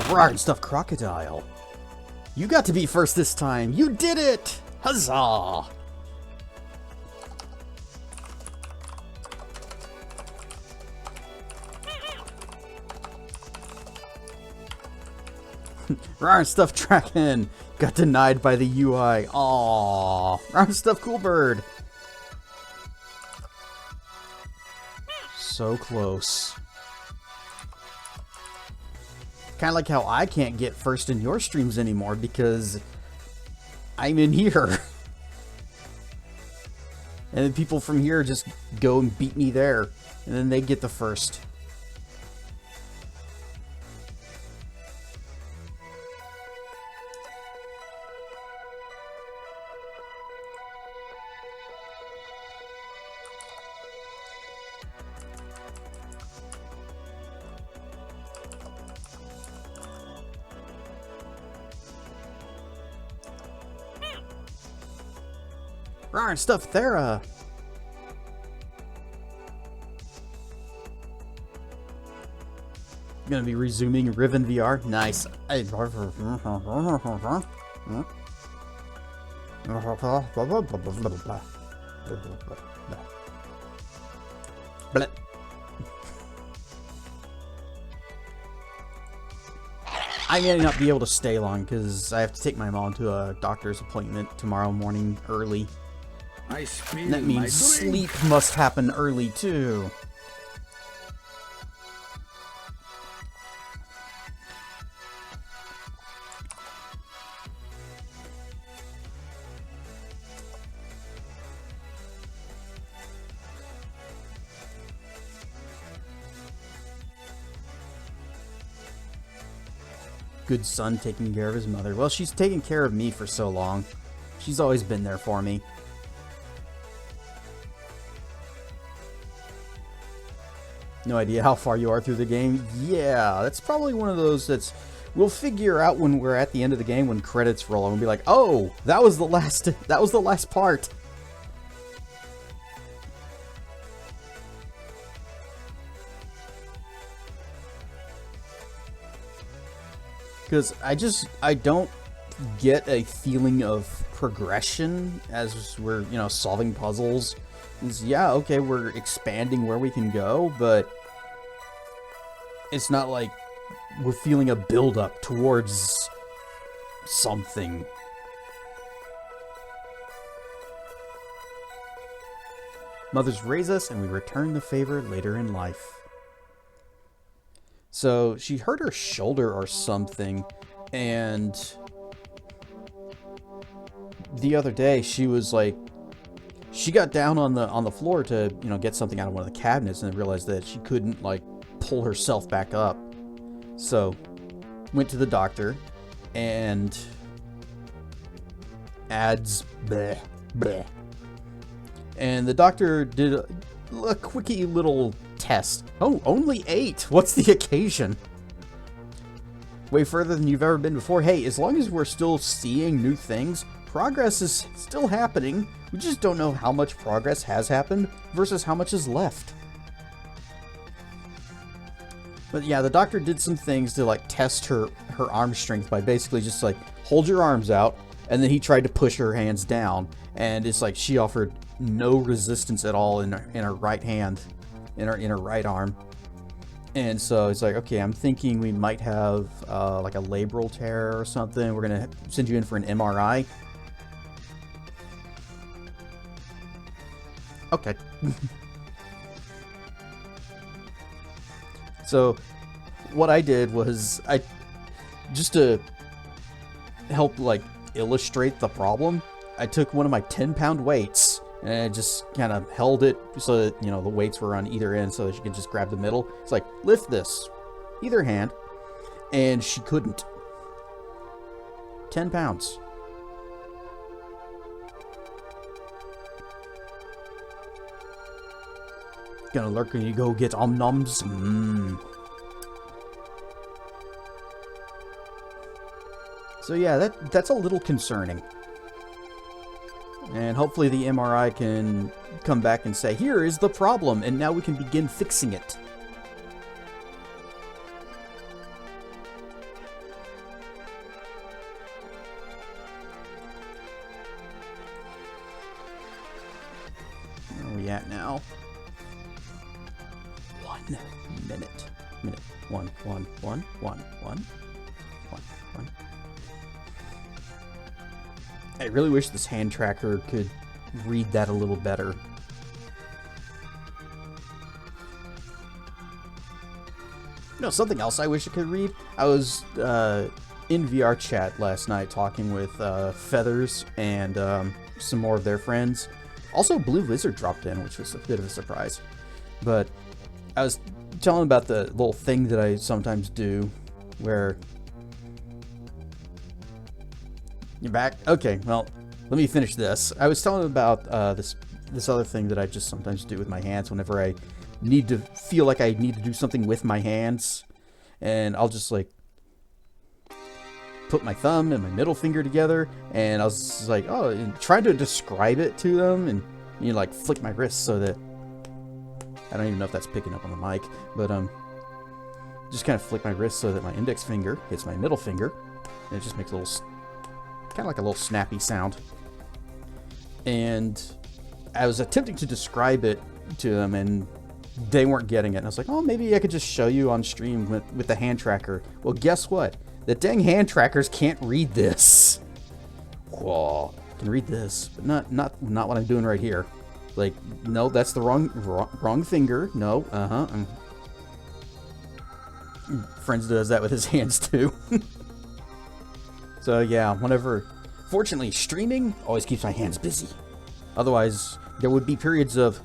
Raw and stuffed crocodile. You got to be first this time. You did it! Huzzah! Raw and stuffed Draken got denied by the UI. Aww. Raw and stuffed Cool Bird. So close. Kind of like how I can't get first in your streams anymore because I'm in here. And then people from here just go and beat me there. And then they get the first. Raw and stuffed Thera. Gonna be resuming Riven VR. Nice. I may not be able to stay long because I have to take my mom to a doctor's appointment tomorrow morning early. That means sleep must happen early too. Good son taking care of his mother. Well, she's taken care of me for so long. She's always been there for me. No idea how far you are through the game? Yeah, that's probably one of those that's... We'll figure out when we're at the end of the game, when credits roll, and we'll be like, oh, that was the last part. Because I don't get a feeling of progression as we're, solving puzzles. Yeah, okay, we're expanding where we can go, but it's not like we're feeling a build-up towards something. Mothers raise us, and we return the favor later in life. So, she hurt her shoulder or something, and the other day she was like, she got down on the floor to, get something out of one of the cabinets and realized that she couldn't, pull herself back up. So, went to the doctor, and adds bleh, bleh. And the doctor did a quickie little test. Oh, only 8. What's the occasion? Way further than you've ever been before. Hey, as long as we're still seeing new things, progress is still happening. We just don't know how much progress has happened versus how much is left. But yeah, the doctor did some things to test her arm strength by basically just hold your arms out, and then he tried to push her hands down, and it's like she offered no resistance at all in her right hand, in her right arm. And so it's like, okay, I'm thinking we might have a labral tear or something. We're gonna send you in for an MRI. Okay. So what I did was, just to help illustrate the problem, I took one of my 10-pound weights and I just kind of held it so that, the weights were on either end so that she could just grab the middle. It's like, lift this, either hand, and she couldn't. 10 pounds. Gonna lurk when you go get om-noms. So yeah, that's a little concerning. And hopefully the MRI can come back and say, here is the problem, and now we can begin fixing it. we at now? 1 minute. One. I really wish this hand tracker could read that a little better. You know, something else I wish it could read? I was in VR chat last night talking with Feathers and some more of their friends. Also, Blue Lizard dropped in, which was a bit of a surprise. But I was telling about the little thing that I sometimes do where... You're back? Okay, well, let me finish this. I was telling about this other thing that I just sometimes do with my hands whenever I need to feel like I need to do something with my hands. And I'll just, like, put my thumb and my middle finger together, and I was just like, oh, and trying to describe it to them, and, you know, like, flick my wrist so that... I don't even know if that's picking up on the mic, but, just kind of flick my wrist so that my index finger hits my middle finger, and it just makes a little... kind of like a little snappy sound. And I was attempting to describe it to them, and they weren't getting it. And I was like, oh, maybe I could just show you on stream with the hand tracker. Well, guess what? The dang hand trackers can't read this. Whoa, I can read this, but not what I'm doing right here. Like, no, that's the wrong finger. No, Friends does that with his hands too. So yeah, whenever... Fortunately, streaming always keeps my hands busy. Otherwise, there would be periods of...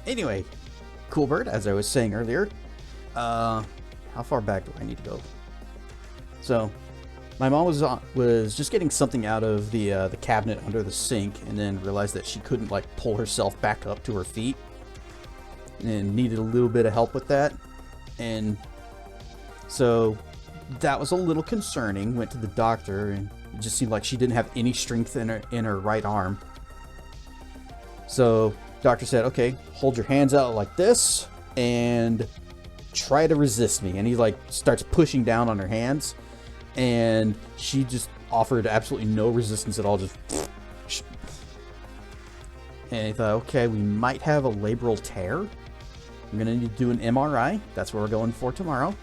Anyway, Cool Bird, as I was saying earlier. How far back do I need to go? So, my mom was just getting something out of the cabinet under the sink, and then realized that she couldn't, like, pull herself back up to her feet. And needed a little bit of help with that. And... so that was a little concerning. Went to the doctor, and it just seemed like she didn't have any strength in her right arm. So doctor said, okay, hold your hands out like this and try to resist me. And he like starts pushing down on her hands, and she just offered absolutely no resistance at all. Just and he thought, okay, we might have a labral tear. I'm gonna need to do an MRI. That's what we're going for tomorrow.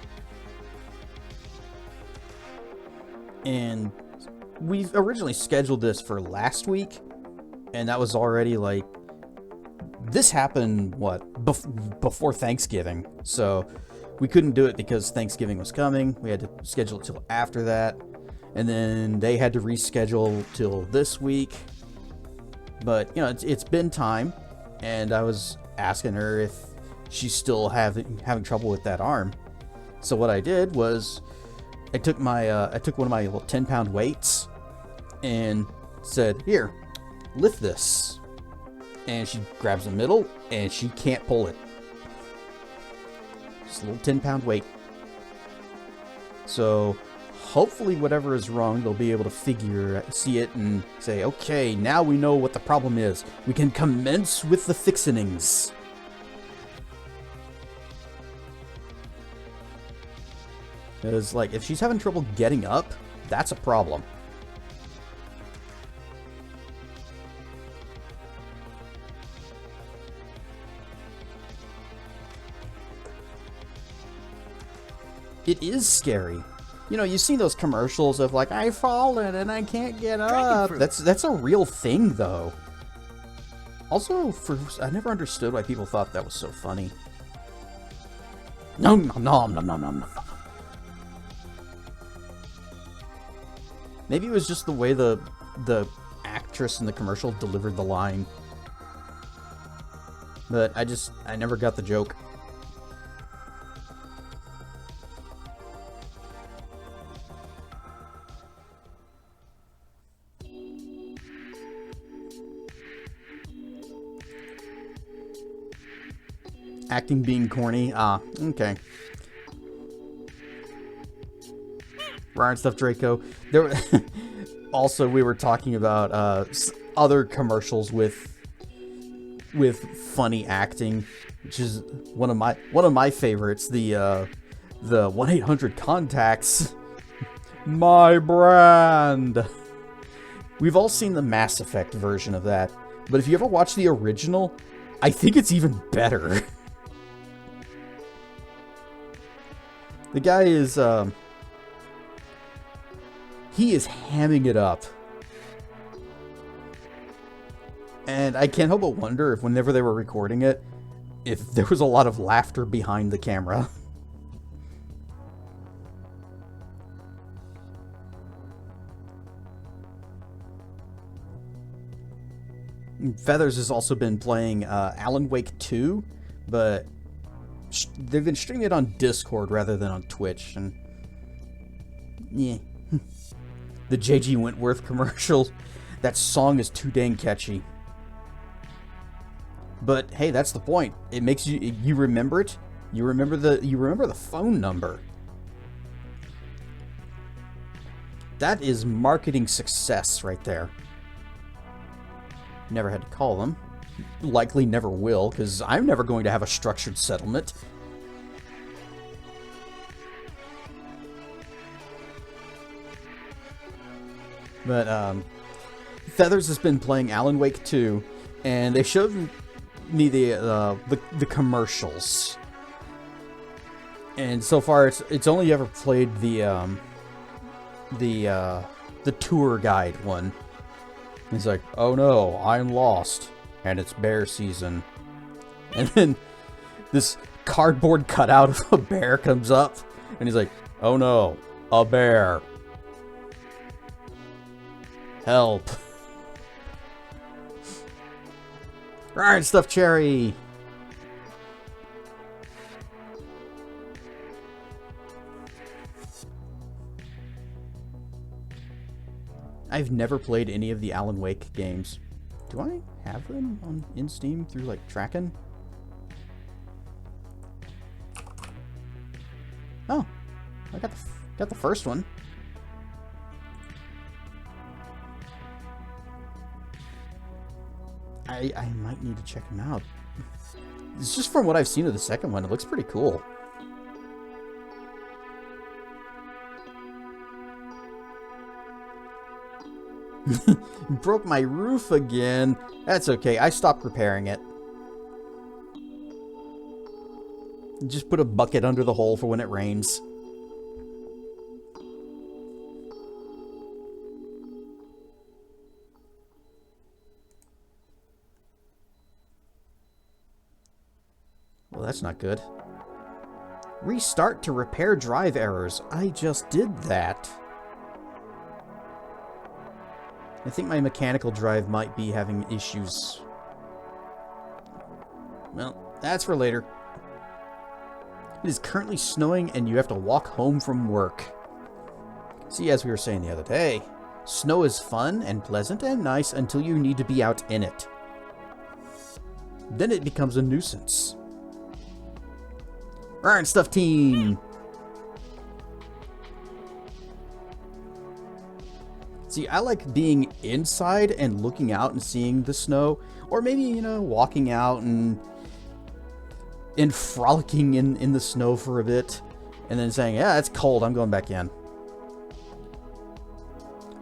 And we originally scheduled this for last week, and that was already like, this happened, what, before Thanksgiving, so we couldn't do it because Thanksgiving was coming. We had to schedule it till after that, and then they had to reschedule till this week. But, you know, it's been time, and I was asking her if she's still having trouble with that arm. So what I did was... I took one of my little 10-pound weights and said, here, lift this. And she grabs the middle, and she can't pull it. Just a little 10-pound weight. So hopefully whatever is wrong, they'll be able to see it and say, okay, now we know what the problem is. We can commence with the fixinings. Because, like, if she's having trouble getting up, that's a problem. It is scary. You know, you've seen those commercials of, like, I've fallen and I can't get up. That's a real thing, though. Also, I never understood why people thought that was so funny. Nom nom nom nom nom nom nom. Maybe it was just the way the actress in the commercial delivered the line. But I never got the joke. Acting being corny? Ah, okay. Ryan Stuff Draco. There also, we were talking about other commercials with funny acting, which is one of my favorites. The 1-800 contacts, my brand. We've all seen the Mass Effect version of that, but if you ever watch the original, I think it's even better. The guy is, he is hamming it up. And I can't help but wonder if whenever they were recording it, if there was a lot of laughter behind the camera. Feathers has also been playing Alan Wake 2, but they've been streaming it on Discord rather than on Twitch, and yeah. The J.G. Wentworth commercial, that song is too dang catchy. But hey, that's the point. It makes you remember it. You remember the phone number. That is marketing success right there. Never had to call them. Likely never will, because I'm never going to have a structured settlement. But Feathers has been playing Alan Wake 2, and they showed me the commercials. And so far, it's only ever played the tour guide one. He's like, oh no, I'm lost, and it's bear season. And then this cardboard cutout of a bear comes up, and he's like, oh no, a bear. Help. Alright, stuffed cherry. I've never played any of the Alan Wake games. Do I have them in Steam through, like, tracking? Oh, I got the first one. I might need to check them out. It's just from what I've seen of the second one, it looks pretty cool. Broke my roof again. That's okay. I stopped repairing it. Just put a bucket under the hole for when it rains. Well, that's not good. Restart to repair drive errors. I just did that. I think my mechanical drive might be having issues. Well, that's for later. It is currently snowing and you have to walk home from work. See, as we were saying the other day, snow is fun and pleasant and nice until you need to be out in it. Then it becomes a nuisance. Alright, stuff team! See, I like being inside and looking out and seeing the snow, or maybe, you know, walking out and frolicking in the snow for a bit, and then saying, yeah, it's cold, I'm going back in.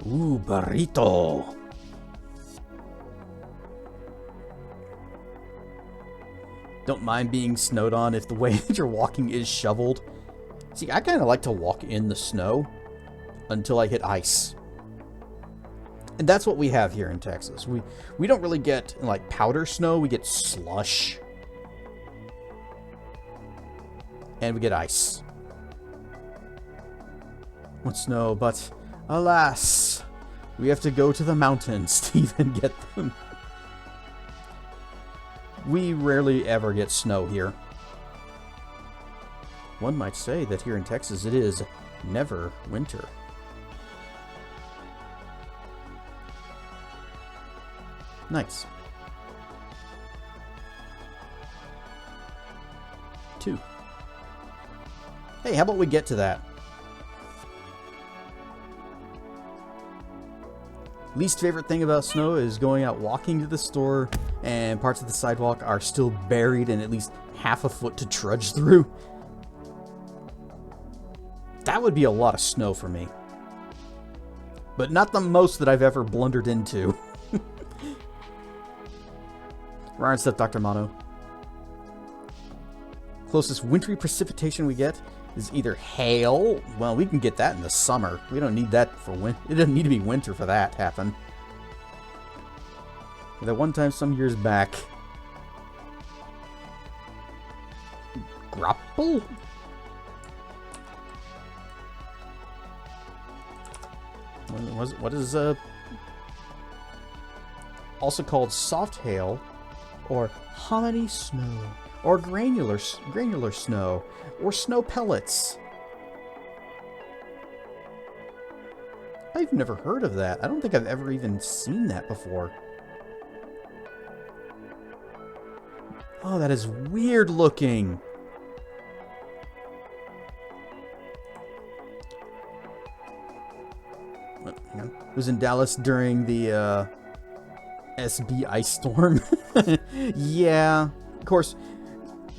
Ooh, burrito! Don't mind being snowed on if the way that you're walking is shoveled. See, I kind of like to walk in the snow until I hit ice. And that's what we have here in Texas. We don't really get, like, powder snow. We get slush. And we get ice. Want snow, but alas, we have to go to the mountains to even get them. We rarely ever get snow here. One might say that here in Texas it is never winter. Nice. 2. Hey, how about we get to that? Least favorite thing about snow is going out walking to the store and parts of the sidewalk are still buried in at least half a foot to trudge through. That would be a lot of snow for me. but not the most that I've ever blundered into. Ryan stuff, Dr. Mono. Closest wintry precipitation we get is either hail. Well, we can get that in the summer. We don't need that for winter. It doesn't need to be winter for that to happen. That one time some years back. Grapple? What is also called soft hail, or hominy snow, or granular snow, or snow pellets? I've never heard of that. I don't think I've ever even seen that before. Oh, that is weird looking. Hang on. It was in Dallas during the SB ice storm. Yeah, of course,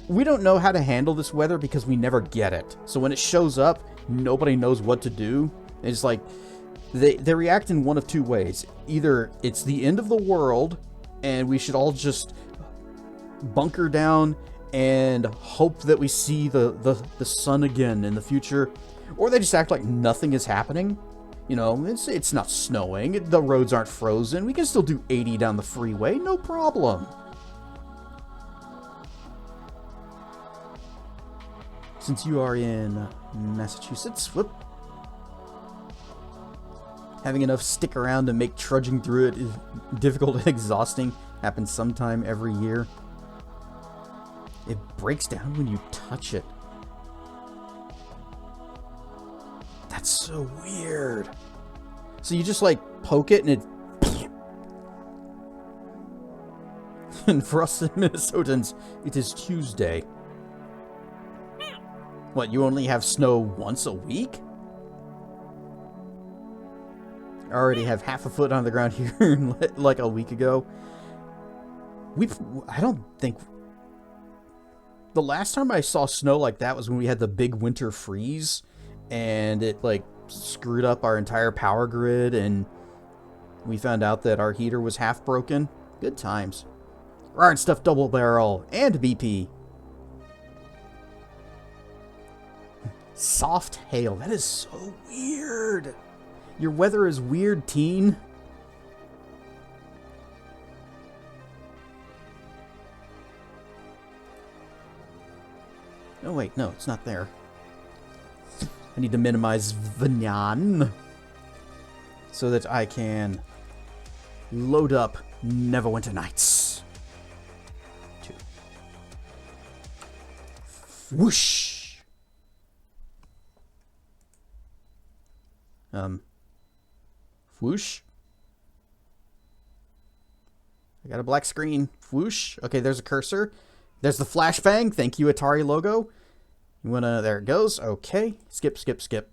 we don't know how to handle this weather because we never get it. So when it shows up, nobody knows what to do. It's like they react in one of two ways. Either it's the end of the world and we should all just bunker down and hope that we see the sun again in the future, or they just act like nothing is happening. You know, it's not snowing, the roads aren't frozen, we can still do 80 down the freeway, no problem. Since you are in Massachusetts, whoop. Having enough stick around to make trudging through it is difficult and exhausting. Happens sometime every year. It breaks down when you touch it. That's so weird. So you just like poke it and it... And for us Minnesotans, it is Tuesday. What, you only have snow once a week? I already have half a foot on the ground here like a week ago. I don't think... The last time I saw snow like that was when we had the big winter freeze. And it, like, screwed up our entire power grid, and we found out that our heater was half broken. Good times. Rar and stuff double barrel, and BP. Soft hail. That is so weird. Your weather is weird, teen. Oh, wait, no, it's not there. I need to minimize Vinyan so that I can load up Neverwinter Nights. 2. Whoosh. Whoosh. I got a black screen. Whoosh. Okay, there's a cursor. There's the flashbang. Thank you, Atari logo. You wanna... There it goes. Okay. Skip, skip, skip.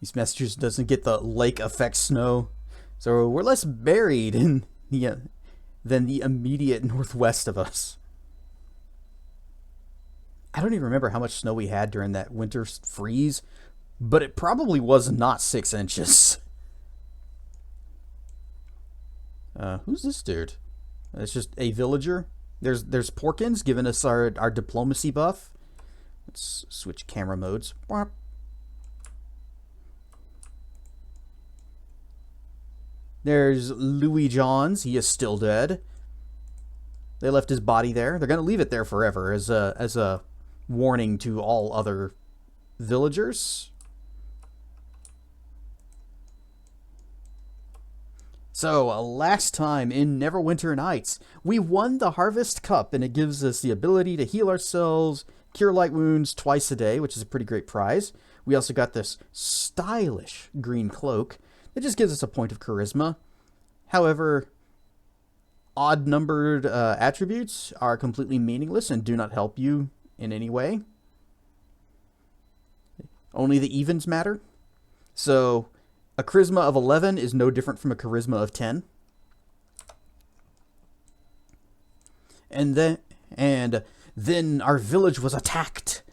East Massachusetts doesn't get the lake effect snow. So we're less buried in the, than the immediate northwest of us. I don't even remember how much snow we had during that winter freeze, but it probably was not 6 inches. Who's this dude? It's just a villager. There's Porkins giving us our diplomacy buff. Let's switch camera modes. There's Louis Johns. He is still dead. They left his body there. They're going to leave it there forever as a warning to all other villagers. So, last time in Neverwinter Nights, we won the Harvest Cup, and it gives us the ability to heal ourselves, cure light wounds twice a day, which is a pretty great prize. We also got this stylish green cloak that just gives us a point of charisma. However, odd-numbered attributes are completely meaningless and do not help you in any way. Only the evens matter. So... a charisma of 11 is no different from a charisma of 10. And then our village was attacked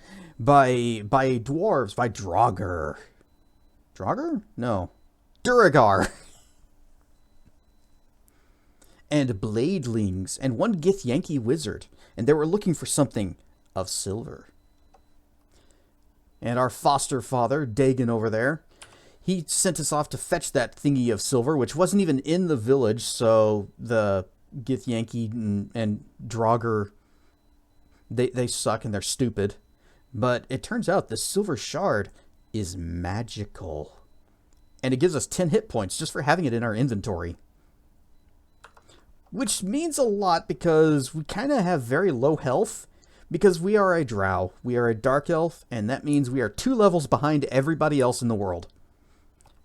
by dwarves, by Draugr. Draugr? No. Duragar. And bladelings, and one Githyanki wizard, and they were looking for something of silver. And our foster father, Dagon over there, he sent us off to fetch that thingy of silver, which wasn't even in the village, so the Githyanki and Draugr, they suck and they're stupid. But it turns out the silver shard is magical. And it gives us 10 hit points just for having it in our inventory. Which means a lot because we kind of have very low health. Because we are a drow. We are a dark elf, and that means we are 2 levels behind everybody else in the world.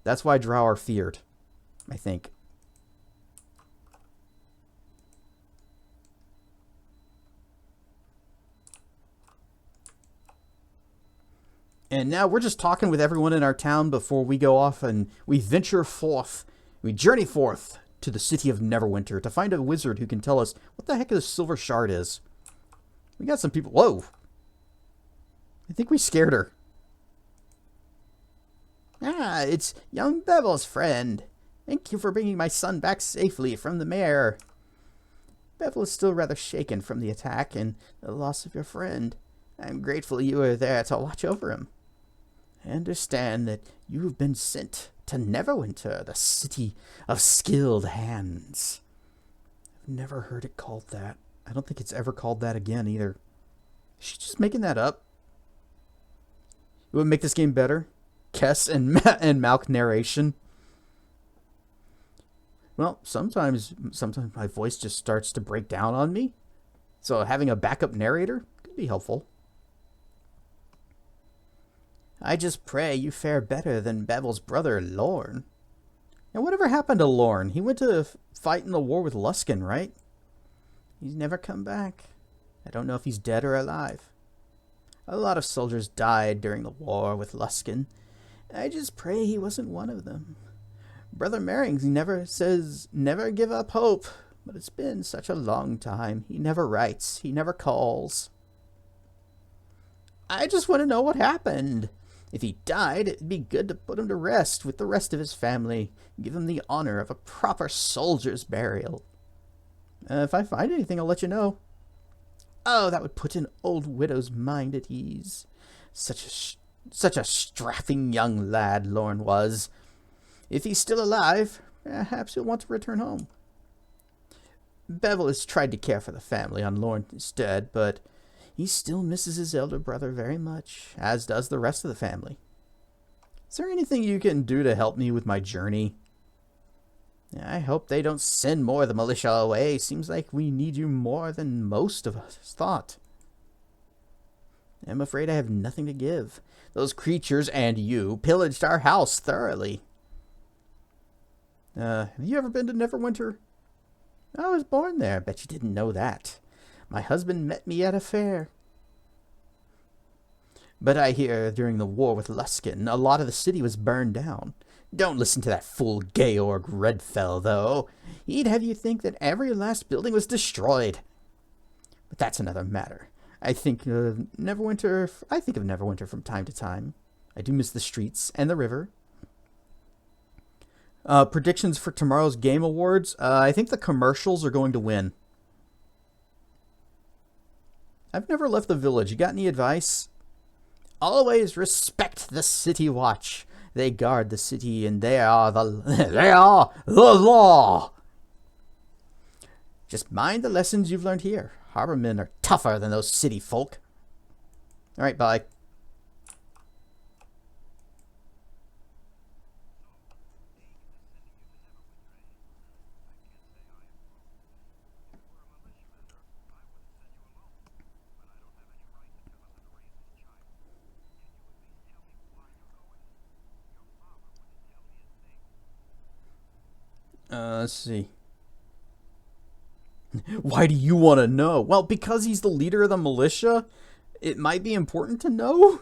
That's why drow are feared, I think. And now we're just talking with everyone in our town before we go off and we venture forth. We journey forth to the city of Neverwinter to find a wizard who can tell us what the heck a silver shard is. We got some people. Whoa! I think we scared her. Ah, it's young Bevel's friend. Thank you for bringing my son back safely from the mare. Bevel is still rather shaken from the attack and the loss of your friend. I'm grateful you were there to watch over him. I understand that you have been sent to Neverwinter, the city of skilled hands. I've never heard it called that. I don't think it's ever called that again either. She's just making that up. It would make this game better. Kess and Malk narration. Well, sometimes my voice just starts to break down on me. So having a backup narrator could be helpful. I just pray you fare better than Bevel's brother, Lorne. Now, whatever happened to Lorne? He went to fight in the war with Luskin, right? He's never come back. I don't know if he's dead or alive. A lot of soldiers died during the war with Luskin. I just pray he wasn't one of them. Brother Merrings never says, never give up hope. But it's been such a long time. He never writes. He never calls. I just want to know what happened. If he died, it'd be good to put him to rest with the rest of his family. Give him the honor of a proper soldier's burial. If I find anything, I'll let you know. Oh, that would put an old widow's mind at ease. Such a strapping young lad Lorne was. If he's still alive, perhaps he'll want to return home. Bevel has tried to care for the family on Lorne instead, but he still misses his elder brother very much, as does the rest of the family. Is there anything you can do to help me with my journey? I hope they don't send more of the militia away. Seems like we need you more than most of us thought. I'm afraid I have nothing to give. Those creatures and you pillaged our house thoroughly. Have you ever been to Neverwinter? I was born there. Bet you didn't know that. My husband met me at a fair. But I hear during the war with Luskin, a lot of the city was burned down. Don't listen to that fool Georg Redfell, though. He'd have you think that every last building was destroyed. But that's another matter. I think of Neverwinter from time to time. I do miss the streets and the river. Predictions for tomorrow's Game Awards. I think the commercials are going to win. I've never left the village. You got any advice? Always respect the city watch. They guard the city, and they are the law. Just mind the lessons you've learned here. Harbormen are tougher than those city folk. All right, bye. Let's see. Why do you want to know? Well, because he's the leader of the militia, it might be important to know.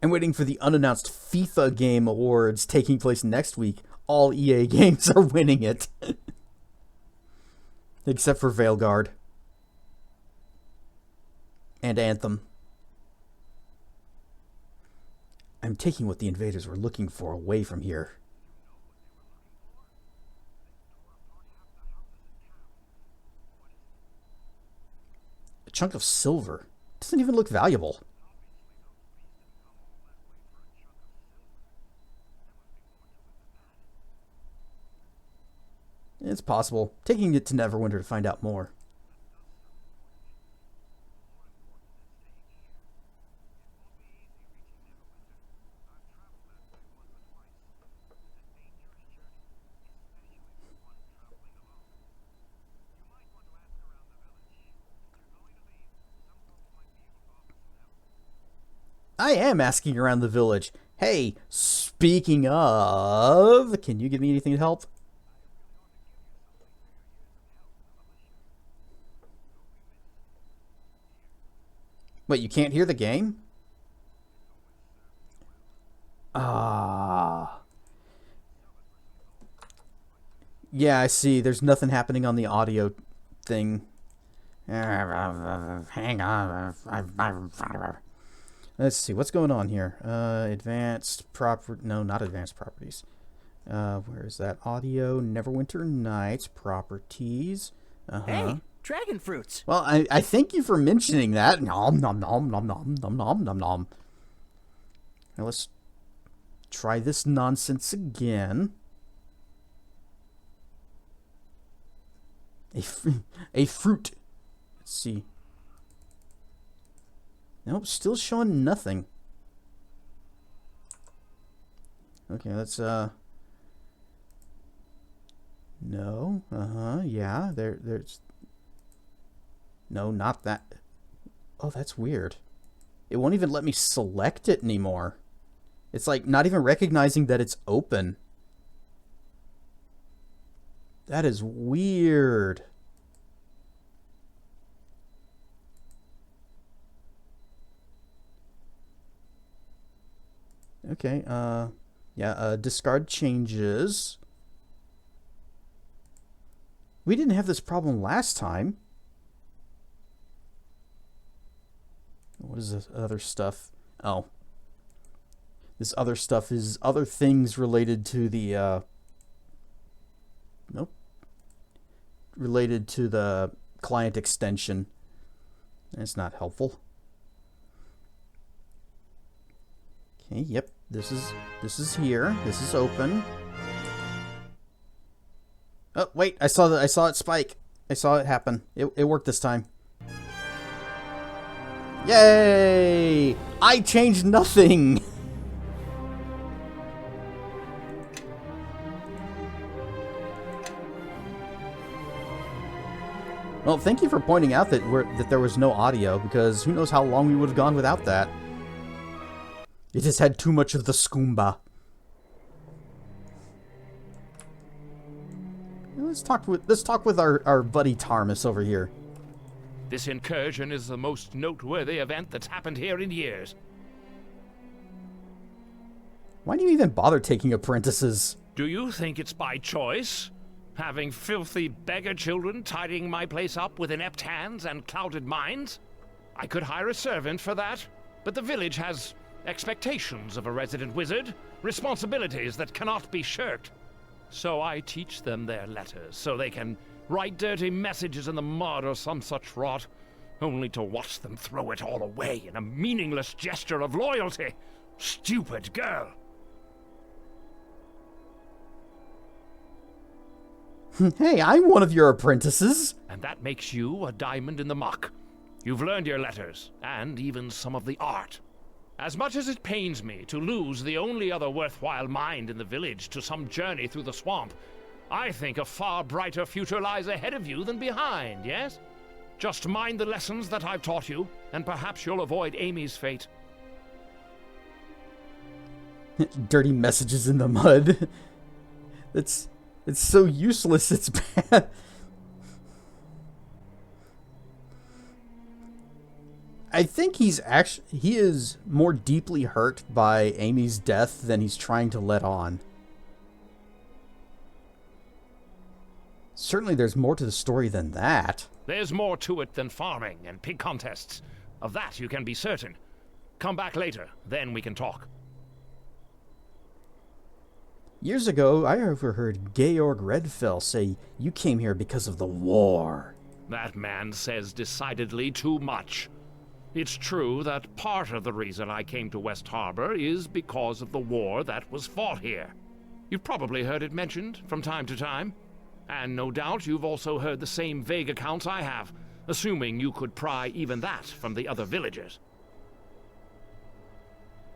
I'm waiting for the unannounced FIFA Game Awards taking place next week. All EA games are winning it. Except for Veilguard. And Anthem. I'm taking what the invaders were looking for away from here. A chunk of silver. Doesn't even look valuable. It's possible. Taking it to Neverwinter to find out more. I am asking around the village. Hey, speaking of, can you give me anything to help? Wait, you can't hear the game? Ah. Yeah, I see. There's nothing happening on the audio thing. Hang on. Let's see. What's going on here? Advanced proper... No, not advanced properties. Where is that? Audio, Neverwinter Nights, properties. Hey, dragon fruits. Well, I thank you for mentioning that. Nom, nom, nom, nom, nom, nom, nom, nom, nom. Now let's try this nonsense again. A fruit. Let's see. Nope, still showing nothing. Okay, let's no. Yeah, there's no, not that. Oh, that's weird. It won't even let me select it anymore. It's like not even recognizing that it's open. That is weird. Okay, yeah, discard changes. We didn't have this problem last time. What is this other stuff? Oh. This other stuff is other things related to the, nope. Related to the client extension. That's not helpful. Okay, yep. This is here. This is open. Oh, wait. I saw it spike. I saw it happen. It worked this time. Yay! I changed nothing. Well, thank you for pointing out that there was no audio, because who knows how long we would have gone without that. It just had too much of the skoomba. Let's talk with our buddy Tarmus over here. This incursion is the most noteworthy event that's happened here in years. Why do you even bother taking apprentices? Do you think it's by choice? Having filthy beggar children tidying my place up with inept hands and clouded minds? I could hire a servant for that, but the village has expectations of a resident wizard, responsibilities that cannot be shirked. So I teach them their letters, so they can write dirty messages in the mud or some such rot, only to watch them throw it all away in a meaningless gesture of loyalty. Stupid girl. Hey, I'm one of your apprentices. And that makes you a diamond in the muck. You've learned your letters, and even some of the art. As much as it pains me to lose the only other worthwhile mind in the village to some journey through the swamp, I think a far brighter future lies ahead of you than behind, yes? Just mind the lessons that I've taught you, and perhaps you'll avoid Amy's fate. Dirty messages in the mud. It's so useless, it's bad. I think he is more deeply hurt by Amy's death than he's trying to let on. Certainly there's more to the story than that. There's more to it than farming and pig contests. Of that you can be certain. Come back later, then we can talk. Years ago, I overheard Georg Redfell say you came here because of the war. That man says decidedly too much. It's true that part of the reason I came to West Harbor is because of the war that was fought here. You've probably heard it mentioned from time to time. And no doubt you've also heard the same vague accounts I have, assuming you could pry even that from the other villagers.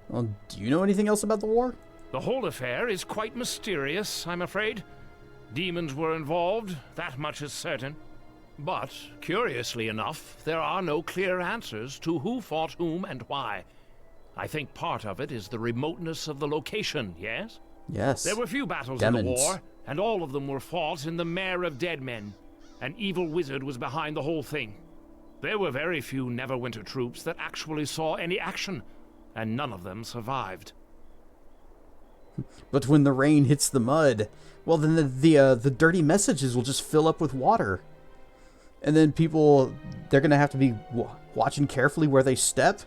Well, do you know anything else about the war? The whole affair is quite mysterious, I'm afraid. Demons were involved, that much is certain. But, curiously enough, there are no clear answers to who fought whom and why. I think part of it is the remoteness of the location, yes? Yes. There were few battles in the war, and all of them were fought in the Mare of Dead Men. An evil wizard was behind the whole thing. There were very few Neverwinter troops that actually saw any action, and none of them survived. But when the rain hits the mud, well, then the dirty messages will just fill up with water. And then people, they're going to have to be watching carefully where they step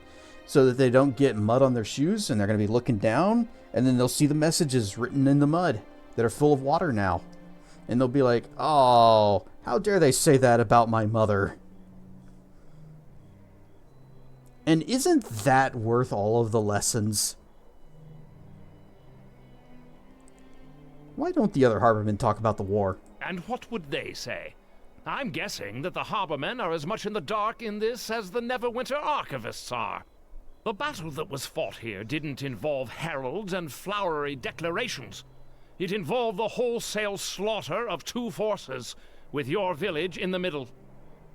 so that they don't get mud on their shoes, and they're going to be looking down, and then they'll see the messages written in the mud that are full of water now. And they'll be like, oh, how dare they say that about my mother? And isn't that worth all of the lessons? Why don't the other harbormen talk about the war? And what would they say? I'm guessing that the harbormen are as much in the dark in this as the Neverwinter archivists are. The battle that was fought here didn't involve heralds and flowery declarations. It involved the wholesale slaughter of two forces, with your village in the middle.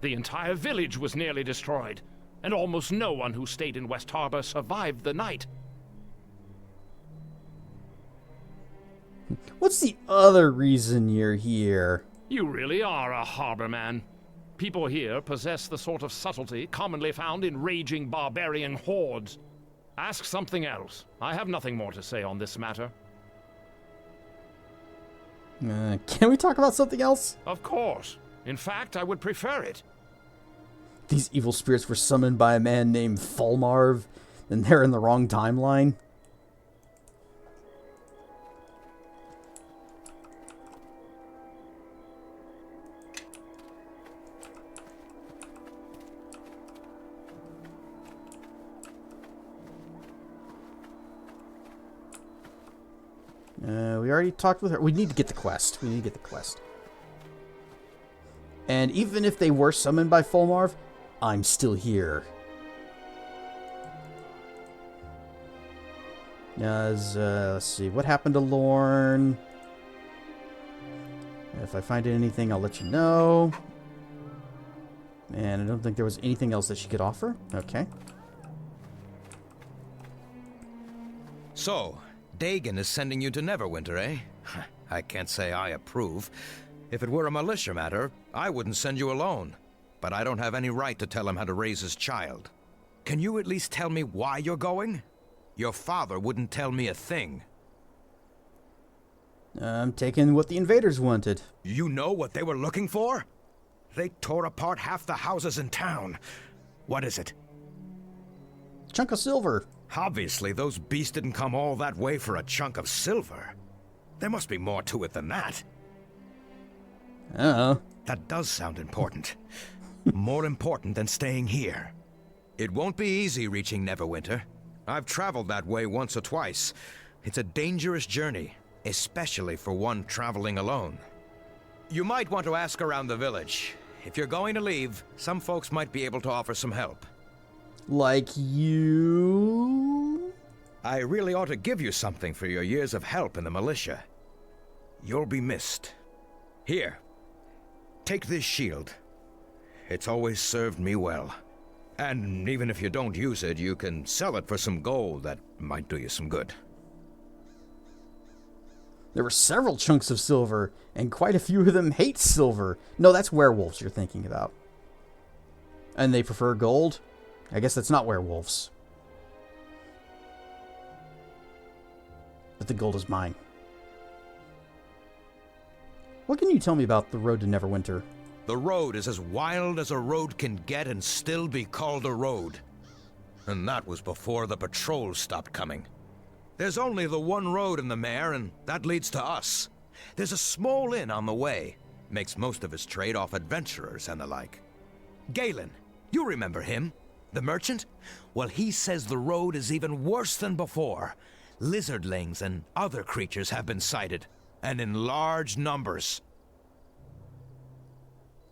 The entire village was nearly destroyed, and almost no one who stayed in West Harbor survived the night. What's the other reason you're here? You really are a harborman. People here possess the sort of subtlety commonly found in raging barbarian hordes. Ask something else. I have nothing more to say on this matter. Can we talk about something else? Of course. In fact, I would prefer it. These evil spirits were summoned by a man named Fulmarv, and they're in the wrong timeline. We already talked with her. We need to get the quest. And even if they were summoned by Fulmarv, I'm still here. Let's see. What happened to Lorne? If I find anything, I'll let you know. And I don't think there was anything else that she could offer. Okay. So, Dagon is sending you to Neverwinter, eh? I can't say I approve. If it were a militia matter, I wouldn't send you alone. But I don't have any right to tell him how to raise his child. Can you at least tell me why you're going? Your father wouldn't tell me a thing. I'm taking what the invaders wanted. You know what they were looking for? They tore apart half the houses in town. What is it? Chunk of silver. Obviously, those beasts didn't come all that way for a chunk of silver. There must be more to it than that. Uh-oh. That does sound important. More important than staying here. It won't be easy reaching Neverwinter. I've traveled that way once or twice. It's a dangerous journey, especially for one traveling alone. You might want to ask around the village. If you're going to leave, some folks might be able to offer some help. Like you? I really ought to give you something for your years of help in the militia. You'll be missed. Here, take this shield. It's always served me well. And even if you don't use it, you can sell it for some gold that might do you some good. There were several chunks of silver, and quite a few of them hate silver. No, that's werewolves you're thinking about. And they prefer gold? I guess that's not werewolves. But the gold is mine. What can you tell me about the road to Neverwinter? The road is as wild as a road can get and still be called a road. And that was before the patrols stopped coming. There's only the one road in the mare, and that leads to us. There's a small inn on the way. Makes most of his trade off adventurers and the like. Galen, you remember him? The merchant? Well, he says the road is even worse than before. Lizardlings and other creatures have been sighted, and in large numbers.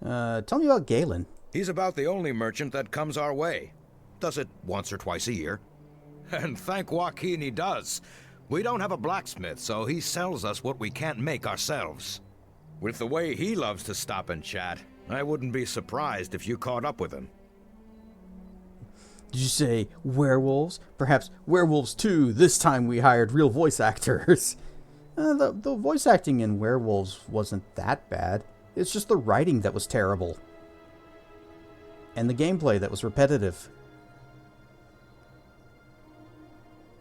Tell me about Galen. He's about the only merchant that comes our way. Does it once or twice a year. And thank Joaquin he does. We don't have a blacksmith, so he sells us what we can't make ourselves. With the way he loves to stop and chat, I wouldn't be surprised if you caught up with him. Did you say werewolves? Perhaps werewolves too. This time we hired real voice actors. The voice acting in werewolves wasn't that bad. It's just the writing that was terrible. And the gameplay that was repetitive.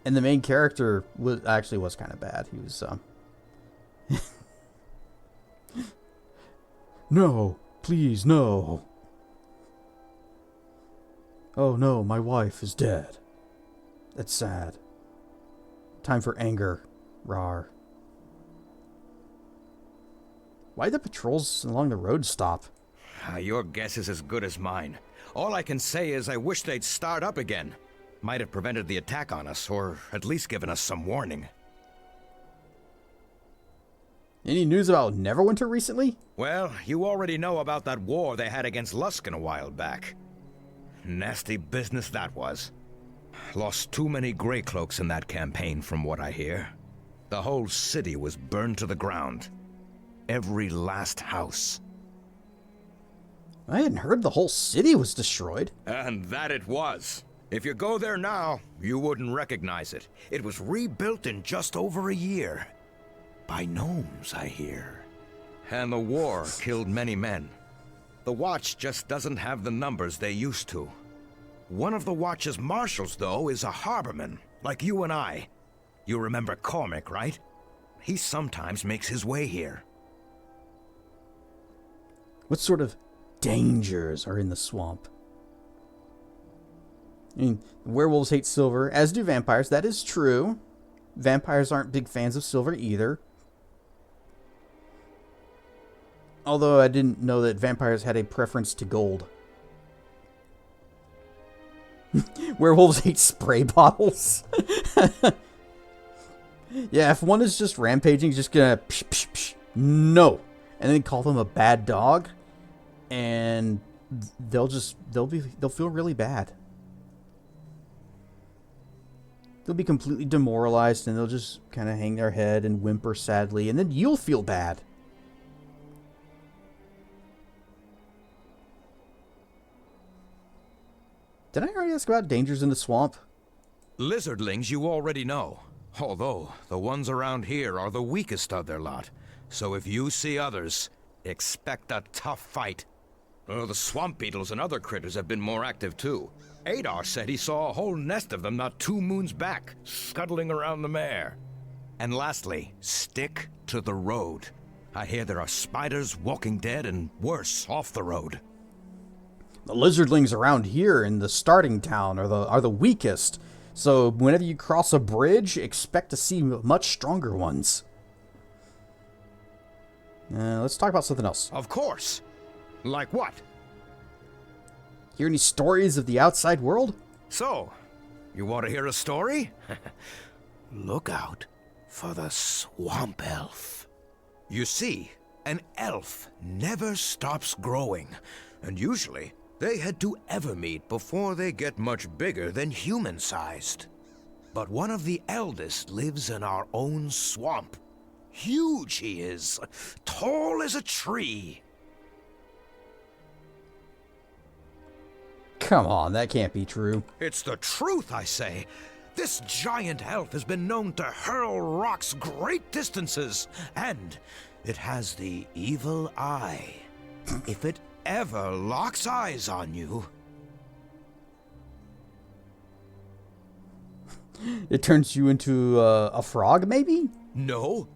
And the main character was kind of bad. He was No, please, no. Oh no, my wife is dead. That's sad. Time for anger. Rawr. Why'd the patrols along the road stop? Your guess is as good as mine. All I can say is I wish they'd start up again. Might have prevented the attack on us, or at least given us some warning. Any news about Neverwinter recently? Well, you already know about that war they had against Luskan a while back. Nasty business that was. Lost too many Greycloaks in that campaign, from what I hear. The whole city was burned to the ground. Every last house. I hadn't heard the whole city was destroyed. And that it was. If you go there now, you wouldn't recognize it. It was rebuilt in just over a year. By gnomes, I hear. And the war killed many men. The Watch just doesn't have the numbers they used to. One of the Watch's marshals, though, is a harborman, like you and I. You remember Cormac, right? He sometimes makes his way here. What sort of dangers are in the swamp? I mean, werewolves hate silver, as do vampires. That is true. Vampires aren't big fans of silver either. Although I didn't know that vampires had a preference to gold. Werewolves hate spray bottles. Yeah, if one is just rampaging, just gonna psh, psh, psh, no, and then call them a bad dog, and they'll feel really bad. They'll be completely demoralized, and they'll just kind of hang their head and whimper sadly, and then you'll feel bad. Did I already ask about dangers in the swamp? Lizardlings you already know. Although, the ones around here are the weakest of their lot. So if you see others, expect a tough fight. The swamp beetles and other critters have been more active too. Adar said he saw a whole nest of them not 2 moons back, scuttling around the mare. And lastly, stick to the road. I hear there are spiders, walking dead, and worse, off the road. The lizardlings around here in the starting town are the weakest. So whenever you cross a bridge, expect to see much stronger ones. Let's talk about something else. Of course. Like what? Hear any stories of the outside world? So, you want to hear a story? Look out for the swamp elf. You see, an elf never stops growing, and usually they head to Evermeet before they get much bigger than human-sized. But one of the eldest lives in our own swamp. Huge he is, tall as a tree. Come on, that can't be true. It's the truth, I say. This giant elf has been known to hurl rocks great distances, and it has the evil eye. If it ever locks eyes on you... It turns you into a frog, maybe? No,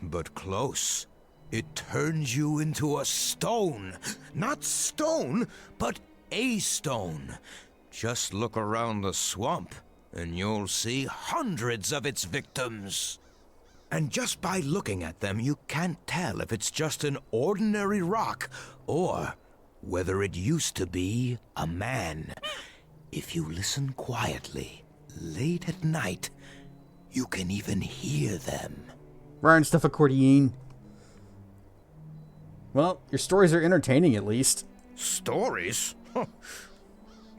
but close. It turns you into a stone. Not stone, but a stone. Just look around the swamp, and you'll see hundreds of its victims. And just by looking at them, you can't tell if it's just an ordinary rock or whether it used to be a man. If you listen quietly, late at night, you can even hear them. Ryan stuff accordion. Well, your stories are entertaining at least. Stories?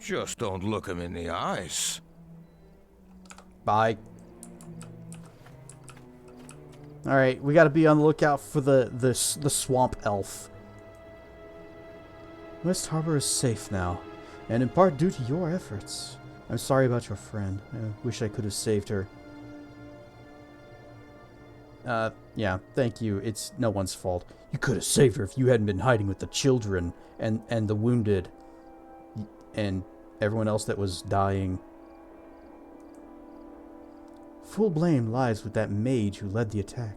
Just don't look 'em in the eyes. Bye. Alright, we gotta be on the lookout for the swamp elf. West Harbor is safe now, and in part due to your efforts. I'm sorry about your friend. I wish I could have saved her. Yeah, thank you. It's no one's fault. You could have saved her if you hadn't been hiding with the children and the wounded and everyone else that was dying. Full blame lies with that mage who led the attack.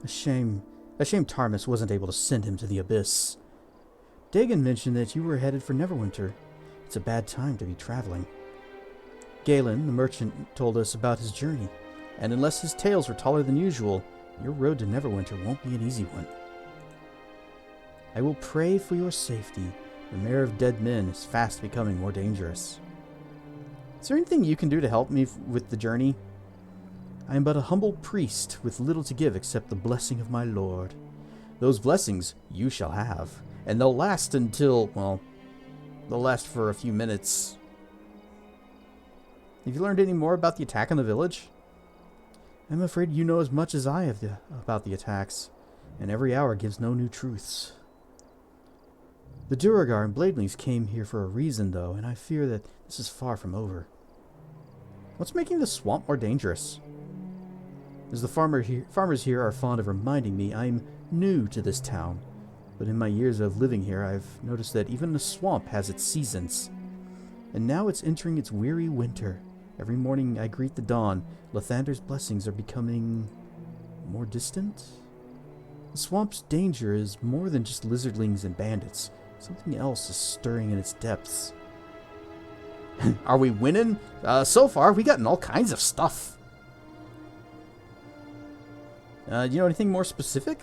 A shame Tarmus wasn't able to send him to the abyss. Dagon mentioned that you were headed for Neverwinter. It's a bad time to be traveling. Galen, the merchant, told us about his journey, and unless his tales were taller than usual, your road to Neverwinter won't be an easy one. I will pray for your safety. The Mare of Dead Men is fast becoming more dangerous. Is there anything you can do to help me with the journey? I am but a humble priest with little to give except the blessing of my Lord. Those blessings you shall have, and they'll last until, well, they'll last for a few minutes. Have you learned any more about the attack on the village? I'm afraid you know as much as I have about the attacks, and every hour gives no new truths. The Duragar and Bladelings came here for a reason, though, and I fear that this is far from over. What's making the swamp more dangerous? As the farmers here are fond of reminding me, I'm new to this town, but in my years of living here, I've noticed that even the swamp has its seasons. And now it's entering its weary winter. Every morning I greet the dawn. Lathander's blessings are becoming more distant. The swamp's danger is more than just lizardlings and bandits. Something else is stirring in its depths. Are we winning? So far, we gotten all kinds of stuff. You know anything more specific?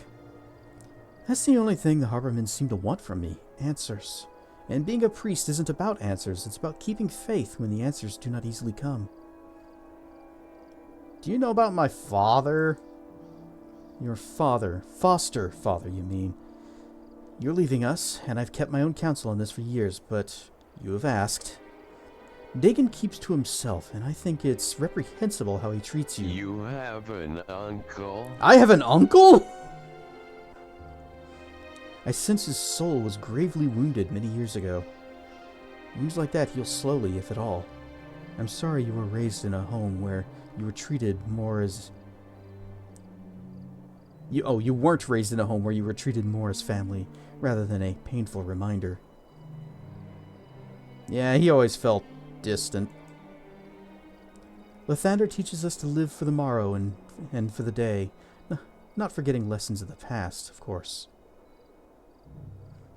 That's the only thing the Harbormen seem to want from me. Answers. And being a priest isn't about answers. It's about keeping faith when the answers do not easily come. Do you know about my father? Your father. Foster father, you mean. You're leaving us, and I've kept my own counsel on this for years, but you have asked. Dagon keeps to himself, and I think it's reprehensible how he treats you. You have an uncle? I have an uncle? I sense his soul was gravely wounded many years ago. Wounds like that heal slowly, if at all. I'm sorry you were raised in a home where you were treated more as... You weren't raised in a home where you were treated more as family, rather than a painful reminder. Yeah, he always felt distant. Lathander teaches us to live for the morrow and for the day, not forgetting lessons of the past, of course.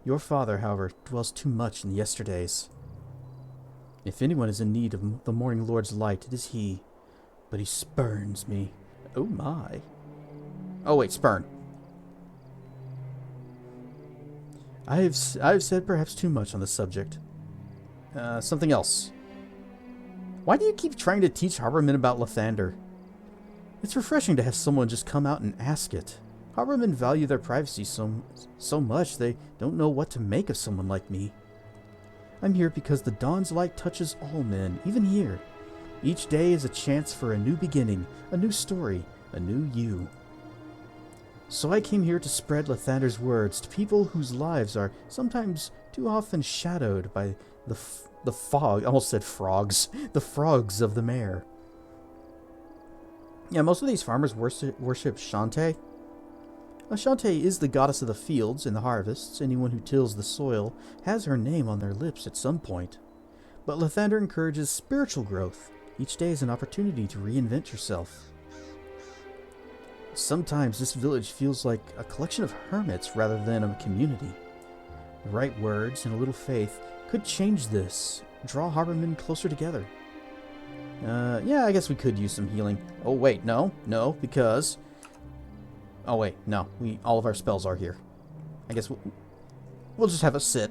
Your father, however, dwells too much in the yesterdays. If anyone is in need of the Morning Lord's light, it is he. But he spurns me. Oh my. Oh wait, spurn. I've said perhaps too much on the subject. Something else. Why do you keep trying to teach Harbormen about Lathander? It's refreshing to have someone just come out and ask it. Harbormen value their privacy so much they don't know what to make of someone like me. I'm here because the dawn's light touches all men, even here. Each day is a chance for a new beginning, a new story, a new you. So I came here to spread Lathander's words to people whose lives are sometimes too often shadowed by the fog. I almost said frogs. The frogs of the mare. Yeah, most of these farmers worship Shantae. Shantae is the goddess of the fields and the harvests. Anyone who tills the soil has her name on their lips at some point. But Lathander encourages spiritual growth. Each day is an opportunity to reinvent yourself. Sometimes this village feels like a collection of hermits rather than a community. The right words and a little faith could change this, draw Harbormen closer together. Yeah, I guess we could use some healing. Oh, wait, no, because... Oh, wait, no, all of our spells are here. I guess we'll just have a sit.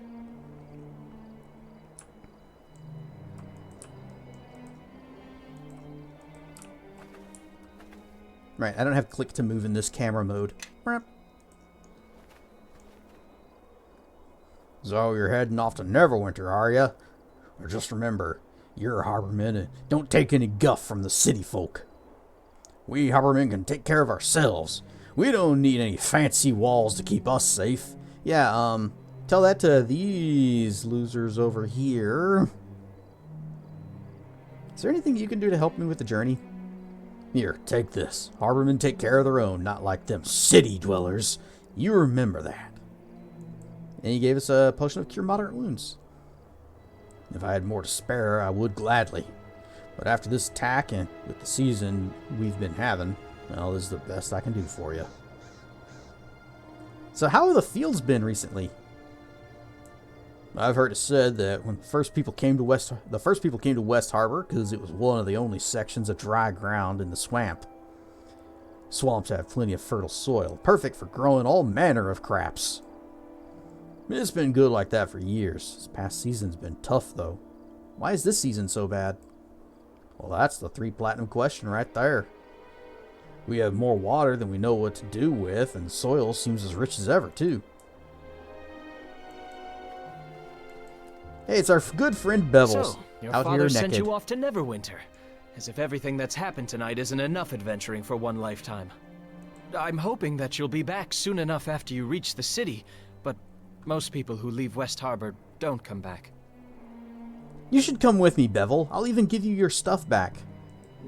Right, I don't have click to move in this camera mode. So you're heading off to Neverwinter, are ya? Or just remember, you're a harborman and don't take any guff from the city folk. We harbormen can take care of ourselves. We don't need any fancy walls to keep us safe. Yeah, tell that to these losers over here. Is there anything you can do to help me with the journey? Here, take this. Harbormen take care of their own, not like them city dwellers. You remember that. And he gave us a potion of cure moderate wounds. If I had more to spare, I would gladly. But after this attack, and with the season we've been having, well, this is the best I can do for you. So how have the fields been recently? I've heard it said that when the first people came to West Harbor, because it was one of the only sections of dry ground in the swamp. Swamps have plenty of fertile soil, perfect for growing all manner of crops. It's been good like that for years. This past season's been tough, though. Why is this season so bad? Well, that's the 3 platinum question right there. We have more water than we know what to do with, and the soil seems as rich as ever, too. Hey, it's our good friend Bevels. So, your out father here sent naked. you off to Neverwinter. As if everything that's happened tonight isn't enough adventuring for one lifetime. I'm hoping that you'll be back soon enough after you reach the city, but most people who leave West Harbor don't come back. You should come with me, Bevel. I'll even give you your stuff back.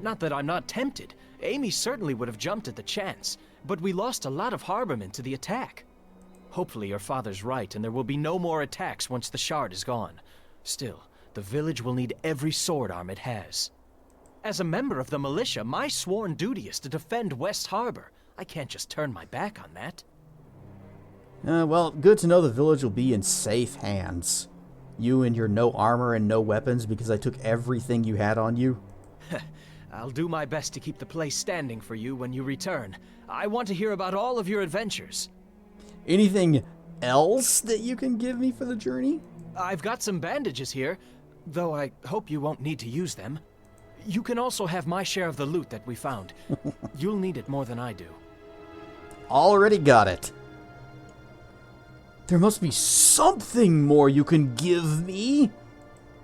Not that I'm not tempted. Amy certainly would have jumped at the chance, but we lost a lot of harbormen to the attack. Hopefully your father's right, and there will be no more attacks once the shard is gone. Still, the village will need every sword arm it has. As a member of the militia, my sworn duty is to defend West Harbor. I can't just turn my back on that. Well, good to know the village will be in safe hands. You and your no armor and no weapons because I took everything you had on you. I'll do my best to keep the place standing for you when you return. I want to hear about all of your adventures. Anything else that you can give me for the journey? I've got some bandages here, though I hope you won't need to use them. You can also have my share of the loot that we found. You'll need it more than I do. Already got it. There must be something more you can give me.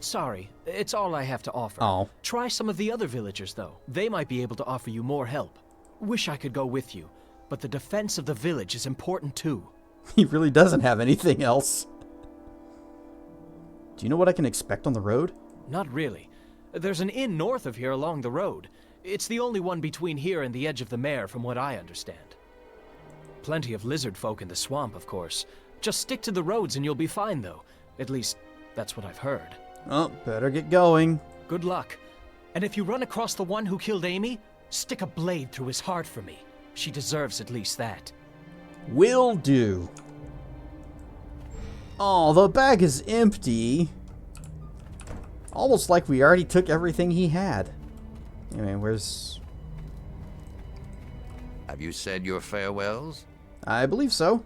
Sorry, it's all I have to offer. Oh. Try some of the other villagers, though. They might be able to offer you more help. Wish I could go with you, but the defense of the village is important too. He really doesn't have anything else. Do you know what I can expect on the road? Not really. There's an inn north of here along the road. It's the only one between here and the edge of the mare, from what I understand. Plenty of lizard folk in the swamp, of course. Just stick to the roads and you'll be fine, though. At least, that's what I've heard. Oh, better get going. Good luck. And if you run across the one who killed Amy, stick a blade through his heart for me. She deserves at least that. Will do. Oh, the bag is empty. Almost like we already took everything he had. Anyway, where's... Have you said your farewells? I believe so.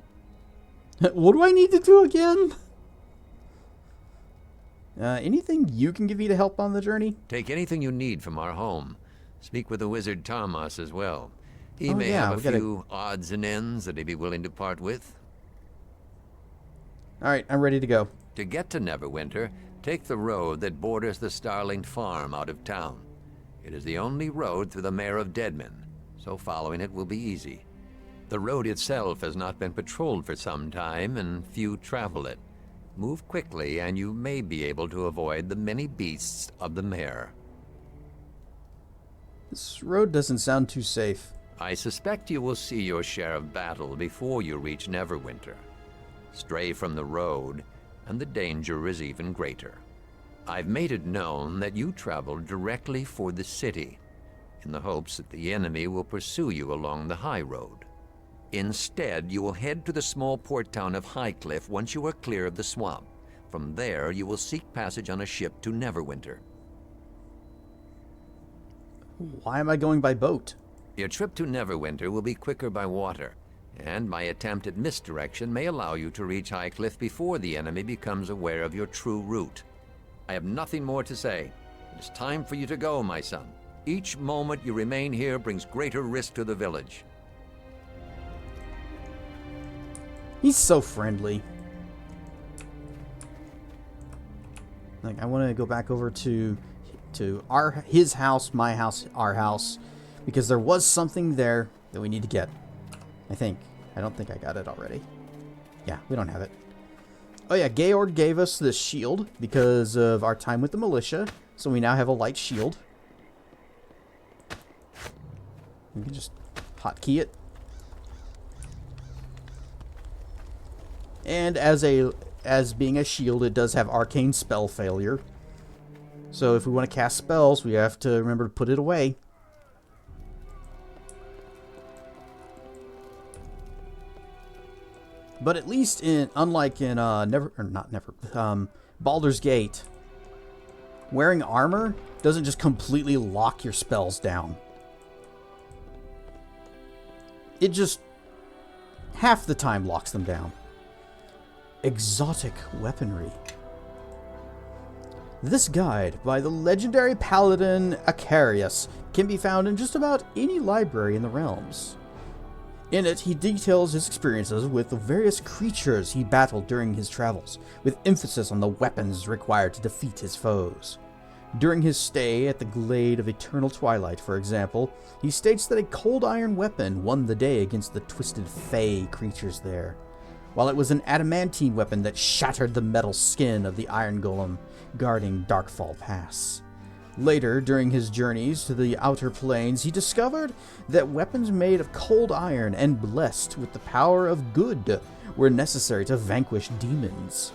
What do I need to do again? Anything you can give me to help on the journey? Take anything you need from our home. Speak with the wizard Tarmas as well. He Oh, may yeah, have we a gotta- few odds and ends that he'd be willing to part with. Alright, I'm ready to go. To get to Neverwinter, take the road that borders the Starling Farm out of town. It is the only road through the Mare of Deadmen, so following it will be easy. The road itself has not been patrolled for some time, and few travel it. Move quickly, and you may be able to avoid the many beasts of the mare. This road doesn't sound too safe. I suspect you will see your share of battle before you reach Neverwinter. Stray from the road, and the danger is even greater. I've made it known that you travel directly for the city, in the hopes that the enemy will pursue you along the high road. Instead, you will head to the small port town of Highcliff once you are clear of the swamp. From there, you will seek passage on a ship to Neverwinter. Why am I going by boat? Your trip to Neverwinter will be quicker by water, and my attempt at misdirection may allow you to reach High Cliff before the enemy becomes aware of your true route. I have nothing more to say. It is time for you to go, my son. Each moment you remain here brings greater risk to the village. He's so friendly. Like, I want to go back over to his house, my house, our house, because there was something there that we need to get. I think. I don't think I got it already. Yeah, we don't have it. Oh yeah, Georg gave us this shield because of our time with the militia, so we now have a light shield. We can just hotkey it. And as being a shield, it does have arcane spell failure. So if we want to cast spells, we have to remember to put it away. But at least unlike in Baldur's Gate, wearing armor doesn't just completely lock your spells down. It just half the time locks them down. Exotic weaponry. This guide by the legendary paladin Acarius can be found in just about any library in the realms. In it, he details his experiences with the various creatures he battled during his travels, with emphasis on the weapons required to defeat his foes. During his stay at the Glade of Eternal Twilight, for example, he states that a cold iron weapon won the day against the twisted fey creatures there, while it was an adamantine weapon that shattered the metal skin of the iron golem guarding Darkfall Pass. Later, during his journeys to the Outer Planes, he discovered that weapons made of cold iron and blessed with the power of good were necessary to vanquish demons,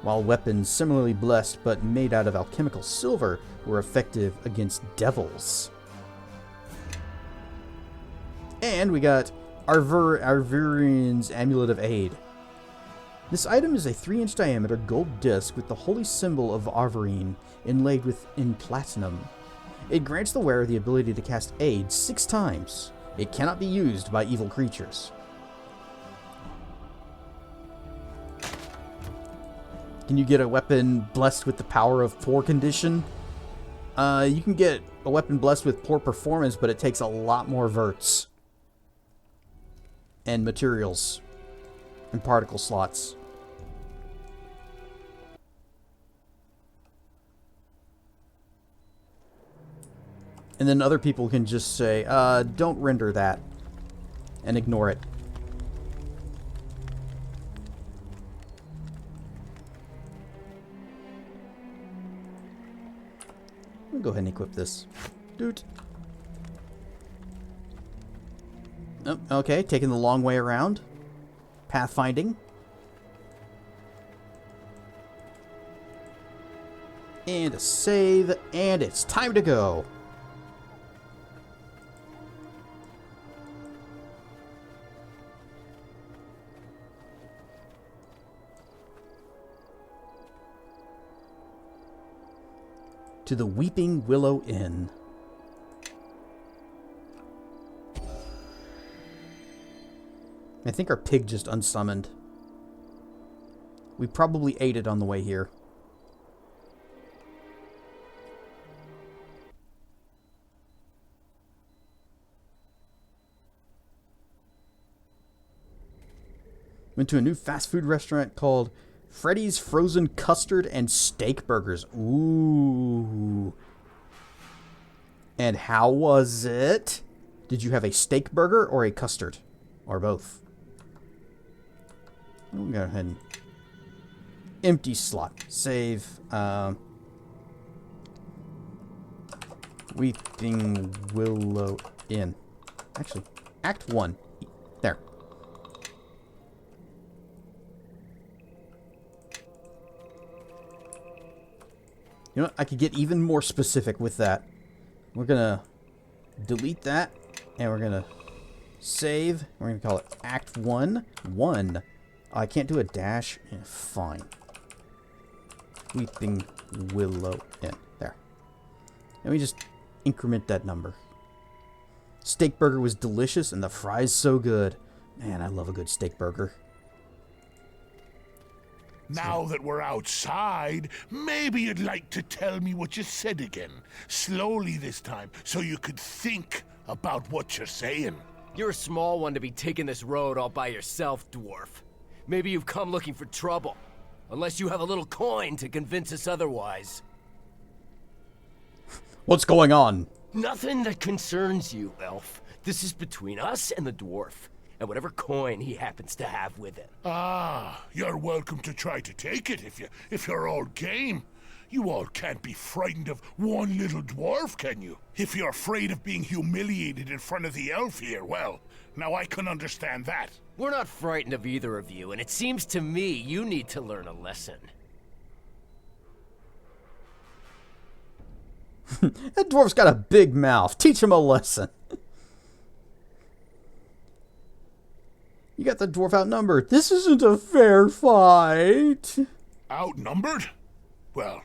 while weapons similarly blessed but made out of alchemical silver were effective against devils. And we got Arvurian's Amulet of Aid. This item is a 3-inch diameter gold disc with the holy symbol of Arvurian inlaid in platinum. It grants the wearer the ability to cast Aid 6 times. It cannot be used by evil creatures. Can you get a weapon blessed with the power of poor condition? You can get a weapon blessed with poor performance, but it takes a lot more verts and materials and particle slots. And then other people can just say, don't render that, and ignore it. I'll go ahead and equip this. Doot. Oh, okay, taking the long way around. Pathfinding. And a save, and it's time to go. To the Weeping Willow Inn. I think our pig just unsummoned. We probably ate it on the way here. Went to a new fast food restaurant called Freddy's Frozen Custard and Steak Burgers. Ooh. And how was it? Did you have a steak burger or a custard? Or both? We'll go ahead and empty slot. Save. Weeping Willow Inn. Actually, Act 1. There. You know what? I could get even more specific with that. We're gonna delete that, and we're gonna save. We're gonna call it Act 1. 1. I can't do a dash. Yeah, fine. Weeping Willow Inn. There. Let me just increment that number. Steak burger was delicious and the fries so good. Man, I love a good steak burger. Now that we're outside, maybe you'd like to tell me what you said again. Slowly this time, so you could think about what you're saying. You're a small one to be taking this road all by yourself, dwarf. Maybe you've come looking for trouble. Unless you have a little coin to convince us otherwise. What's going on? Nothing that concerns you, elf. This is between us and the dwarf. And whatever coin he happens to have with it. Ah, you're welcome to try to take it if you're all game. You all can't be frightened of one little dwarf, can you? If you're afraid of being humiliated in front of the elf here, well, now I can understand that. We're not frightened of either of you, and it seems to me you need to learn a lesson. That dwarf's got a big mouth. Teach him a lesson. You got the dwarf outnumbered. This isn't a fair fight. Outnumbered? Well,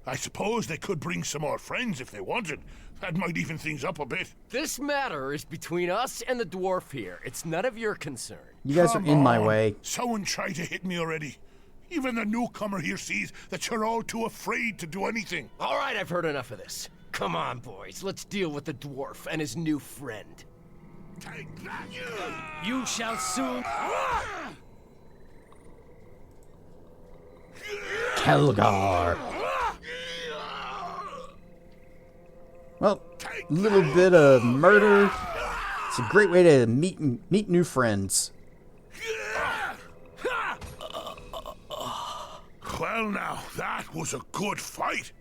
I suppose they could bring some more friends if they wanted. That might even things up a bit. This matter is between us and the dwarf here. It's none of your concern. You guys are in my way. Someone tried to hit me already. Even the newcomer here sees that you're all too afraid to do anything. All right, I've heard enough of this. Come on, boys. Let's deal with the dwarf and his new friend. Take that! You shall soon... Kelgar. Well, a little bit of murder. It's a great way to meet new friends. Well now, that was a good fight.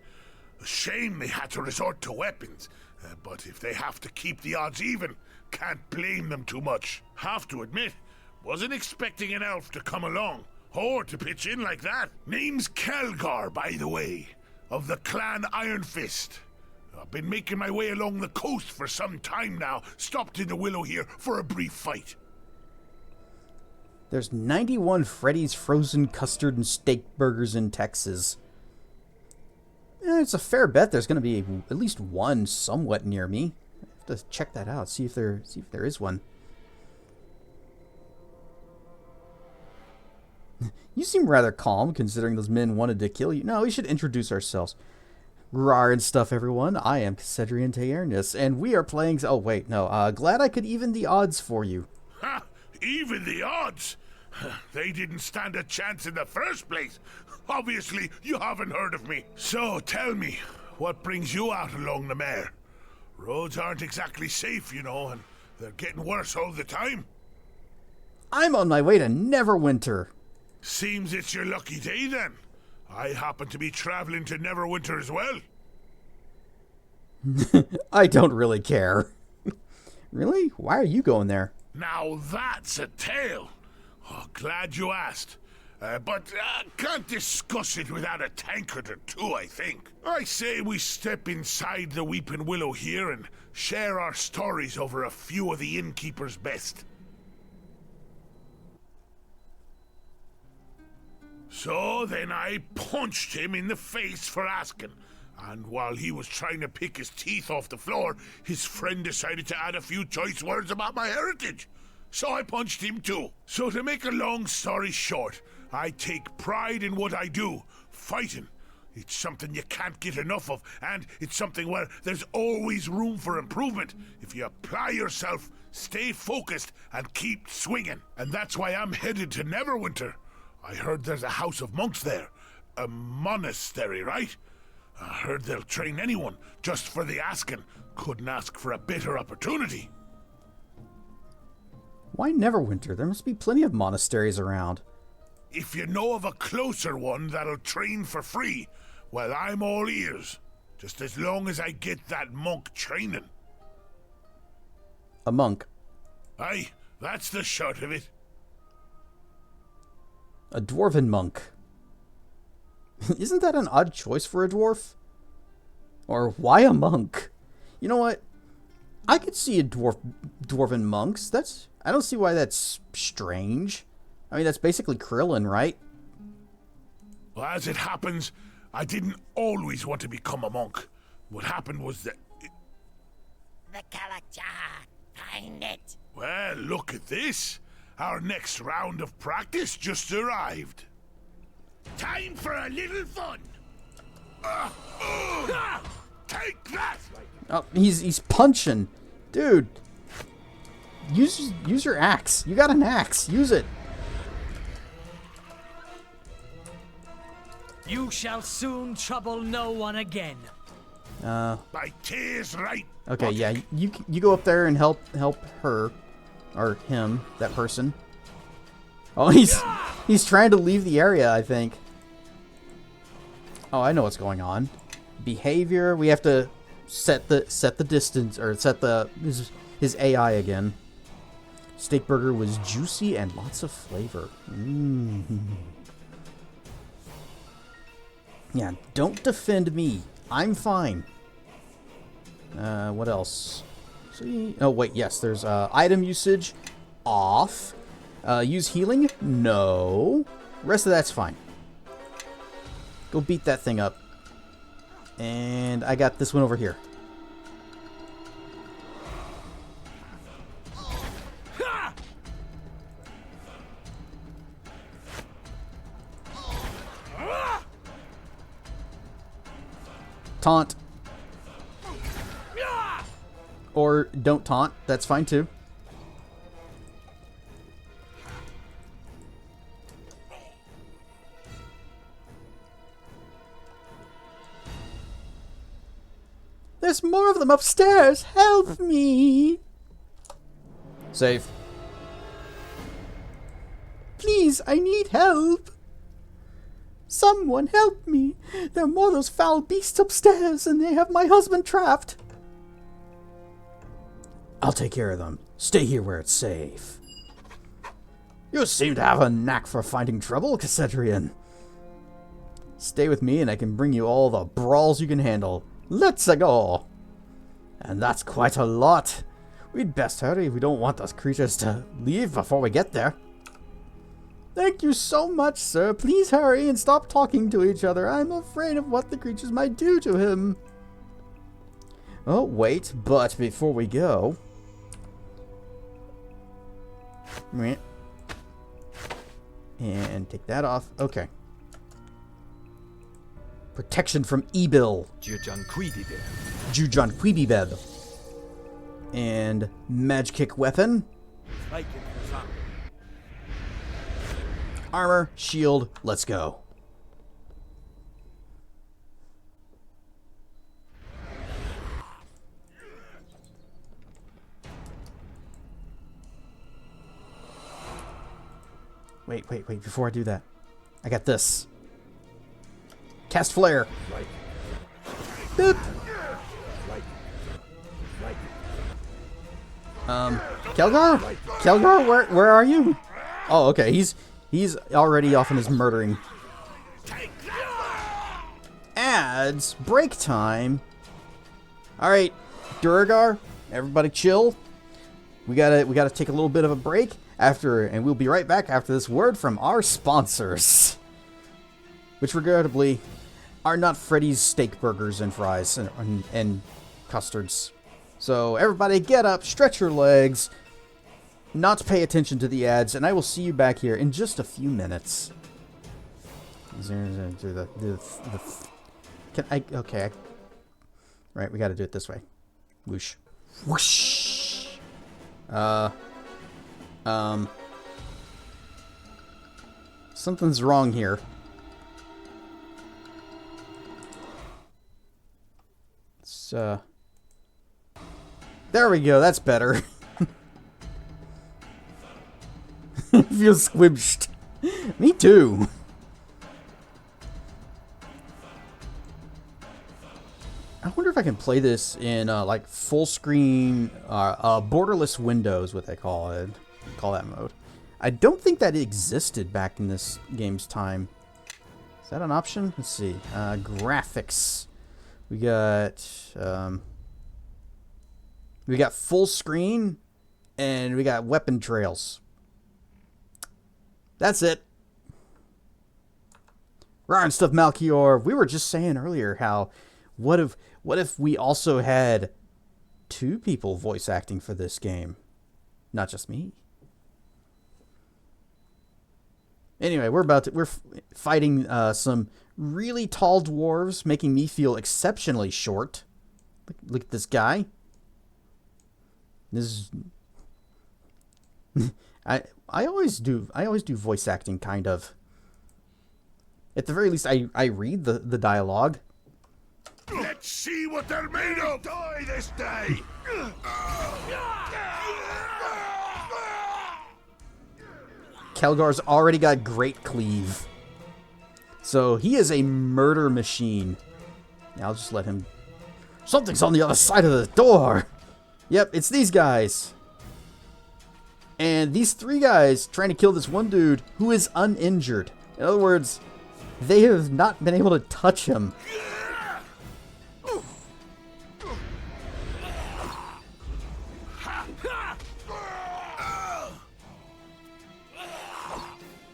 A shame they had to resort to weapons. But if they have to keep the odds even, can't blame them too much. Have to admit, wasn't expecting an elf to come along, or to pitch in like that. Name's Kelgar, by the way, of the clan Iron Fist. I've been making my way along the coast for some time now, stopped in the Willow here for a brief fight. There's 91 Freddy's frozen custard and steak burgers in Texas. It's a fair bet there's going to be at least one somewhat near me. I have to check that out, see if there is one. You seem rather calm, considering those men wanted to kill you. No, we should introduce ourselves. Rar and stuff, everyone. I am Cedrian Taernus, and we are playing... Oh, wait, no. Glad I could even the odds for you. Ha! Even the odds? They didn't stand a chance in the first place. Obviously, you haven't heard of me. So, tell me, what brings you out along the mare? Roads aren't exactly safe, you know, and they're getting worse all the time. I'm on my way to Neverwinter. Seems it's your lucky day, then. I happen to be traveling to Neverwinter as well. I don't really care. Really? Why are you going there? Now that's a tale. Oh, glad you asked. But can't discuss it without a tankard or two, I think. I say we step inside the Weeping Willow here and share our stories over a few of the innkeeper's best. So then I punched him in the face for asking. And while he was trying to pick his teeth off the floor, his friend decided to add a few choice words about my heritage. So I punched him too. So to make a long story short, I take pride in what I do, fighting. It's something you can't get enough of, and it's something where there's always room for improvement if you apply yourself, stay focused, and keep swinging. And that's why I'm headed to Neverwinter. I heard there's a house of monks there. A monastery, right? I heard they'll train anyone, just for the asking. Couldn't ask for a better opportunity. Why Neverwinter? There must be plenty of monasteries around. If you know of a closer one that'll train for free, well, I'm all ears. Just as long as I get that monk training. A monk? Aye, that's the short of it. A dwarven monk. Isn't that an odd choice for a dwarf? Or why a monk? You know what? I could see a dwarven monks. I don't see why that's strange. I mean, that's basically Krillin, right? Well, as it happens, I didn't always want to become a monk. What happened was that... the Kalakja. Find it. Well, look at this. Our next round of practice just arrived. Time for a little fun. Take that! Oh, he's punching. Dude. Use your axe. You got an axe. Use it. You shall soon trouble no one again. My tears right. Okay, yeah, you go up there and help her, or him, that person. Oh, he's trying to leave the area, I think. Oh, I know what's going on. Behavior. We have to set the distance, or set his AI again. Steak burger was juicy and lots of flavor. Yeah, don't defend me. I'm fine. What else? See? Oh, wait, yes, there's item usage off. Use healing? No. Rest of that's fine. Go beat that thing up. And I got this one over here. Taunt. Or don't taunt. That's fine too. There's more of them upstairs. Help me. Save. Please, I need help. Someone help me. There are more of those foul beasts upstairs, and they have my husband trapped. I'll take care of them. Stay here where it's safe. You seem to have a knack for finding trouble, Cassadrian. Stay with me and I can bring you all the brawls you can handle. Let's go. And that's quite a lot. We'd best hurry if we don't want those creatures to leave before we get there. Thank you so much, sir. Please hurry and stop talking to each other. I'm afraid of what the creatures might do to him. Oh, wait, but before we go... And take that off. Okay. Protection from evil. Jujan Quibibeb. And Magic weapon. Armor, shield, let's go. Wait, before I do that. I got this. Cast flare. Boop. Kelgar? Kelgar, where are you? Oh, okay, he's already off in his murdering. Ads, break time. Alright, Duragar, everybody chill. We gotta take a little bit of a break and we'll be right back after this word from our sponsors. Which regrettably are not Freddy's steak burgers and fries and custards. So everybody get up, stretch your legs, not pay attention to the ads, and I will see you back here in just a few minutes. Right, we gotta do it this way. Whoosh. Whoosh. Something's wrong here. It's, there we go, that's better. Feels squished. Me too. I wonder if I can play this in like full screen, borderless windows, what they call it. Call that mode. I don't think that existed back in this game's time. Is that an option? Let's see. Graphics. We got full screen, and we got weapon trails. That's it. Rar and stuff, Malchior. We were just saying earlier how, what if we also had 2 people voice acting for this game. Not just me. Anyway, we're fighting some really tall dwarves, making me feel exceptionally short. Look at this guy. This is I always do voice acting, kind of. At the very least, I read the dialogue. Let's see what they're made of! Die this day! Kelgar's already got great cleave. So he is a murder machine. Now I'll just let him... Something's on the other side of the door! Yep, it's these guys. And these 3 guys trying to kill this one dude who is uninjured. In other words, they have not been able to touch him.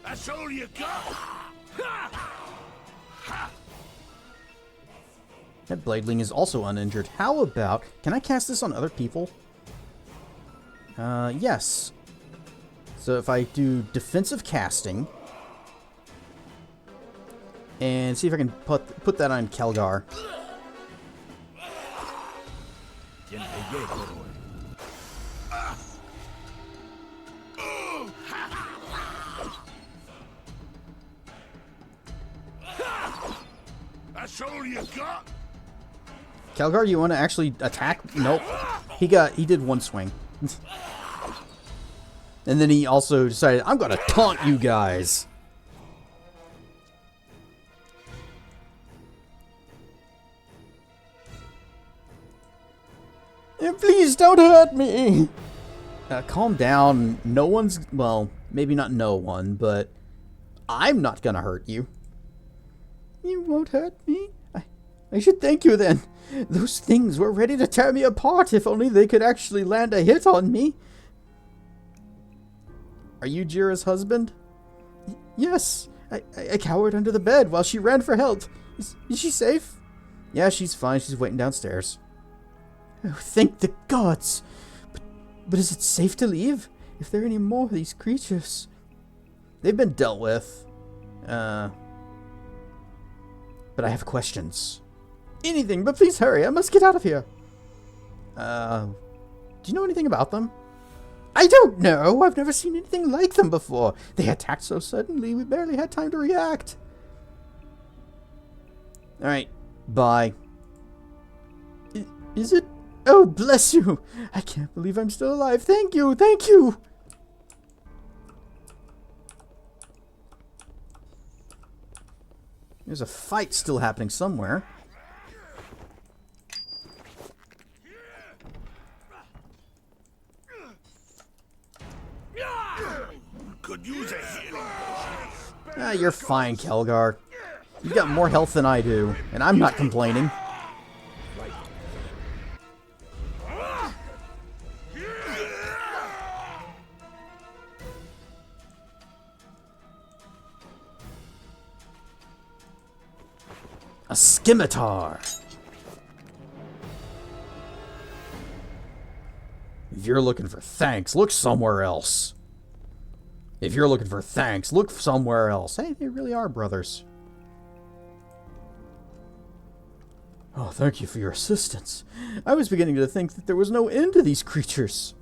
That's all you got? That Bladeling is also uninjured. How about... Can I cast this on other people? Yes. So if I do defensive casting... And see if I can put that on Kelgar. That's all you got? Kelgar, you want to actually attack? Nope. He did one swing. And then he also decided, I'm gonna taunt you guys. Please don't hurt me. Calm down. No one's, well, maybe not no one, but I'm not gonna hurt you. You won't hurt me? I should thank you then. Those things were ready to tear me apart if only they could actually land a hit on me. Are you Jira's husband? Yes. I cowered under the bed while she ran for help. Is she safe? Yeah, she's fine. She's waiting downstairs. Oh, thank the gods. But is it safe to leave? If there are any more of these creatures... They've been dealt with. But I have questions. Anything, but please hurry. I must get out of here. Do you know anything about them? I don't know. I've never seen anything like them before. They attacked so suddenly, we barely had time to react. Alright, bye. Is it? Oh, bless you. I can't believe I'm still alive. Thank you, thank you. There's a fight still happening somewhere. Could use a healing. Ah, you're fine, Kelgar. You've got more health than I do, and I'm not complaining. A scimitar. If you're looking for thanks, look somewhere else. If you're looking for thanks, look somewhere else. Hey, they really are brothers. Oh, thank you for your assistance. I was beginning to think that there was no end to these creatures.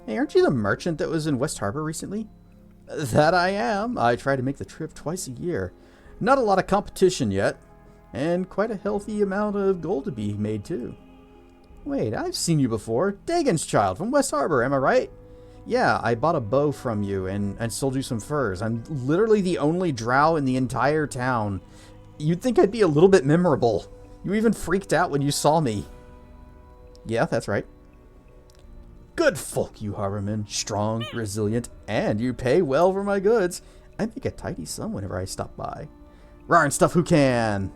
Hey, aren't you the merchant that was in West Harbor recently? That I am. I try to make the trip twice a year. Not a lot of competition yet. And quite a healthy amount of gold to be made, too. Wait, I've seen you before. Dagon's child from West Harbor, am I right? Yeah, I bought a bow from you and sold you some furs. I'm literally the only drow in the entire town. You'd think I'd be a little bit memorable. You even freaked out when you saw me. Yeah, that's right. Good folk, you harbormen. Strong, resilient, and you pay well for my goods. I make a tidy sum whenever I stop by. Rawr stuff who can.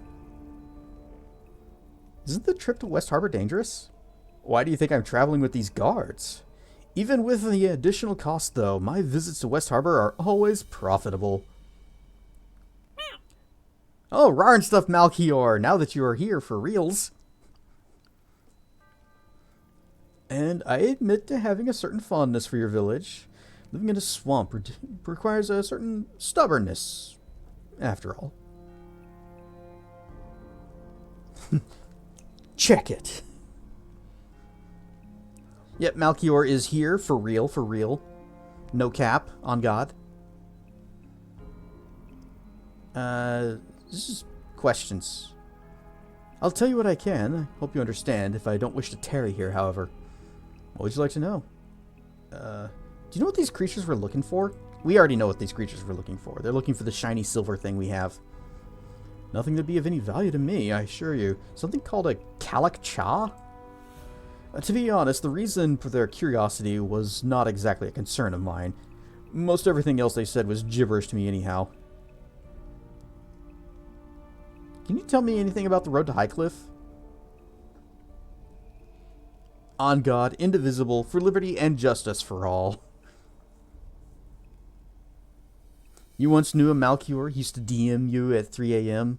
Isn't the trip to West Harbor dangerous? Why do you think I'm traveling with these guards? Even with the additional cost, though, my visits to West Harbor are always profitable. Oh, rawr stuff, Malchior, now that you are here for reals. And I admit to having a certain fondness for your village. Living in a swamp requires a certain stubbornness, after all. Check it. Yep, Malchior is here, for real, for real. No cap, on God. This is questions. I'll tell you what I can. I hope you understand. If I don't wish to tarry here, however. What would you like to know? Do you know what these creatures were looking for? We already know what these creatures were looking for. They're looking for the shiny silver thing we have. Nothing to be of any value to me, I assure you. Something called a Kalak Cha? To be honest, the reason for their curiosity was not exactly a concern of mine. Most everything else they said was gibberish to me anyhow. Can you tell me anything about the road to Highcliff? On God, indivisible, for liberty and justice for all. You once knew a Malchior. He used to DM you at 3 a.m.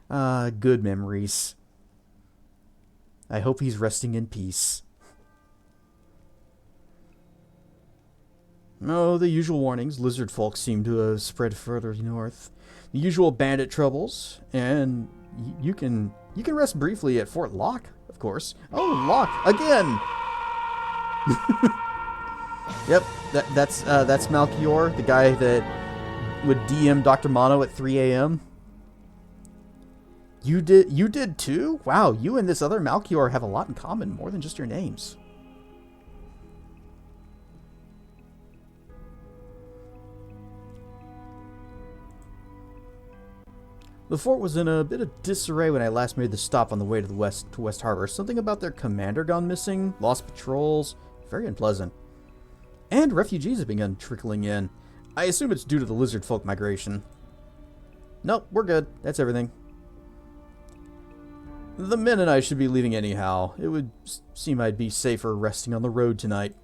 Ah, good memories. I hope he's resting in peace. Oh, the usual warnings. Lizard folk seem to have spread further north. The usual bandit troubles, and you can rest briefly at Fort Locke, of course. Oh, Locke again. Yep, that's Malchior, the guy that would DM Dr. Mono at 3 a.m. You did too? Wow, you and this other Malchior have a lot in common, more than just your names. The fort was in a bit of disarray when I last made the stop on the way to the West Harbor. Something about their commander gone missing, lost patrols, very unpleasant. And refugees have begun trickling in. I assume it's due to the lizard folk migration. Nope, we're good. That's everything. The men and I should be leaving anyhow. It would seem I'd be safer resting on the road tonight.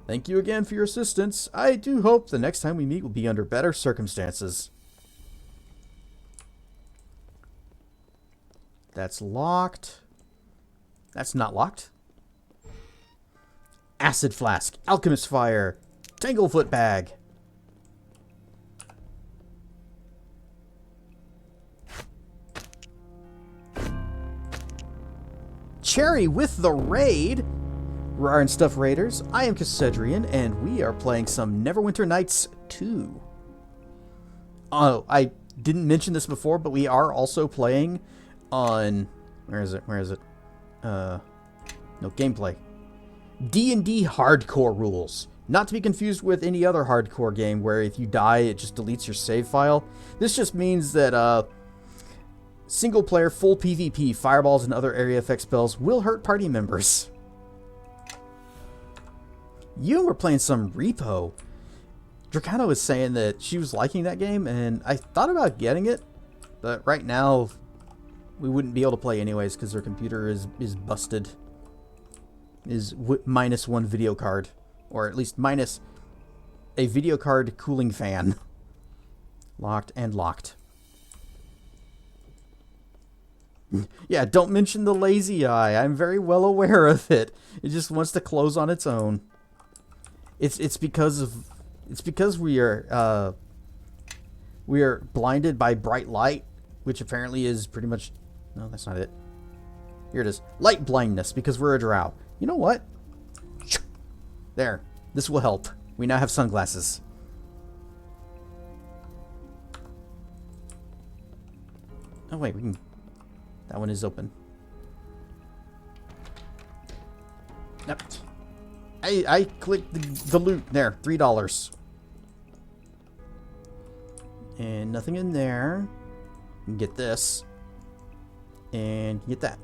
Thank you again for your assistance. I do hope the next time we meet will be under better circumstances. That's locked. That's not locked. Acid flask. Alchemist fire. Tanglefoot bag. Cherry with the raid. Rar and Stuff Raiders. I am Cassedrian, and we are playing some Neverwinter Nights 2. Oh, I didn't mention this before, but we are also playing on, where is it? No, gameplay. D&D hardcore rules. Not to be confused with any other hardcore game where if you die, it just deletes your save file. This just means that, single player full PvP, fireballs and other area effect spells will hurt party members. You were playing some Repo. Dracana was saying that she was liking that game, and I thought about getting it, but right now we wouldn't be able to play anyways because her computer is busted. Is minus one video card, or at least minus a video card cooling fan. Locked and locked. Yeah, don't mention the lazy eye. I'm very well aware of it. It just wants to close on its own. It's because we are blinded by bright light, which apparently is pretty much, no, that's not it. Here it is. Light blindness, because we're a drow. You know what? There. This will help. We now have sunglasses. Oh wait, we can, that one is open. Yep. I clicked the loot there. $3. And nothing in there. You can get this. And get that.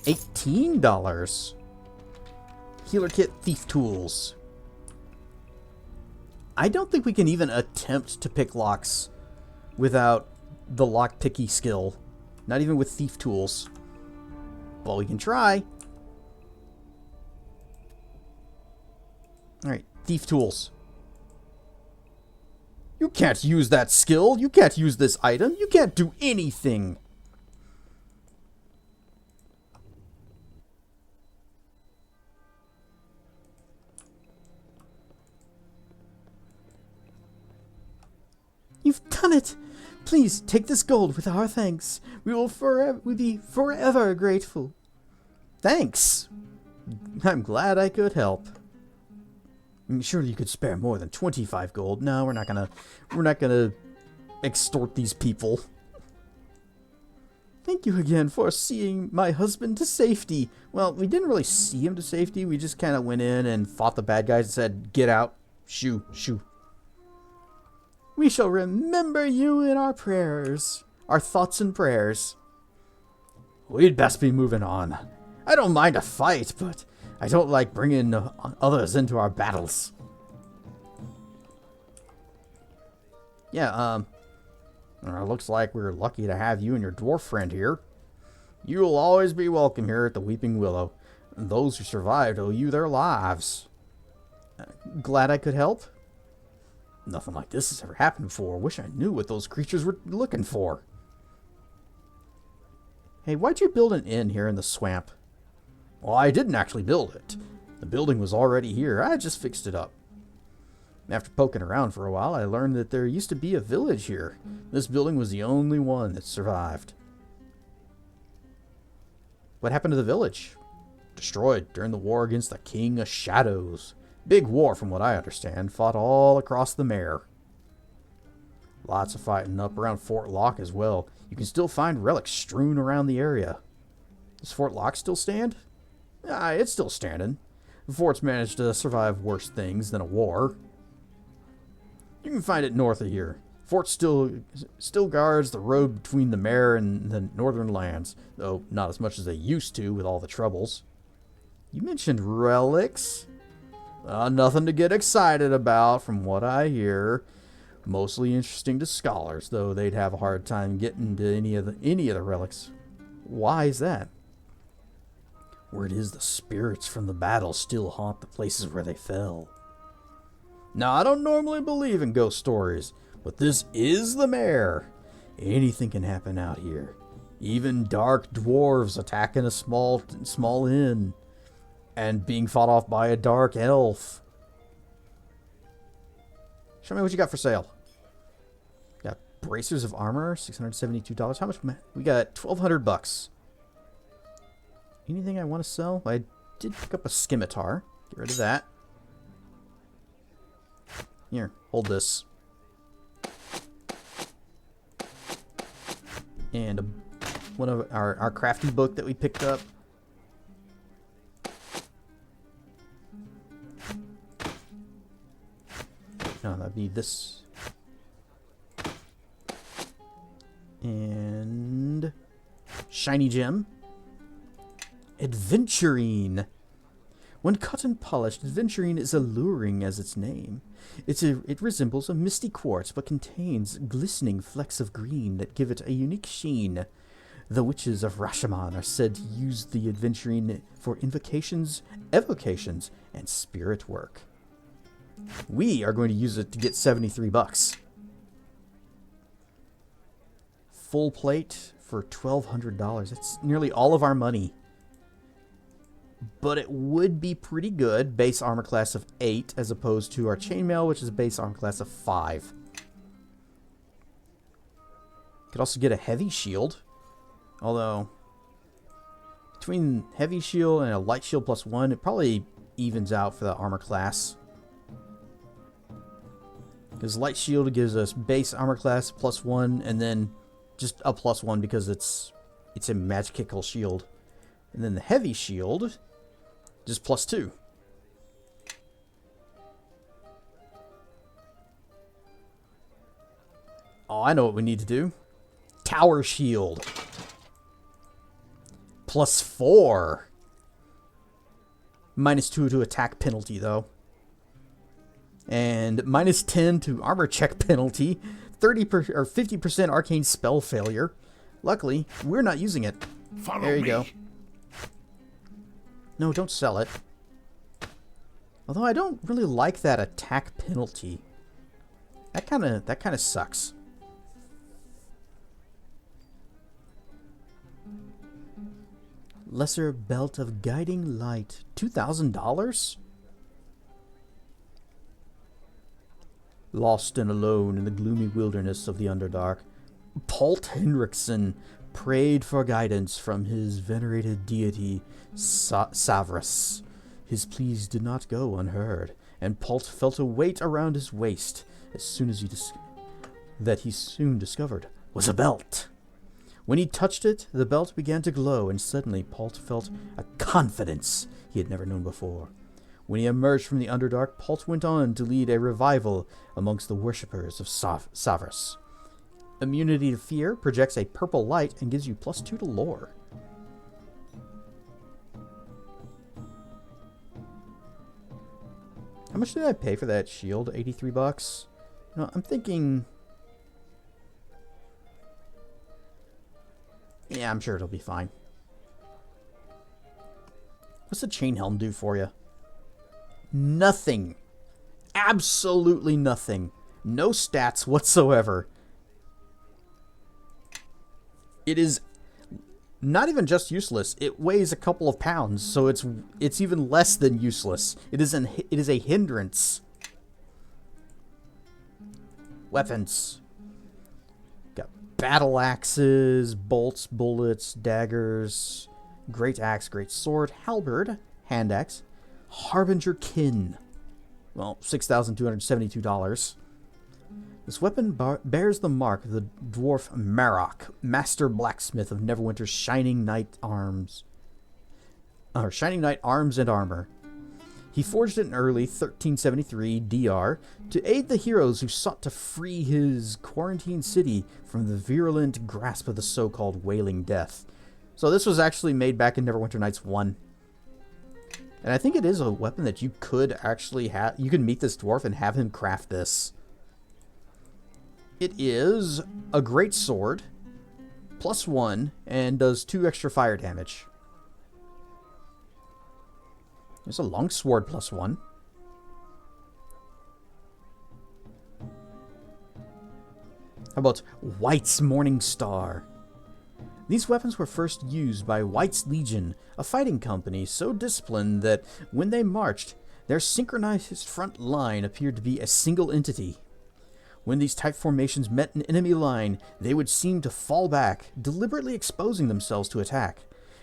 $18. Healer kit, thief tools. I don't think we can even attempt to pick locks without the lock picky skill. Not even with thief tools. But we can try. Alright, thief tools. You can't use that skill. You can't use this item. You can't do anything. You've done it! Please take this gold with our thanks. We'll be forever grateful. Thanks! I'm glad I could help. Surely you could spare more than 25 gold. No, we're not gonna extort these people. Thank you again for seeing my husband to safety. Well, we didn't really see him to safety. We just kind of went in and fought the bad guys and said, get out. Shoo, shoo. We shall remember you in our prayers. Our thoughts and prayers. We'd best be moving on. I don't mind a fight, but I don't like bringing others into our battles. Yeah, looks like we're lucky to have you and your dwarf friend here. You will always be welcome here at the Weeping Willow. And those who survived owe you their lives. Glad I could help? Nothing like this has ever happened before. Wish I knew what those creatures were looking for. Hey, why'd you build an inn here in the swamp? Well, I didn't actually build it. The building was already here. I just fixed it up. After poking around for a while, I learned that there used to be a village here. This building was the only one that survived. What happened to the village? Destroyed during the war against the King of Shadows. Big war, from what I understand, fought all across the mare. Lots of fighting up around Fort Locke as well. You can still find relics strewn around the area. Does Fort Locke still stand? It's still standing. The fort's managed to survive worse things than a war. You can find it north of here. Fort still guards the road between the mare and the northern lands, though not as much as they used to with all the troubles. You mentioned relics. Nothing to get excited about from what I hear. Mostly interesting to scholars, though they'd have a hard time getting to any of the relics. Why is that? Word is the spirits from the battle still haunt the places where they fell. Now, I don't normally believe in ghost stories, but this is the mare. Anything can happen out here. Even dark dwarves attacking a small inn and being fought off by a dark elf. Show me what you got for sale. Got bracers of armor, $672. How much? We got $1,200. Anything I want to sell? I did pick up a scimitar. Get rid of that. Here, hold this. And one of our crafty book that we picked up. No, that'd be this. And shiny gem. Adventurine. When cut and polished, adventurine is alluring as its name. It resembles a misty quartz, but contains glistening flecks of green that give it a unique sheen. The witches of Rashomon are said to use the adventurine for invocations, evocations, and spirit work. We are going to use it to get $73. Full plate for $1,200. That's nearly all of our money. But it would be pretty good, base armor class of 8, as opposed to our chainmail, which is a base armor class of 5. Could also get a heavy shield. Although, between heavy shield and a light shield plus 1, it probably evens out for the armor class. Because light shield gives us base armor class plus 1, and then just a plus 1 because it's a magical shield. And then the heavy shield, just plus 2. Oh, I know what we need to do. Tower shield. Plus 4. Minus 2 to attack penalty, though. And minus 10 to armor check penalty. 50% arcane spell failure. Luckily, we're not using it. Follow there you me. go. No, don't sell it. Although I don't really like that attack penalty. That kind of sucks. Lesser belt of guiding light, $2,000. Lost and alone in the gloomy wilderness of the Underdark, Pult Henriksen prayed for guidance from his venerated deity, Savras. His pleas did not go unheard, and Pult felt a weight around his waist as soon as he soon discovered was a belt. When he touched it, the belt began to glow, and suddenly Pult felt a confidence he had never known before. When he emerged from the Underdark, Pult went on to lead a revival amongst the worshippers of Savras. Immunity to fear projects a purple light and gives you +2 to lore. How much did I pay for that shield? 83 bucks? No, I'm thinking... Yeah, I'm sure it'll be fine. What's the chain helm do for you? Nothing. Absolutely nothing. No stats whatsoever. It is not even just useless. It weighs a couple of pounds, so it's even less than useless. It is a hindrance. Weapons. Got battle axes, bolts, bullets, daggers, great axe, great sword, halberd, hand axe, harbinger kin. Well, $6,272. This weapon bears the mark of the dwarf Marok, master blacksmith of Neverwinter's Shining Knight arms. Shining Knight arms and armor. He forged it in early 1373 DR to aid the heroes who sought to free his quarantined city from the virulent grasp of the so-called Wailing Death. So this was actually made back in Neverwinter Nights 1. And I think it is a weapon that you could actually have. You could meet this dwarf and have him craft this. It is a great sword, +1, and does 2 extra fire damage. There's a long sword +1. How about White's Morning Star? These weapons were first used by White's Legion, a fighting company so disciplined that when they marched, their synchronized front line appeared to be a single entity. When these tight formations met an enemy line, they would seem to fall back, deliberately exposing themselves to attack,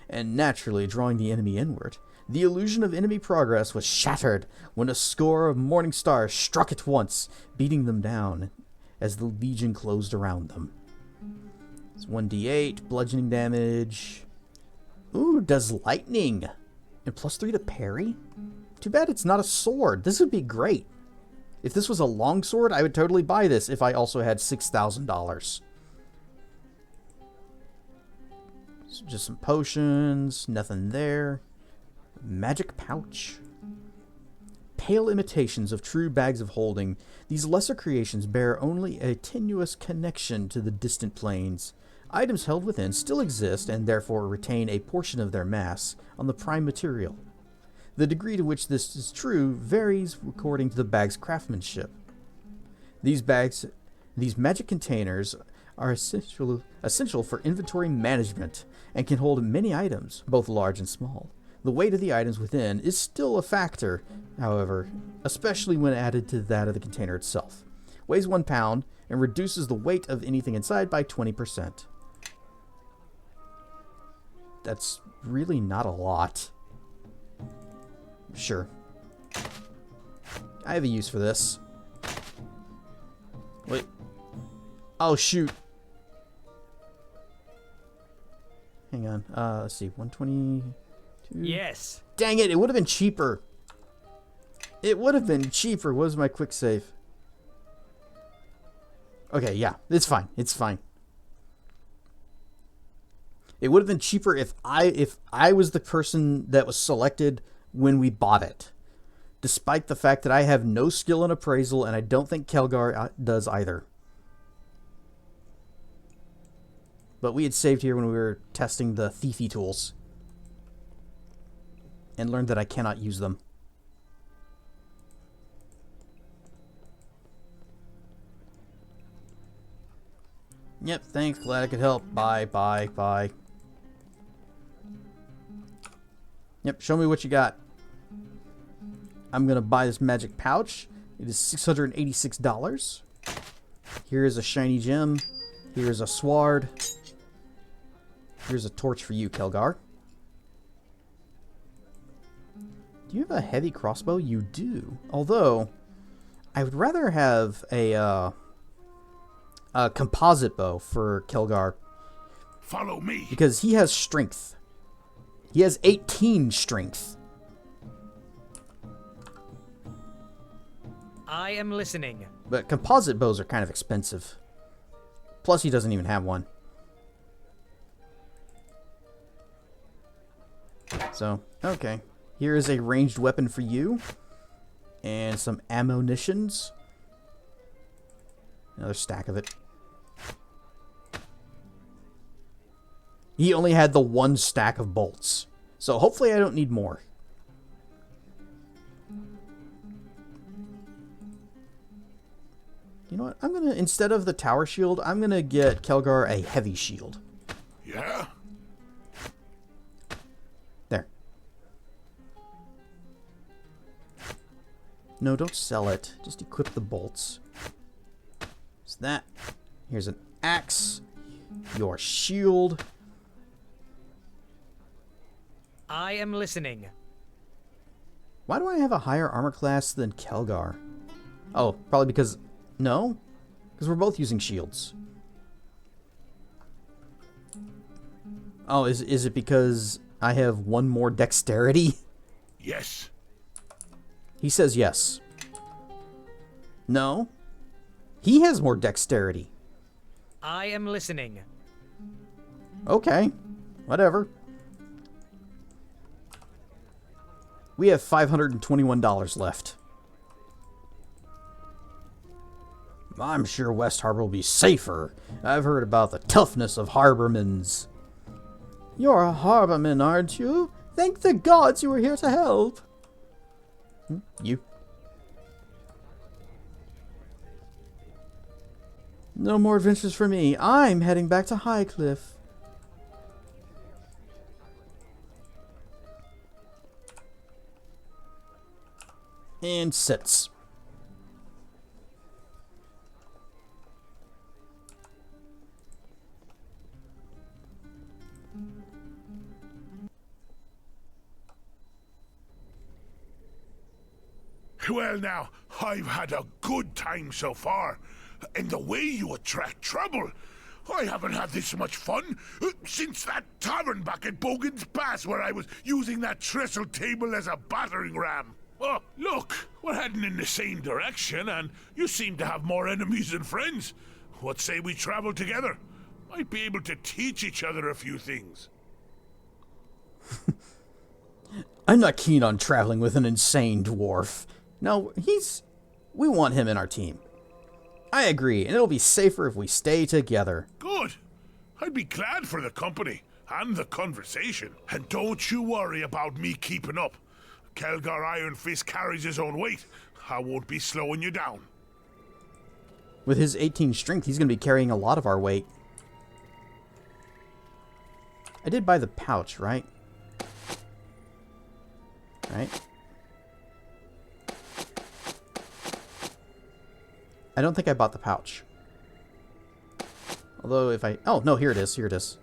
and naturally drawing the enemy inward. The illusion of enemy progress was shattered when a score of Morning Stars struck at once, beating them down as the Legion closed around them. It's 1d8, bludgeoning damage. Ooh, does lightning. And +3 to parry? Too bad it's not a sword. This would be great. If this was a long sword, I would totally buy this if I also had $6,000. So just some potions, nothing there. Magic pouch. Pale imitations of true bags of holding, these lesser creations bear only a tenuous connection to the distant planes. Items held within still exist and therefore retain a portion of their mass on the prime material. The degree to which this is true varies according to the bag's craftsmanship. These magic containers are essential for inventory management and can hold many items, both large and small. The weight of the items within is still a factor, however, especially when added to that of the container itself. Weighs 1 pound and reduces the weight of anything inside by 20%. That's really not a lot. Sure. I have a use for this. Wait. Oh, shoot. Hang on. Let's see. 122. Yes. Dang it. It would have been cheaper. It would have been cheaper. What was my quick save? Okay, yeah. It's fine. It's fine. It would have been cheaper if I was the person that was selected when we bought it, despite the fact that I have no skill in appraisal and I don't think Kelgar does either. But we had saved here when we were testing the thiefy tools and learned that I cannot use them. Yep, thanks, glad I could help. Bye, bye, bye. Yep, show me what you got. I'm gonna buy this magic pouch. It is $686. Here is a shiny gem. Here's a sword. Here's a torch for you, Kelgar. Do you have a heavy crossbow? You do. Although, I would rather have a composite bow for Kelgar. Follow me. Because he has strength. He has 18 strength. I am listening. But composite bows are kind of expensive. Plus, he doesn't even have one. So, okay. Here is a ranged weapon for you. And some ammunitions. Another stack of it. He only had the one stack of bolts. So hopefully I don't need more. You know what? I'm gonna, instead of the tower shield, I'm gonna get Kelgar a heavy shield. Yeah? There. No, don't sell it. Just equip the bolts. So that. Here's an axe. Your shield. I am listening. Why do I have a higher armor class than Kelgar? Oh, probably because... No? Because we're both using shields. Oh, is it because I have one more dexterity? Yes. He says yes. No? He has more dexterity. I am listening. Okay. Whatever. We have $521 left. I'm sure West Harbor will be safer. I've heard about the toughness of harbormans. You're a harborman, aren't you? Thank the gods you were here to help. You. No more adventures for me. I'm heading back to Highcliff. And sits. Well now, I've had a good time so far. And the way you attract trouble. I haven't had this much fun since that tavern back at Bogan's Pass where I was using that trestle table as a battering ram. Oh, look, we're heading in the same direction and you seem to have more enemies than friends. What say we travel together? Might be able to teach each other a few things. I'm not keen on traveling with an insane dwarf. No, we want him in our team. I agree, and it'll be safer if we stay together. Good. I'd be glad for the company and the conversation. And don't you worry about me keeping up. Kelgar Iron Fist carries his own weight. I won't be slowing you down. With his 18 strength, he's going to be carrying a lot of our weight. I did buy the pouch, right? Right? I don't think I bought the pouch. Although if I... Oh, no, here it is. Here it is.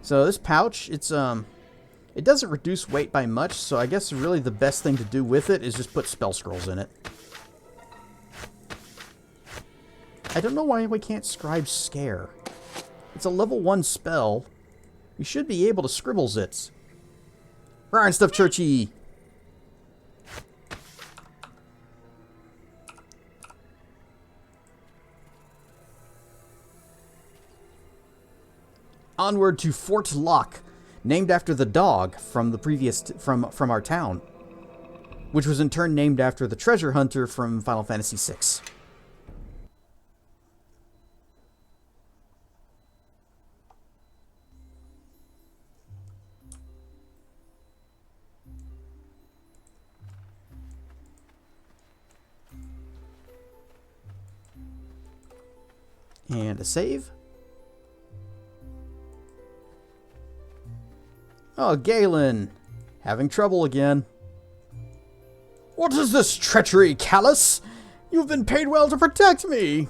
So this pouch, it's, it doesn't reduce weight by much, so I guess really the best thing to do with it is just put spell scrolls in it. I don't know why we can't scribe Scare. It's a level 1 spell. We should be able to scribbles it. Ryan Stuff Churchy! Onward to Fort Locke, named after the dog from the previous from our town, which was in turn named after the treasure hunter from Final Fantasy VI. And a save. Oh, Galen! Having trouble again. What is this treachery, Callus? You've been paid well to protect me.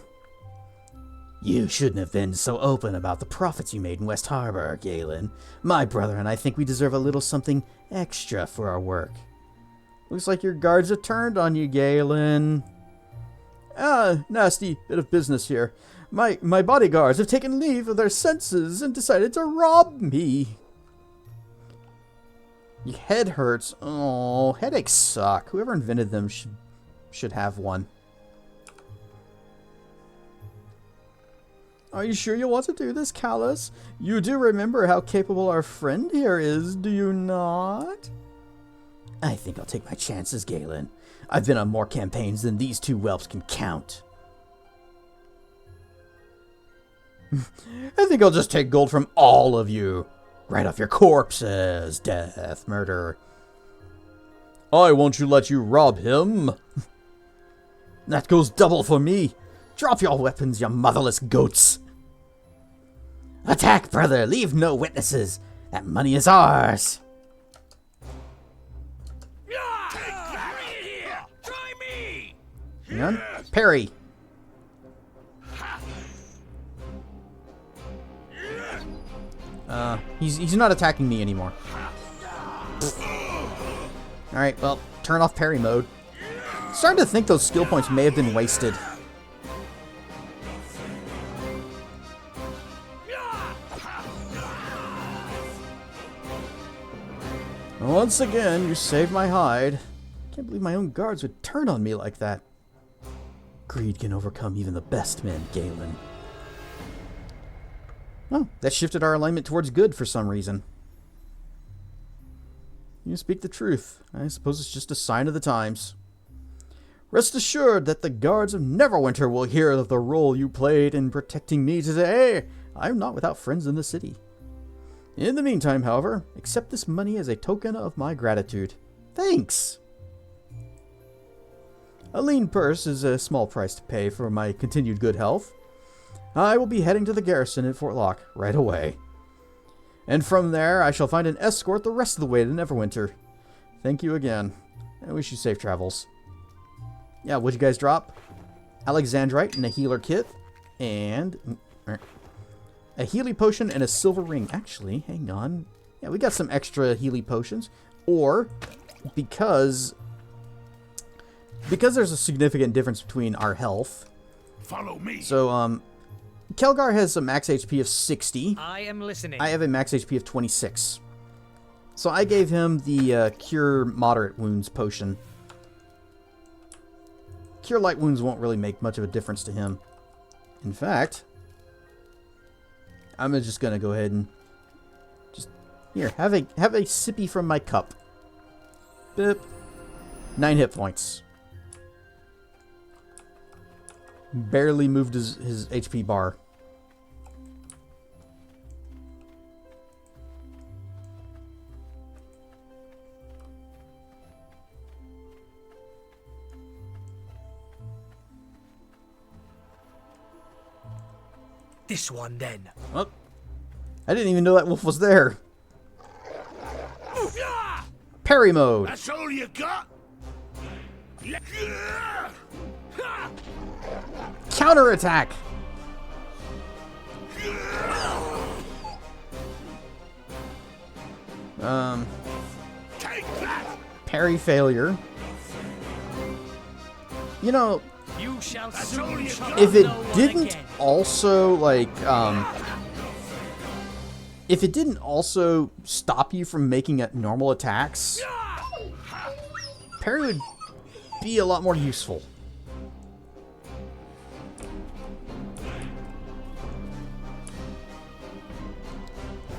You shouldn't have been so open about the profits you made in West Harbor, Galen. My brother and I think we deserve a little something extra for our work. Looks like your guards have turned on you, Galen. Nasty bit of business here. My bodyguards have taken leave of their senses and decided to rob me. Your head hurts. Oh, headaches suck. Whoever invented them should have one. Are you sure you want to do this, Callus? You do remember how capable our friend here is, do you not? I think I'll take my chances, Galen. I've been on more campaigns than these two whelps can count. I think I'll just take gold from all of you. Right off your corpses, death, murder. I won't let you rob him. That goes double for me. Drop your weapons, you motherless goats. Attack, brother. Leave no witnesses. That money is ours. Try me! Hang on. Parry. He's not attacking me anymore. Alright, well, turn off parry mode. Starting to think those skill points may have been wasted. Once again, you saved my hide. Can't believe my own guards would turn on me like that. Greed can overcome even the best men, Galen. Oh, that shifted our alignment towards good for some reason. You speak the truth. I suppose it's just a sign of the times. Rest assured that the guards of Neverwinter will hear of the role you played in protecting me today. I'm not without friends in the city. In the meantime, however, accept this money as a token of my gratitude. Thanks! A lean purse is a small price to pay for my continued good health. I will be heading to the garrison at Fort Locke right away. And from there, I shall find an escort the rest of the way to Neverwinter. Thank you again. I wish you safe travels. Yeah, what'd you guys drop? Alexandrite and a healer kit. And a Healy potion and a silver ring. Actually, hang on. Yeah, we got some extra Healy potions. Or, because there's a significant difference between our health. Follow me. So, Kelgar has a max HP of 60. I am listening. I have a max HP of 26. So I gave him the Cure Moderate Wounds potion. Cure Light Wounds won't really make much of a difference to him. In fact, I'm just going to go ahead and just... Here, have a sippy from my cup. Bip. 9 hit points. Barely moved his HP bar. This one, then. Oh, I didn't even know that wolf was there. Parry mode. That's all you got? Counter attack. Take that. Parry failure. You know, You shall That's all soon you got. if it no one didn't again. also if it didn't also stop you from making normal attacks, parry would be a lot more useful.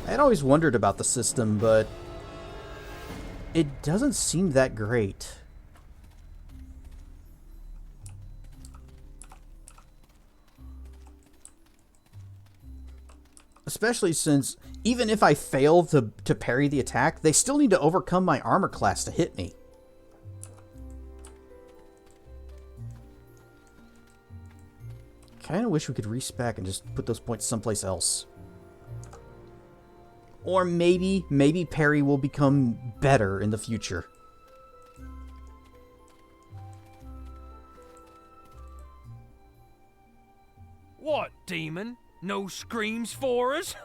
I'd always wondered about the system, but it doesn't seem that great. Especially since, even if I fail to parry the attack, they still need to overcome my armor class to hit me. Kinda wish we could respec and just put those points someplace else. Or maybe parry will become better in the future. demon? No screams for us?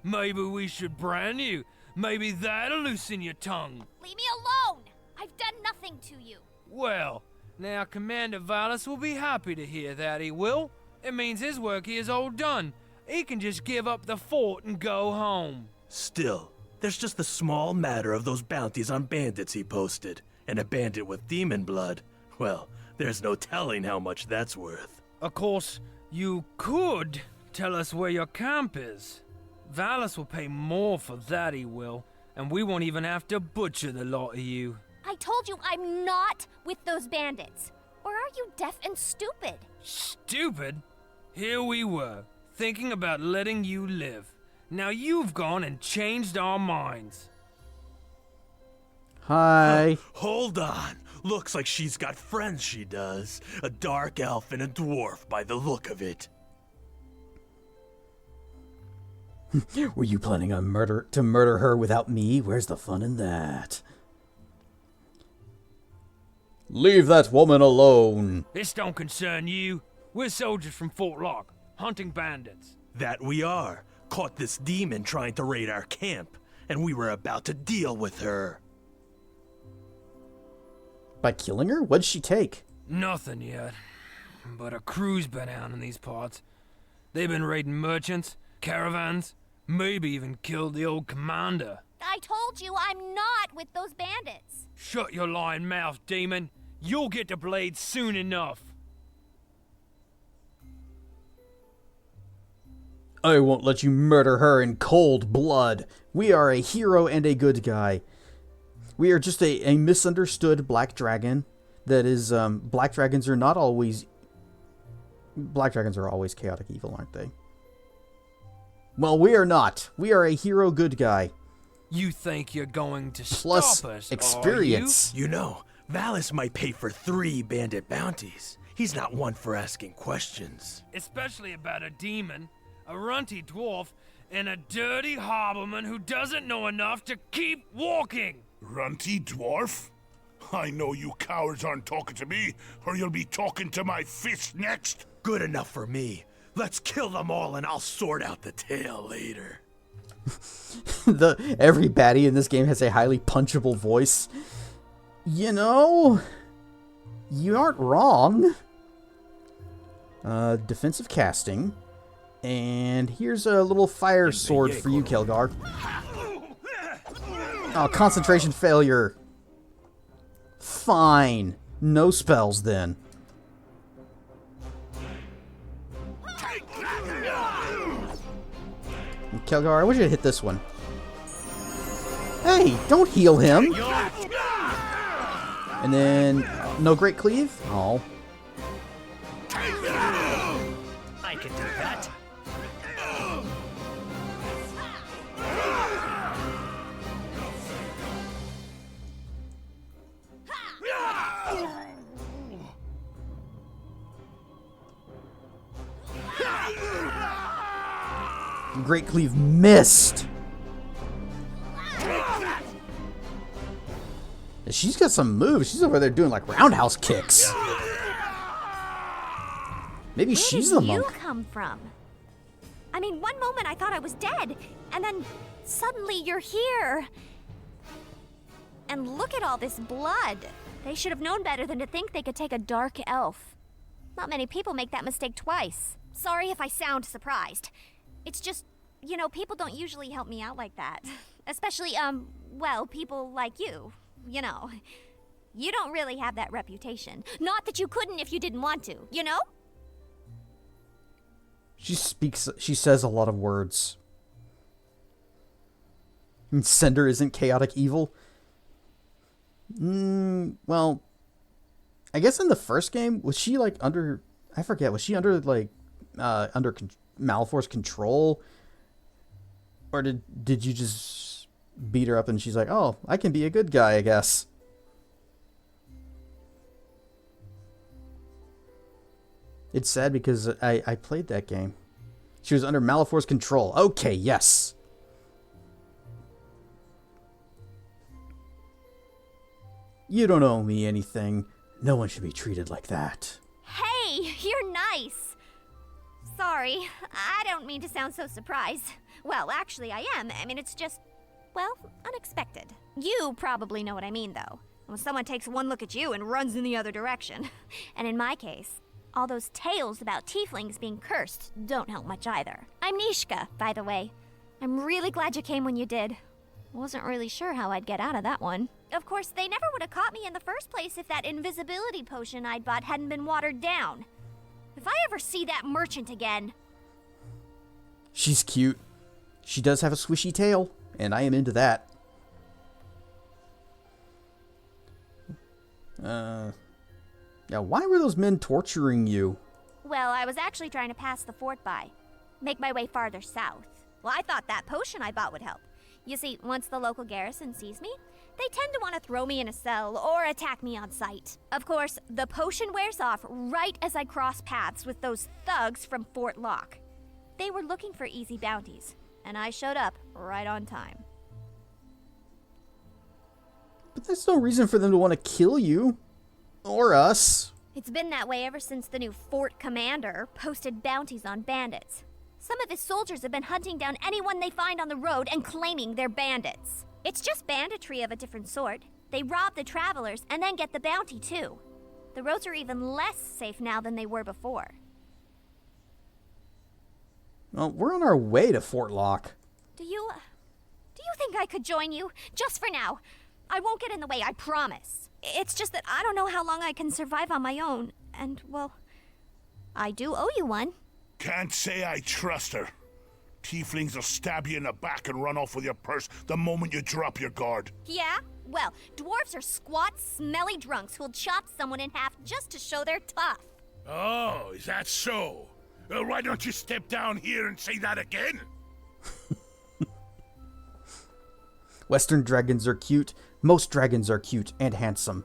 Maybe we should brand you. Maybe that'll loosen your tongue. Leave me alone! I've done nothing to you. Well, now Commander Valus will be happy to hear that, he will. It means his work here is all done. He can just give up the fort and go home. Still, there's just the small matter of those bounties on bandits he posted. And a bandit with demon blood, well, there's no telling how much that's worth. Of course, you could tell us where your camp is. Valus will pay more for that, he will. And we won't even have to butcher the lot of you. I told you I'm not with those bandits. Or are you deaf and stupid? Stupid? Here we were, thinking about letting you live. Now you've gone and changed our minds. Hi. Hold on. Looks like she's got friends, she does. A dark elf and a dwarf by the look of it. Were you planning on murder her without me? Where's the fun in that? Leave that woman alone. This don't concern you. We're soldiers from Fort Locke, hunting bandits. That we are. Caught this demon trying to raid our camp, and we were about to deal with her. By killing her? What'd she take? Nothing yet. But a crew's been out in these parts. They've been raiding merchants, caravans, maybe even killed the old commander. I told you I'm not with those bandits. Shut your lying mouth, demon. You'll get the blade soon enough. I won't let you murder her in cold blood. We are a hero and a good guy. We are just a misunderstood black dragon. That is, black dragons are not always... Black dragons are always chaotic evil, aren't they? Well, we are not. We are a hero good guy. You think you're going to Plus stop us, experience. You know, Valus might pay for 3 bandit bounties. He's not one for asking questions. Especially about a demon, a runty dwarf, and a dirty harborman who doesn't know enough to keep walking. Runty dwarf? I know you cowards aren't talking to me, or you'll be talking to my fist next. Good enough for me. Let's kill them all and I'll sort out the tale later. Every baddie in this game has a highly punchable voice. You know, you aren't wrong. Defensive casting. And here's a little fire sword for you, Kelgar. Oh, concentration failure. Fine. No spells then. Kelgar, I wish you'd hit this one. Hey, don't heal him. And then, no Great Cleave? Oh. I can do that. Great Cleave missed. She's got some moves. She's over there doing like roundhouse kicks. Maybe she's the monk. Where did you come from? I mean, one moment I thought I was dead, and then suddenly you're here. And look at all this blood. They should have known better than to think they could take a dark elf. Not many people make that mistake twice. Sorry if I sound surprised. It's just, you know, people don't usually help me out like that. Especially, well, people like you. You know, you don't really have that reputation. Not that you couldn't if you didn't want to, you know? She says a lot of words. And Cinder isn't chaotic evil. Well, I guess in the first game, was she like under, I forget, was she under like, under Malfor's control? Or did you just beat her up and she's like, oh, I can be a good guy, I guess. It's sad because I played that game. She was under Malfor's control. Okay, yes. You don't owe me anything. No one should be treated like that. Hey, you're nice. Sorry, I don't mean to sound so surprised. Well, actually, I am. I mean, it's just, well, unexpected. You probably know what I mean, though. When someone takes one look at you and runs in the other direction. And in my case, all those tales about tieflings being cursed don't help much either. I'm Nishka, by the way. I'm really glad you came when you did. Wasn't really sure how I'd get out of that one. Of course, they never would have caught me in the first place if that invisibility potion I'd bought hadn't been watered down. If I ever see that merchant again... She's cute. She does have a swishy tail, and I am into that. Now, why were those men torturing you? Well, I was actually trying to pass the fort by. Make my way farther south. Well, I thought that potion I bought would help. You see, once the local garrison sees me, they tend to want to throw me in a cell or attack me on sight. Of course, the potion wears off right as I cross paths with those thugs from Fort Locke. They were looking for easy bounties, and I showed up right on time. But there's no reason for them to want to kill you. Or us. It's been that way ever since the new fort commander posted bounties on bandits. Some of his soldiers have been hunting down anyone they find on the road and claiming they're bandits. It's just banditry of a different sort. They rob the travelers and then get the bounty too. The roads are even less safe now than they were before. Well, we're on our way to Fort Locke. Do you think I could join you? Just for now. I won't get in the way, I promise. It's just that I don't know how long I can survive on my own. And, well, I do owe you one. Can't say I trust her. Tieflings will stab you in the back and run off with your purse the moment you drop your guard. Yeah? Well, dwarves are squat, smelly drunks who'll chop someone in half just to show they're tough. Oh, is that so? Well, why don't you step down here and say that again? Western dragons are cute. Most dragons are cute and handsome.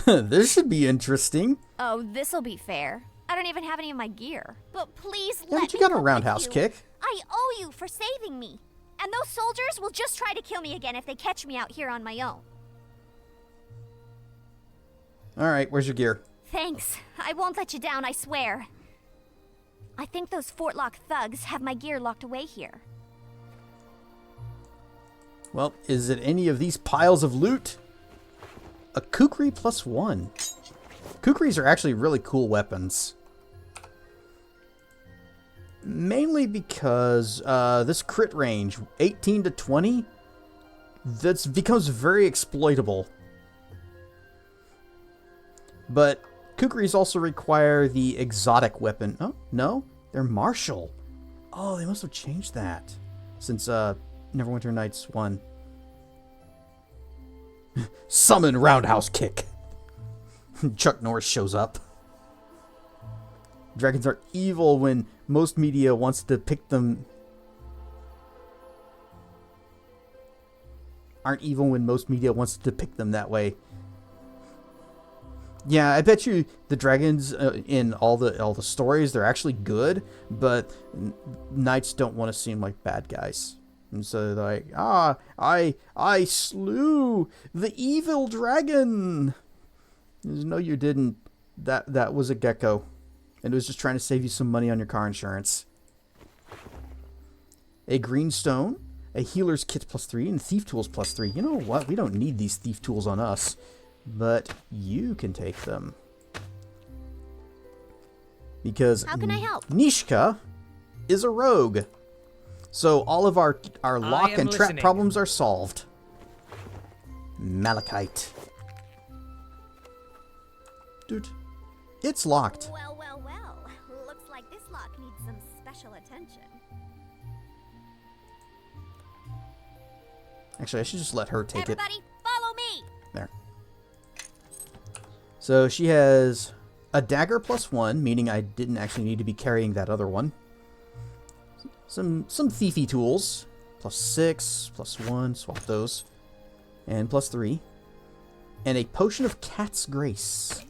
This should be interesting. Oh, this'll be fair. I don't even have any of my gear. But please Yeah, let but you me got a come roundhouse with you. kick. I owe you for saving me. And those soldiers will just try to kill me again if they catch me out here on my own. Alright, where's your gear? Thanks. I won't let you down, I swear. I think those Fort Locke thugs have my gear locked away here. Well, is it any of these piles of loot? A kukri +1. Kukris are actually really cool weapons. Mainly because this crit range, 18 to 20, that becomes very exploitable. But kukris also require the exotic weapon. Oh, no, they're martial. Oh, they must have changed that since Neverwinter Nights 1. Summon roundhouse kick. Chuck Norris shows up. Dragons are evil when most media wants to depict them. Aren't evil when most media wants to depict them that way. Yeah, I bet you the dragons in all the stories, they're actually good, but knights don't want to seem like bad guys. And so they're like, I slew the evil dragon. No, you didn't. That was a gecko. And it was just trying to save you some money on your car insurance. A green stone, a healer's kit +3, and thief tools +3. You know what? We don't need these thief tools on us. But you can take them. Because How can I help? Nishka is a rogue. So all of our lock and trap listening. problems are solved. Malachite. Dude, it's locked. Well, well, well. Looks like this lock needs some special attention. Actually, I should just let her take it. Everybody, follow me! There. So she has a dagger +1, meaning I didn't actually need to be carrying that other one. Some thiefy tools. +6, +1, swap those. And +3. And a potion of cat's grace.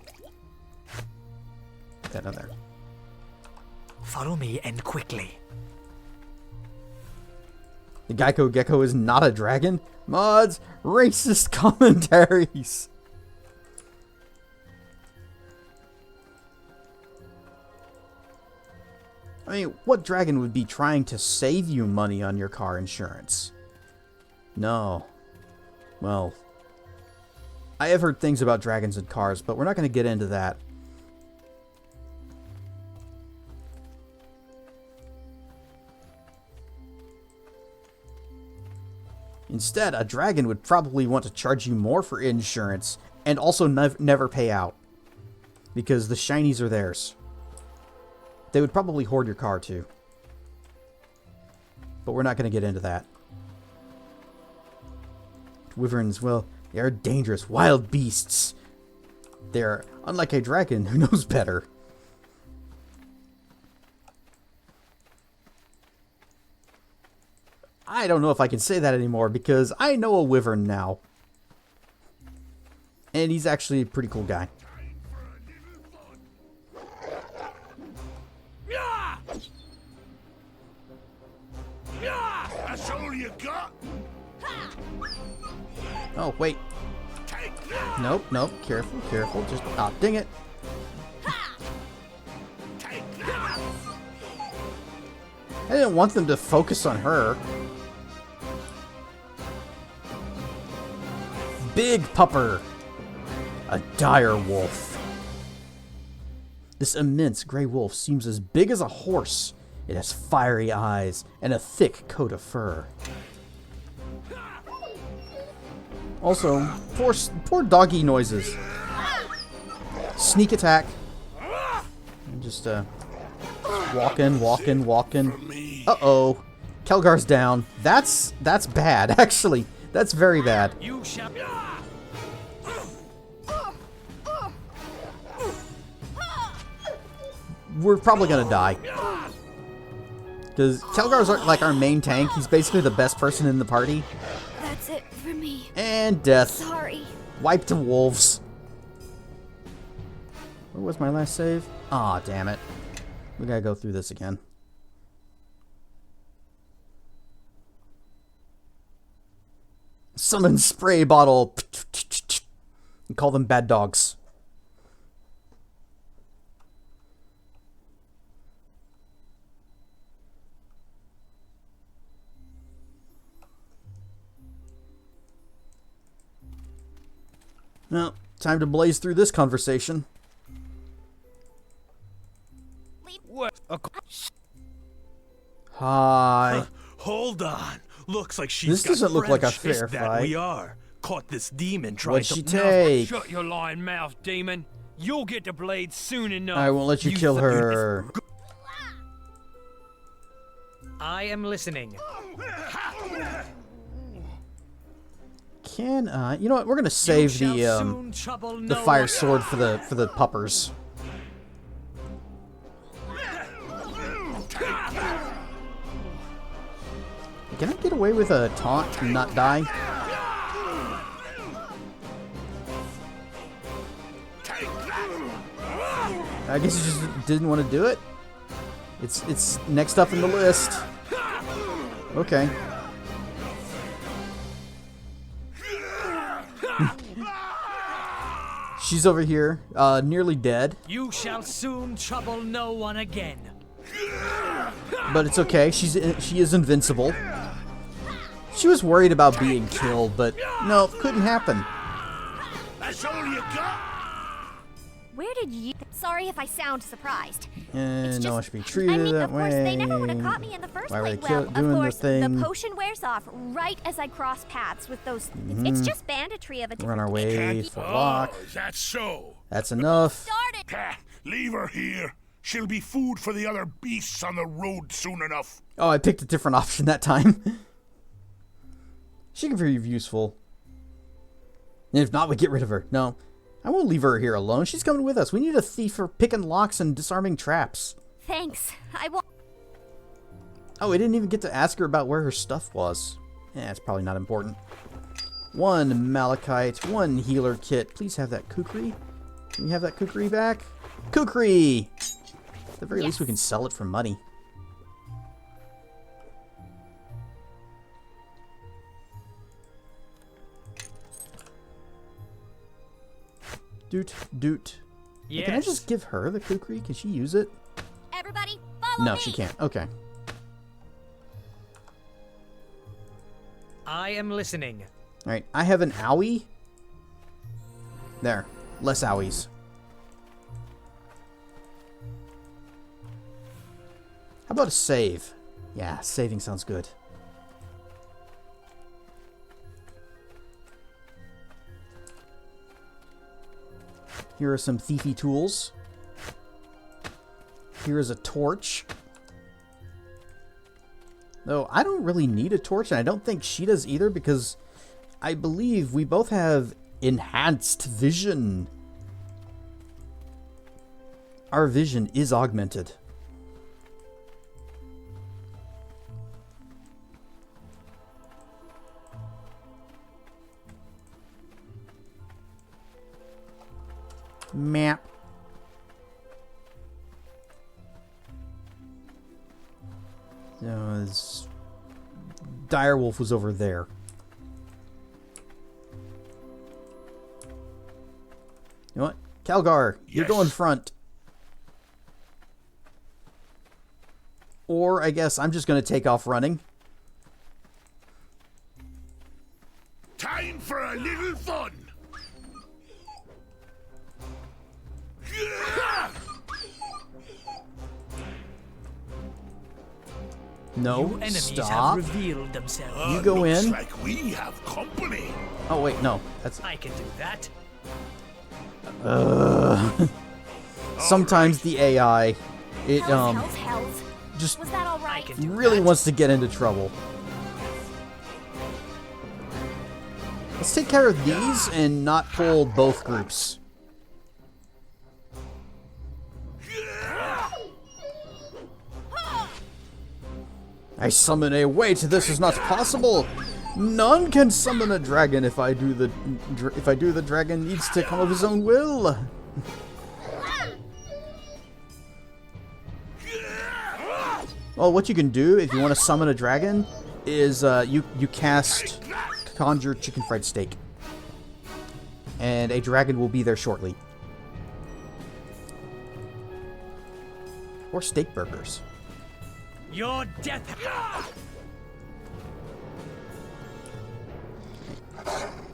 Put that on there. Follow me and quickly. The Geico Gecko is not a dragon. Mods, racist commentaries. I mean, what dragon would be trying to save you money on your car insurance? No. Well, I have heard things about dragons and cars, but we're not going to get into that. Instead, a dragon would probably want to charge you more for insurance and also never pay out. Because the shinies are theirs. They would probably hoard your car too. But we're not going to get into that. Wyverns, well, they are dangerous, wild beasts. They're unlike a dragon who knows better. I don't know if I can say that anymore because I know a wyvern now. And he's actually a pretty cool guy. That's all you got? Oh, wait. Nope, nope. Careful, careful. Just, ah, dang it. I didn't want them to focus on her. Big pupper. A dire wolf. This immense gray wolf seems as big as a horse. It has fiery eyes and a thick coat of fur. Also, poor doggy noises. Sneak attack. And just walking. Uh-oh. Kelgar's down. That's bad, actually. That's very bad. You shall. We're probably gonna die. Because Kelgar's like our main tank. He's basically the best person in the party. That's it for me. And death. Sorry. Wipe to wolves. Where was my last save? Aw, damn it. We gotta go through this again. Summon spray bottle. And call them bad dogs. Well, time to blaze through this conversation. Hi. Hold on. Looks like she's This got doesn't look like a friends. fair It's that fight. we are. Caught this demon trying What'd to... she take? Shut your lying mouth, demon. You'll get the blade soon enough. I won't let you kill her. I am listening. Can you know what? We're gonna save the fire sword for the puppers. Can I get away with a taunt and not die? I guess you just didn't want to do it. It's next up in the list. Okay. She's over here, nearly dead. You shall soon trouble no one again. But it's okay. She is invincible. She was worried about being killed, but no, couldn't happen. That's all you got? Where did you... Sorry if I sound surprised. And It's no just- one should be treated I mean, that of course, way. they never would have caught me in the first Why were place. they Well, of doing course, the thing? potion wears off right as I cross paths with those... It's just banditry of a We're on our different... way for Locke. Oh, is that so? That's enough. Started! Ha, leave her here. She'll be food for the other beasts on the road soon enough. Oh, I picked a different option that time. She can prove useful. And if not, we get rid of her. No, I won't leave her here alone. She's coming with us. We need a thief for picking locks and disarming traps. Thanks. I won't... Oh, I didn't even get to ask her about where her stuff was. Yeah, it's probably not important. 1 malachite, 1 healer kit. Please have that kukri. Can we have that kukri back? Kukri! At the very least, we can sell it for money. Doot, doot. Hey, can I Yes. just give her the kukri? Can she use it? Everybody, follow No, she can't. Okay. I am listening. Alright, I have an owie. There. Less owies. How about a save? Yeah, saving sounds good. Here are some thiefy tools. Here is a torch. Though I don't really need a torch, and I don't think she does either, because I believe we both have enhanced vision. Our vision is augmented. Map. Direwolf was over there. You know what? Calgar, you're going front. Or I guess I'm just going to take off running. Time for a little fun. No, New enemies stop. have revealed themselves. You go looks in. like we have company. Oh wait, no. That's I can do that. sometimes the AI Hells. just Was that all I right? can do really that. wants to get into trouble. Let's take care of these and not pull both groups. I summon a wait, this is not possible. None can summon a dragon if I do the dragon needs to come of his own will. Well, what you can do if you want to summon a dragon is you cast Conjure Chicken Fried Steak. And a dragon will be there shortly. Or steak burgers. Your death.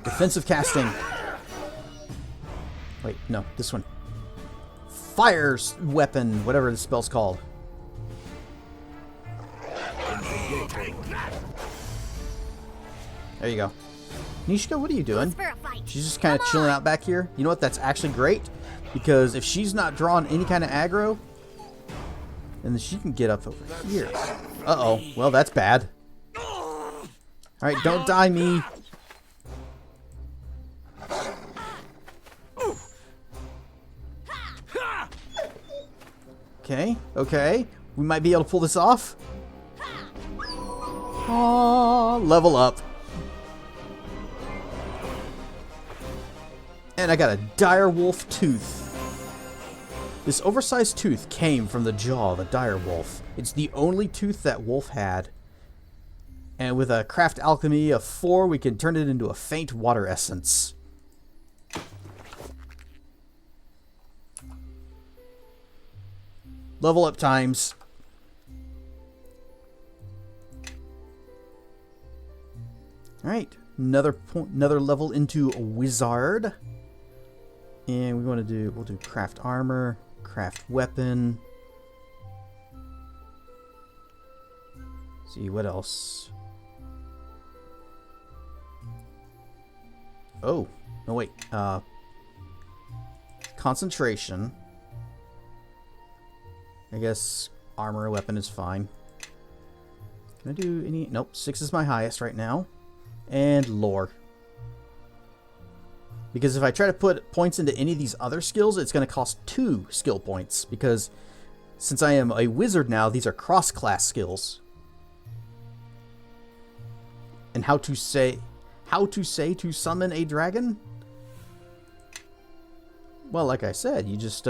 Defensive casting. Wait, no, this one. Fire's weapon, whatever the spell's called. There you go. Nishka, what are you doing? For a fight. She's just kind of chilling out back here. You know what? That's actually great. Because if she's not drawing any kind of aggro, then she can get up over here. Uh-oh. Well, that's bad. Alright, don't die me. Okay, okay. We might be able to pull this off. Oh, level up. And I got a dire wolf tooth. This oversized tooth came from the jaw of a dire wolf. It's the only tooth that wolf had. And with a craft alchemy of 4, we can turn it into a faint water essence. Level up times. Alright, another level into a wizard. And we'll do craft armor, craft weapon. See what else? Oh, no wait. Concentration. I guess armor or weapon is fine. Can I do any? Nope, 6 is my highest right now. And lore. Because if I try to put points into any of these other skills, it's going to cost 2 skill points. Because since I am a wizard now, these are cross-class skills. And how to say to summon a dragon? Well, like I said, you just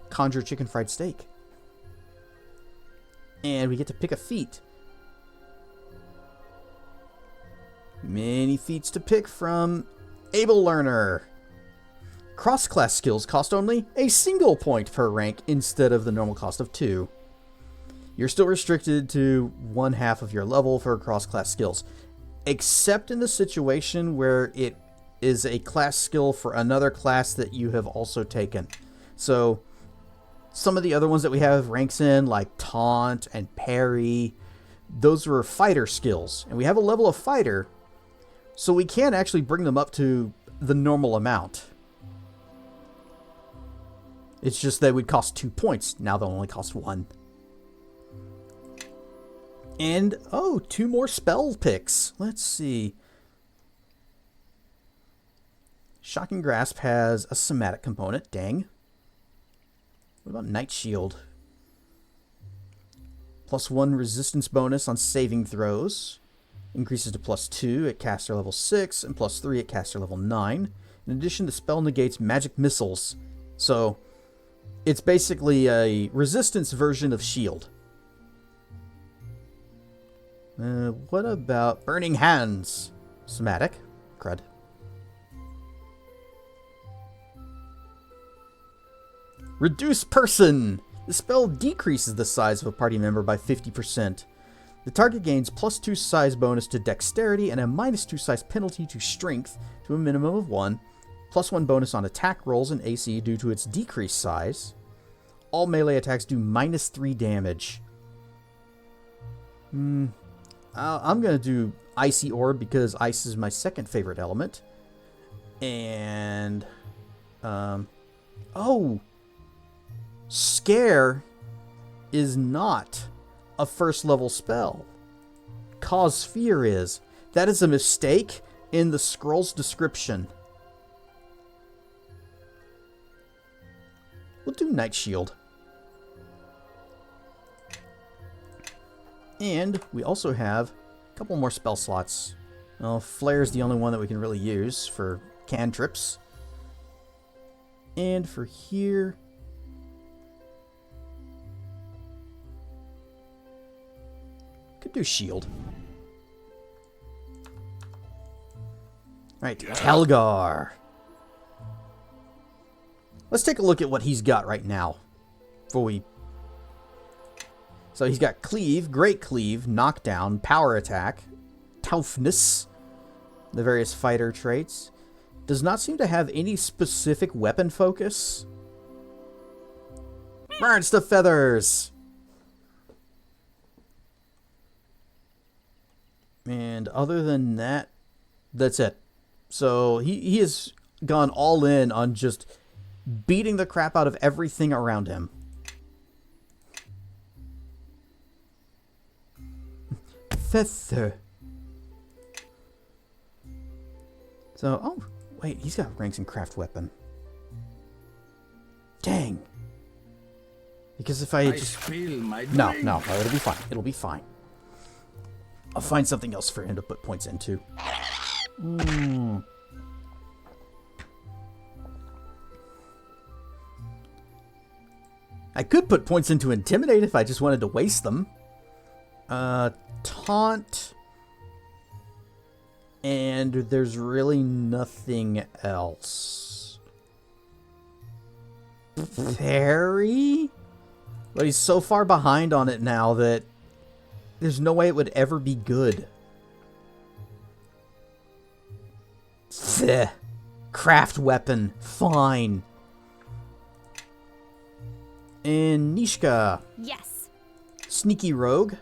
conjure chicken fried steak. And we get to pick a feat. Many feats to pick from. Able Learner. Cross-class skills cost only a single point per rank instead of the normal cost of 2. You're still restricted to 1/2 of your level for cross-class skills, except in the situation where it is a class skill for another class that you have also taken. So some of the other ones that we have ranks in, like Taunt and Parry, those were fighter skills. And we have a level of fighter, so we can actually bring them up to the normal amount. It's just that it would cost 2 points. Now they'll only cost 1. And, oh, 2 more spell picks. Let's see. Shocking Grasp has a somatic component. Dang. What about Night Shield? +1 resistance bonus on saving throws. Increases to +2 at caster level 6 and +3 at caster level 9. In addition, the spell negates magic missiles. So, it's basically a resistance version of shield. What about Burning Hands? Somatic. Crud. Reduce Person! The spell decreases the size of a party member by 50%. The target gains +2 size bonus to dexterity and a -2 size penalty to strength to a minimum of 1. +1 bonus on attack rolls and AC due to its decreased size. All melee attacks do -3 damage. I'm going to do Icy Orb because ice is my second favorite element. And, oh! Scare is not a first level spell. Cause Fear is. That is a mistake in the scroll's description. We'll do Night Shield. And we also have a couple more spell slots. Well, Flare is the only one that we can really use for cantrips. And for here, could do Shield. Alright, Telgar. Let's take a look at what he's got right now. So he's got Cleave, Great Cleave, Knockdown, Power Attack, Toughness, the various fighter traits. Does not seem to have any specific weapon focus. Burns to Feathers! And other than that, that's it. So he has gone all in on just beating the crap out of everything around him. Feather. So, oh, wait, he's got ranks in craft weapon. Dang. Because if I just... No, it'll be fine. It'll be fine. I'll find something else for him to put points into. I could put points into Intimidate if I just wanted to waste them. Taunt. And there's really nothing else. Parry? But he's so far behind on it now that there's no way it would ever be good. Craft weapon. Fine. And Nishka. Yes. Sneaky Rogue.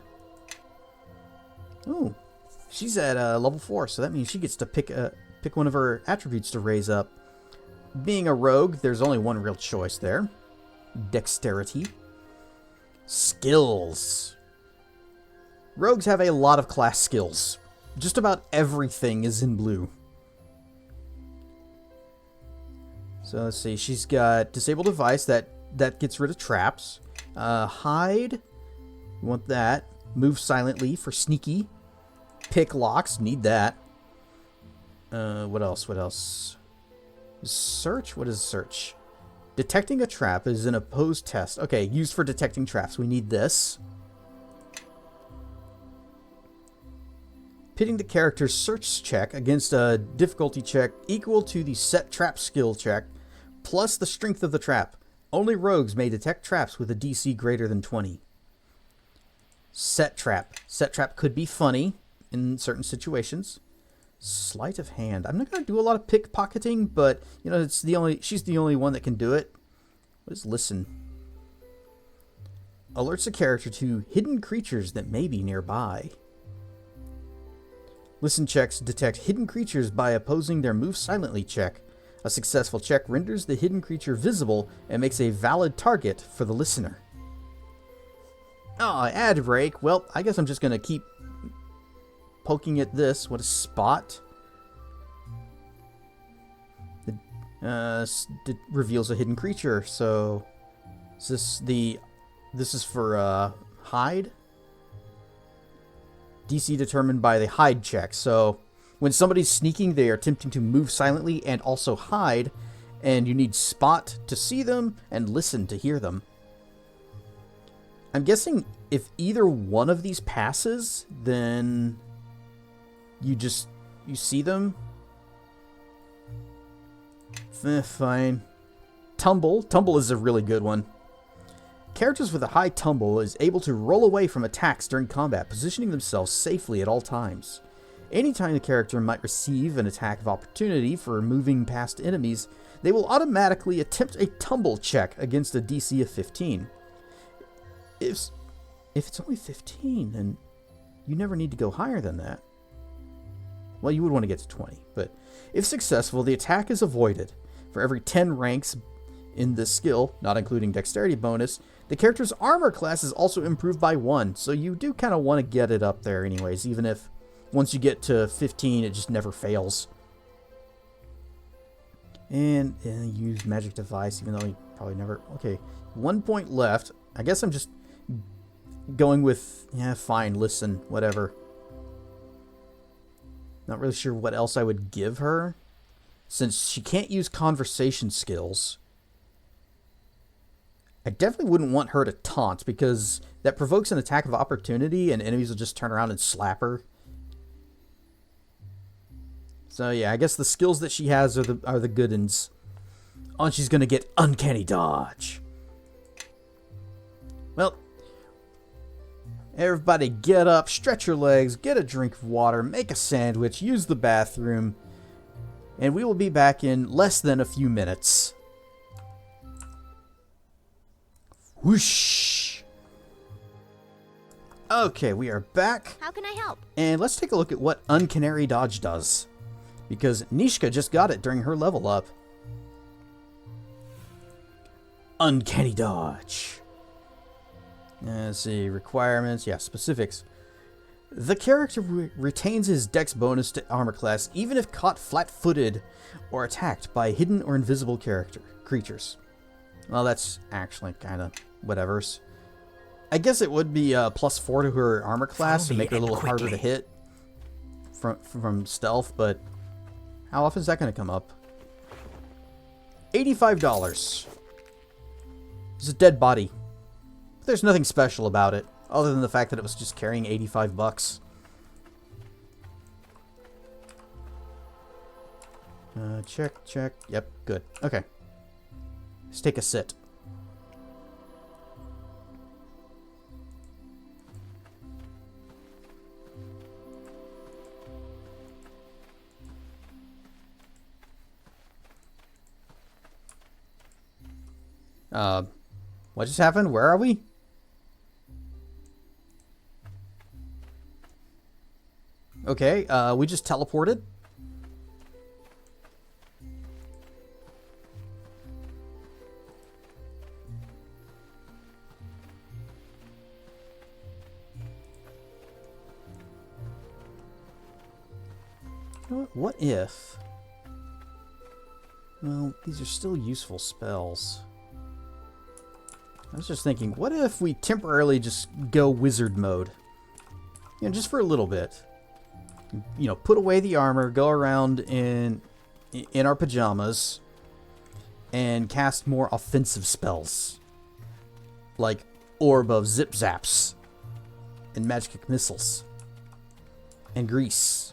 Oh, she's at level 4, so that means she gets to pick one of her attributes to raise up. Being a rogue, there's only one real choice there. Dexterity. Skills. Rogues have a lot of class skills. Just about everything is in blue. So let's see, she's got Disable Device, that gets rid of traps. Hide, we want that. Move Silently for sneaky. Pick locks, need that. What else? Search? What is search? Detecting a trap is an opposed test. Okay, used for detecting traps. We need this. Pitting the character's search check against a difficulty check equal to the set trap skill check, plus the strength of the trap. Only rogues may detect traps with a DC greater than 20. Set trap. Set trap could be funny in certain situations. Sleight of hand. I'm not going to do a lot of pickpocketing, but you know, she's the only one that can do it. What is listen? Alerts a character to hidden creatures that may be nearby. Listen checks detect hidden creatures by opposing their move silently check. A successful check renders the hidden creature visible and makes a valid target for the listener. Oh, ad break. Well, I guess I'm just going to keep poking at this. What a spot. It reveals a hidden creature. So, is this is for hide? DC determined by the hide check. So, when somebody's sneaking, they are attempting to move silently and also hide, and you need spot to see them and listen to hear them. I'm guessing if either one of these passes, then you see them. Fine. Tumble is a really good one. Characters with a high tumble is able to roll away from attacks during combat, positioning themselves safely at all times. Anytime the character might receive an attack of opportunity for moving past enemies, they will automatically attempt a tumble check against a DC of 15. If it's only 15, then you never need to go higher than that. Well, you would want to get to 20, but if successful, the attack is avoided. For every 10 ranks in this skill, not including dexterity bonus, the character's armor class is also improved by 1, so you do kind of want to get it up there anyways, even if once you get to 15, it just never fails. And use magic device, even though you probably never... Okay, 1 point left. I guess I'm just going with, yeah, fine, listen, whatever. Not really sure what else I would give her, since she can't use conversation skills. I definitely wouldn't want her to taunt, because that provokes an attack of opportunity, and enemies will just turn around and slap her. So yeah, I guess the skills that she has are the good ones. Oh, and she's gonna get uncanny dodge. Well, everybody get up, stretch your legs, get a drink of water, make a sandwich, use the bathroom, and we will be back in less than a few minutes. Whoosh! Okay, we are back. How can I help? And let's take a look at what Uncanny Dodge does. Because Nishka just got it during her level up. Uncanny Dodge. Let's see, requirements. Yeah, specifics. The character retains his dex bonus to armor class even if caught flat-footed or attacked by hidden or invisible creatures. Well, that's actually kind of whatever's. I guess it would be +4 to her armor class to make it a little harder to hit from stealth, but how often is that going to come up? $85. It's a dead body. There's nothing special about it, other than the fact that it was just carrying 85 bucks. Check. Yep, good. Okay. Let's take a sit. What just happened? Where are we? Okay, we just teleported. What if... Well, these are still useful spells. I was just thinking, what if we temporarily just go wizard mode? You know, just for a little bit. You know, put away the armor, go around in our pajamas, and cast more offensive spells. Like Orb of Zip Zaps, and Magic Missiles, and Grease.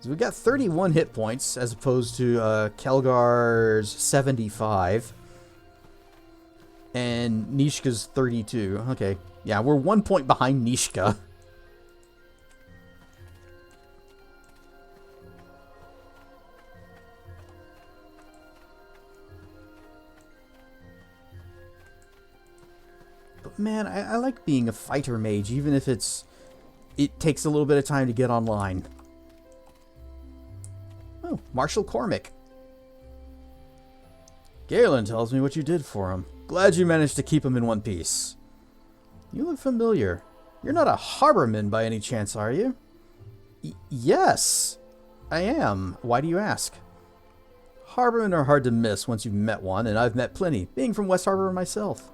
So we got 31 hit points as opposed to Kelgar's 75. And Nishka's 32. Okay. Yeah, we're 1 point behind Nishka. But man, I like being a fighter mage, even if it takes a little bit of time to get online. Oh, Marshal Cormac. Galen tells me what you did for him. Glad you managed to keep him in one piece. You look familiar. You're not a harborman by any chance, are you? Yes, I am. Why do you ask? Harbormen are hard to miss once you've met one, and I've met plenty, being from West Harbor myself.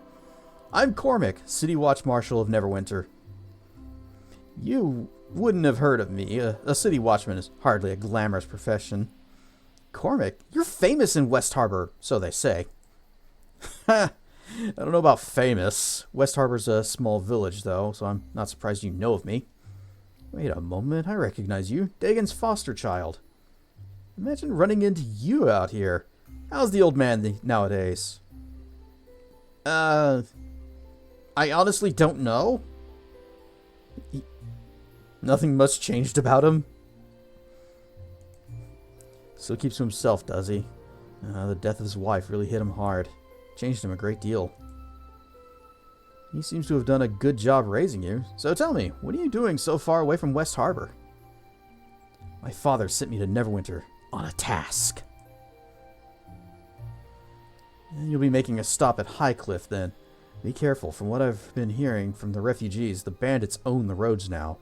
I'm Cormac, City Watch Marshal of Neverwinter. You wouldn't have heard of me. A city watchman is hardly a glamorous profession. Cormac, you're famous in West Harbor, so they say. Ha! I don't know about famous. West Harbor's a small village, though, so I'm not surprised you know of me. Wait a moment, I recognize you. Dagon's foster child. Imagine running into you out here. How's the old man nowadays? I honestly don't know. Nothing much changed about him. Still keeps to himself, does he? The death of his wife really hit him hard. Changed him a great deal. He seems to have done a good job raising you. So tell me, what are you doing so far away from West Harbor? My father sent me to Neverwinter on a task. You'll be making a stop at Highcliff then. Be careful. From what I've been hearing from the refugees, the bandits own the roads now.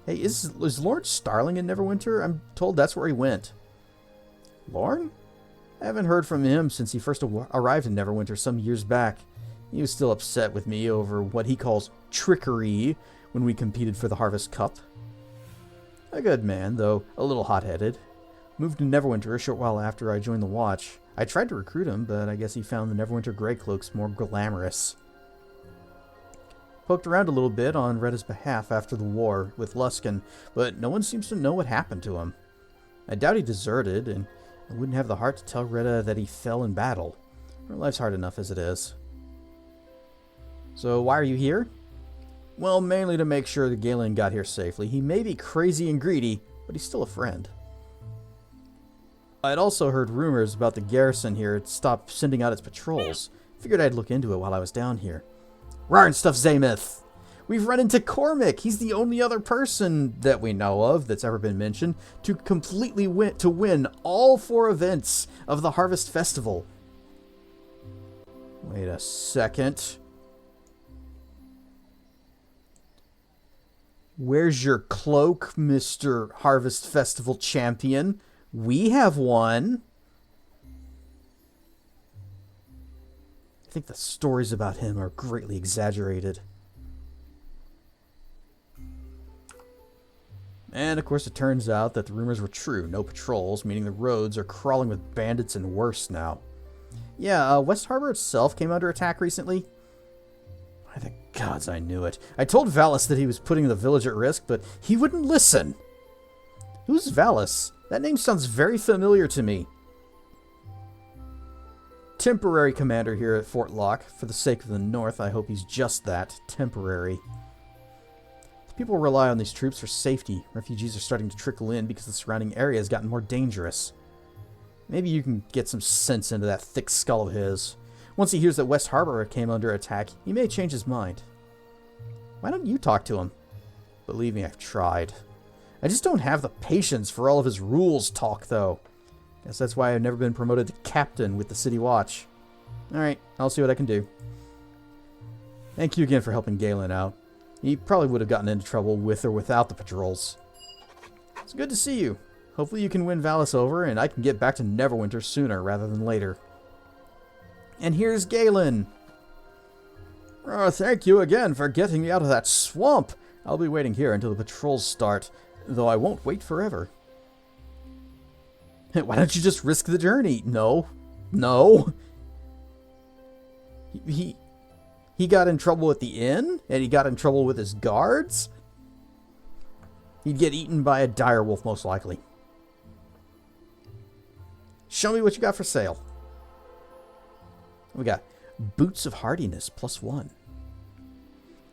Hey, is Lord Starling in Neverwinter? I'm told that's where he went. Lorne? I haven't heard from him since he first arrived in Neverwinter some years back. He was still upset with me over what he calls trickery when we competed for the Harvest Cup. A good man, though a little hot-headed. Moved to Neverwinter a short while after I joined the Watch. I tried to recruit him, but I guess he found the Neverwinter Greycloaks more glamorous. Poked around a little bit on Retta's behalf after the war with Luskan, but no one seems to know what happened to him. I doubt he deserted, and I wouldn't have the heart to tell Retta that he fell in battle. Her life's hard enough as it is. So why are you here? Well, mainly to make sure that Galen got here safely. He may be crazy and greedy, but he's still a friend. I'd also heard rumors about the garrison here had stopped sending out its patrols. Figured I'd look into it while I was down here. Rarn stuff, Zamith! We've run into Cormac. He's the only other person that we know of that's ever been mentioned to completely win all 4 events of the Harvest Festival. Wait a second. Where's your cloak, Mr. Harvest Festival champion? We have one. I think the stories about him are greatly exaggerated. And of course it turns out that the rumors were true. No patrols, meaning the roads are crawling with bandits and worse now. Yeah, West Harbor itself came under attack recently. By the gods, I knew it. I told Valis that he was putting the village at risk, but he wouldn't listen. Who's Valis? That name sounds very familiar to me. Temporary commander here at Fort Locke. For the sake of the North, I hope he's just that, temporary. People rely on these troops for safety. Refugees are starting to trickle in because the surrounding area has gotten more dangerous. Maybe you can get some sense into that thick skull of his. Once he hears that West Harbor came under attack, he may change his mind. Why don't you talk to him? Believe me, I've tried. I just don't have the patience for all of his rules talk, though. Guess that's why I've never been promoted to captain with the City Watch. Alright, I'll see what I can do. Thank you again for helping Galen out. He probably would have gotten into trouble with or without the patrols. It's good to see you. Hopefully you can win Valis over, and I can get back to Neverwinter sooner rather than later. And here's Galen. Oh, thank you again for getting me out of that swamp. I'll be waiting here until the patrols start, though I won't wait forever. Why don't you just risk the journey? No. No. He got in trouble at the inn, and he got in trouble with his guards. He'd get eaten by a direwolf, most likely. Show me what you got for sale. We got Boots of Hardiness, +1.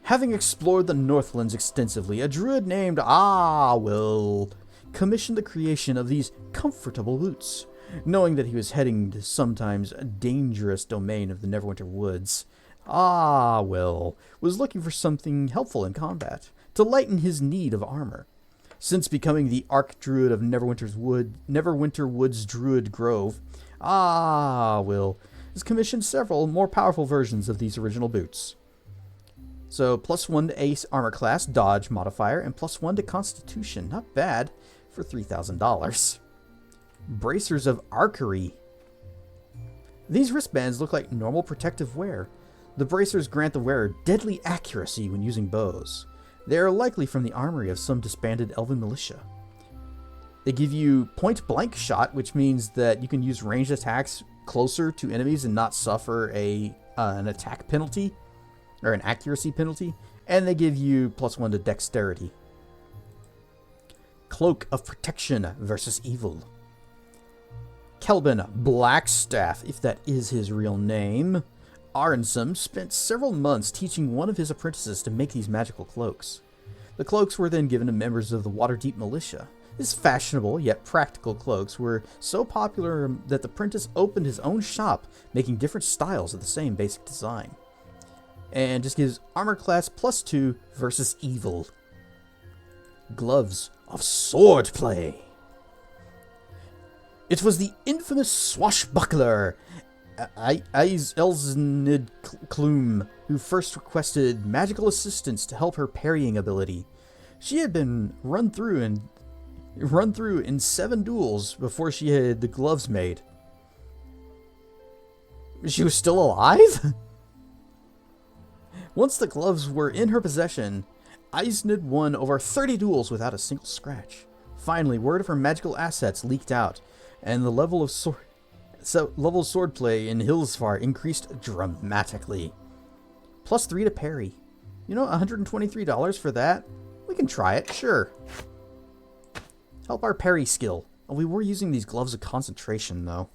Having explored the Northlands extensively, a druid named Will commissioned the creation of these comfortable boots. Knowing that he was heading to sometimes dangerous domain of the Neverwinter Woods, Will was looking for something helpful in combat, to lighten his need of armor. Since becoming the Archdruid of Neverwinter Woods Druid Grove, Will has commissioned several more powerful versions of these original boots. So, +1 to Ace Armor Class, Dodge modifier, and +1 to Constitution. Not bad for $3,000. Bracers of Archery. These wristbands look like normal protective wear. The bracers grant the wearer deadly accuracy when using bows. They are likely from the armory of some disbanded elven militia. They give you point-blank shot, which means that you can use ranged attacks closer to enemies and not suffer an attack penalty, or an accuracy penalty, and they give you +1 to Dexterity. Cloak of Protection versus Evil. Kelvin Blackstaff, if that is his real name, Arnsum spent several months teaching one of his apprentices to make these magical cloaks. The cloaks were then given to members of the Waterdeep militia. His fashionable yet practical cloaks were so popular that the apprentice opened his own shop, making different styles of the same basic design. And just gives armor class +2 versus evil. Gloves of Swordplay. It was the infamous swashbuckler Elznid Klum who first requested magical assistance to help her parrying ability. She had been run through in 7 duels before she had the gloves made. She was still alive? Once the gloves were in her possession, Eisnid won over 30 duels without a single scratch. Finally, word of her magical assets leaked out, and the level of swordplay in Hillsfar increased dramatically. +3 to parry. You know, $123 for that? We can try it, sure. Help our parry skill. Oh, we were using these gloves of concentration, though.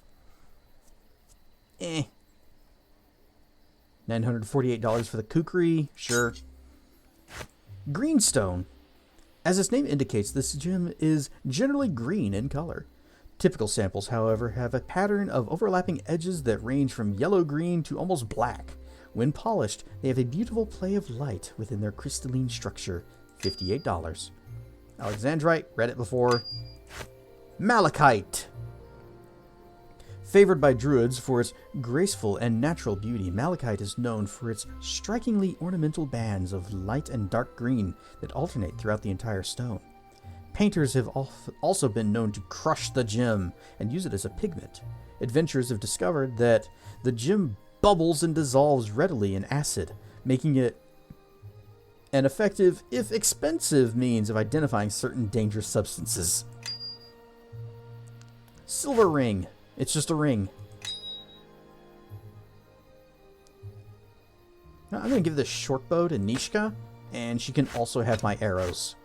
$948 for the kukri, sure. Greenstone. As its name indicates, this gem is generally green in color. Typical samples, however, have a pattern of overlapping edges that range from yellow-green to almost black. When polished, they have a beautiful play of light within their crystalline structure. $58. Alexandrite, read it before. Malachite. Favored by druids for its graceful and natural beauty, malachite is known for its strikingly ornamental bands of light and dark green that alternate throughout the entire stone. Painters have also been known to crush the gem and use it as a pigment. Adventurers have discovered that the gem bubbles and dissolves readily in acid, making it an effective, if expensive, means of identifying certain dangerous substances. Silver ring. It's just a ring. Now, I'm going to give this short bow to Nishka, and she can also have my arrows.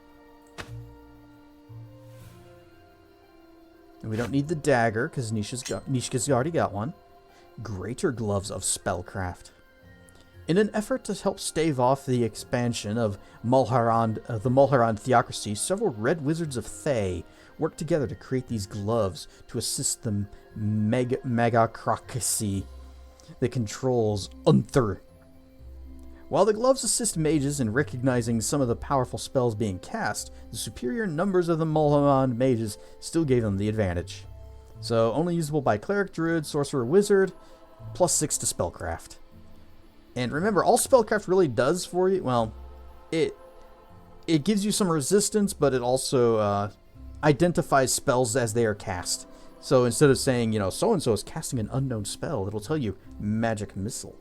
And we don't need the dagger, because Nishka's already got one. Greater gloves of spellcraft. In an effort to help stave off the expansion of the Mulharand theocracy, several red wizards of Thay worked together to create these gloves to assist the megacracy that controls Unther. While the gloves assist mages in recognizing some of the powerful spells being cast, the superior numbers of the Mulharand mages still gave them the advantage. So, only usable by cleric, druid, sorcerer, wizard, +6 to spellcraft. And remember, all spellcraft really does for you, well, it gives you some resistance, but it also identifies spells as they are cast. So instead of saying, you know, so-and-so is casting an unknown spell, it'll tell you magic missile.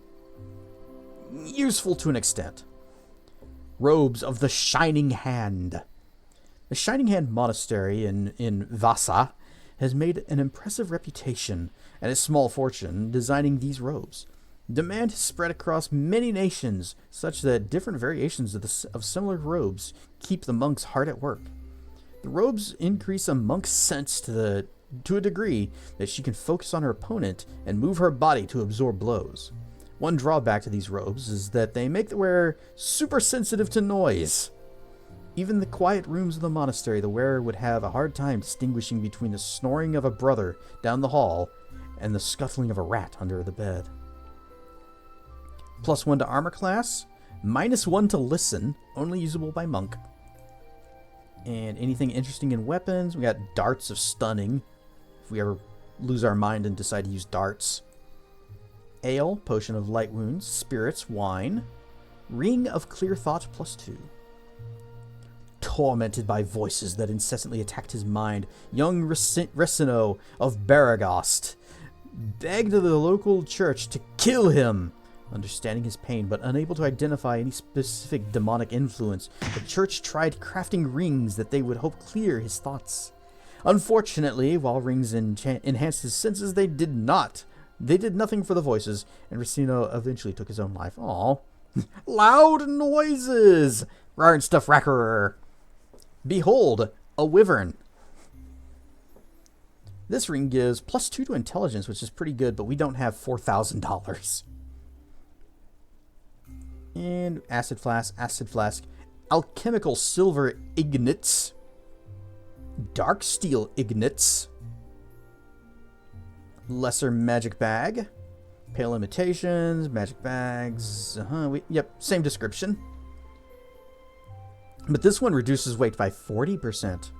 Useful to an extent. Robes of the Shining Hand. The Shining Hand Monastery in Vasa has made an impressive reputation and a small fortune designing these robes. Demand has spread across many nations, such that different variations of similar robes keep the monks hard at work. The robes increase a monk's sense to a degree that she can focus on her opponent and move her body to absorb blows. One drawback to these robes is that they make the wearer super sensitive to noise. Even the quiet rooms of the monastery, the wearer would have a hard time distinguishing between the snoring of a brother down the hall and the scuffling of a rat under the bed. +1 to armor class, -1 to listen, only usable by monk. And anything interesting in weapons, we got darts of stunning, if we ever lose our mind and decide to use darts. Ale, potion of light wounds, spirits, wine. Ring of clear thought +2. Tormented by voices that incessantly attacked his mind, young Resino of Baragost begged the local church to kill him. Understanding his pain, but unable to identify any specific demonic influence, the church tried crafting rings that they would hope clear his thoughts. Unfortunately, while rings enhanced his senses, they did not. They did nothing for the voices, and Racino eventually took his own life. Aw. Loud noises! Rar and stuff racker. Behold, a wyvern. This ring gives +2 to intelligence, which is pretty good, but we don't have $4,000. And acid flask, alchemical silver ignates, dark steel ignates, lesser magic bag, pale imitations, magic bags. Yep, same description. But this one reduces weight by 40%.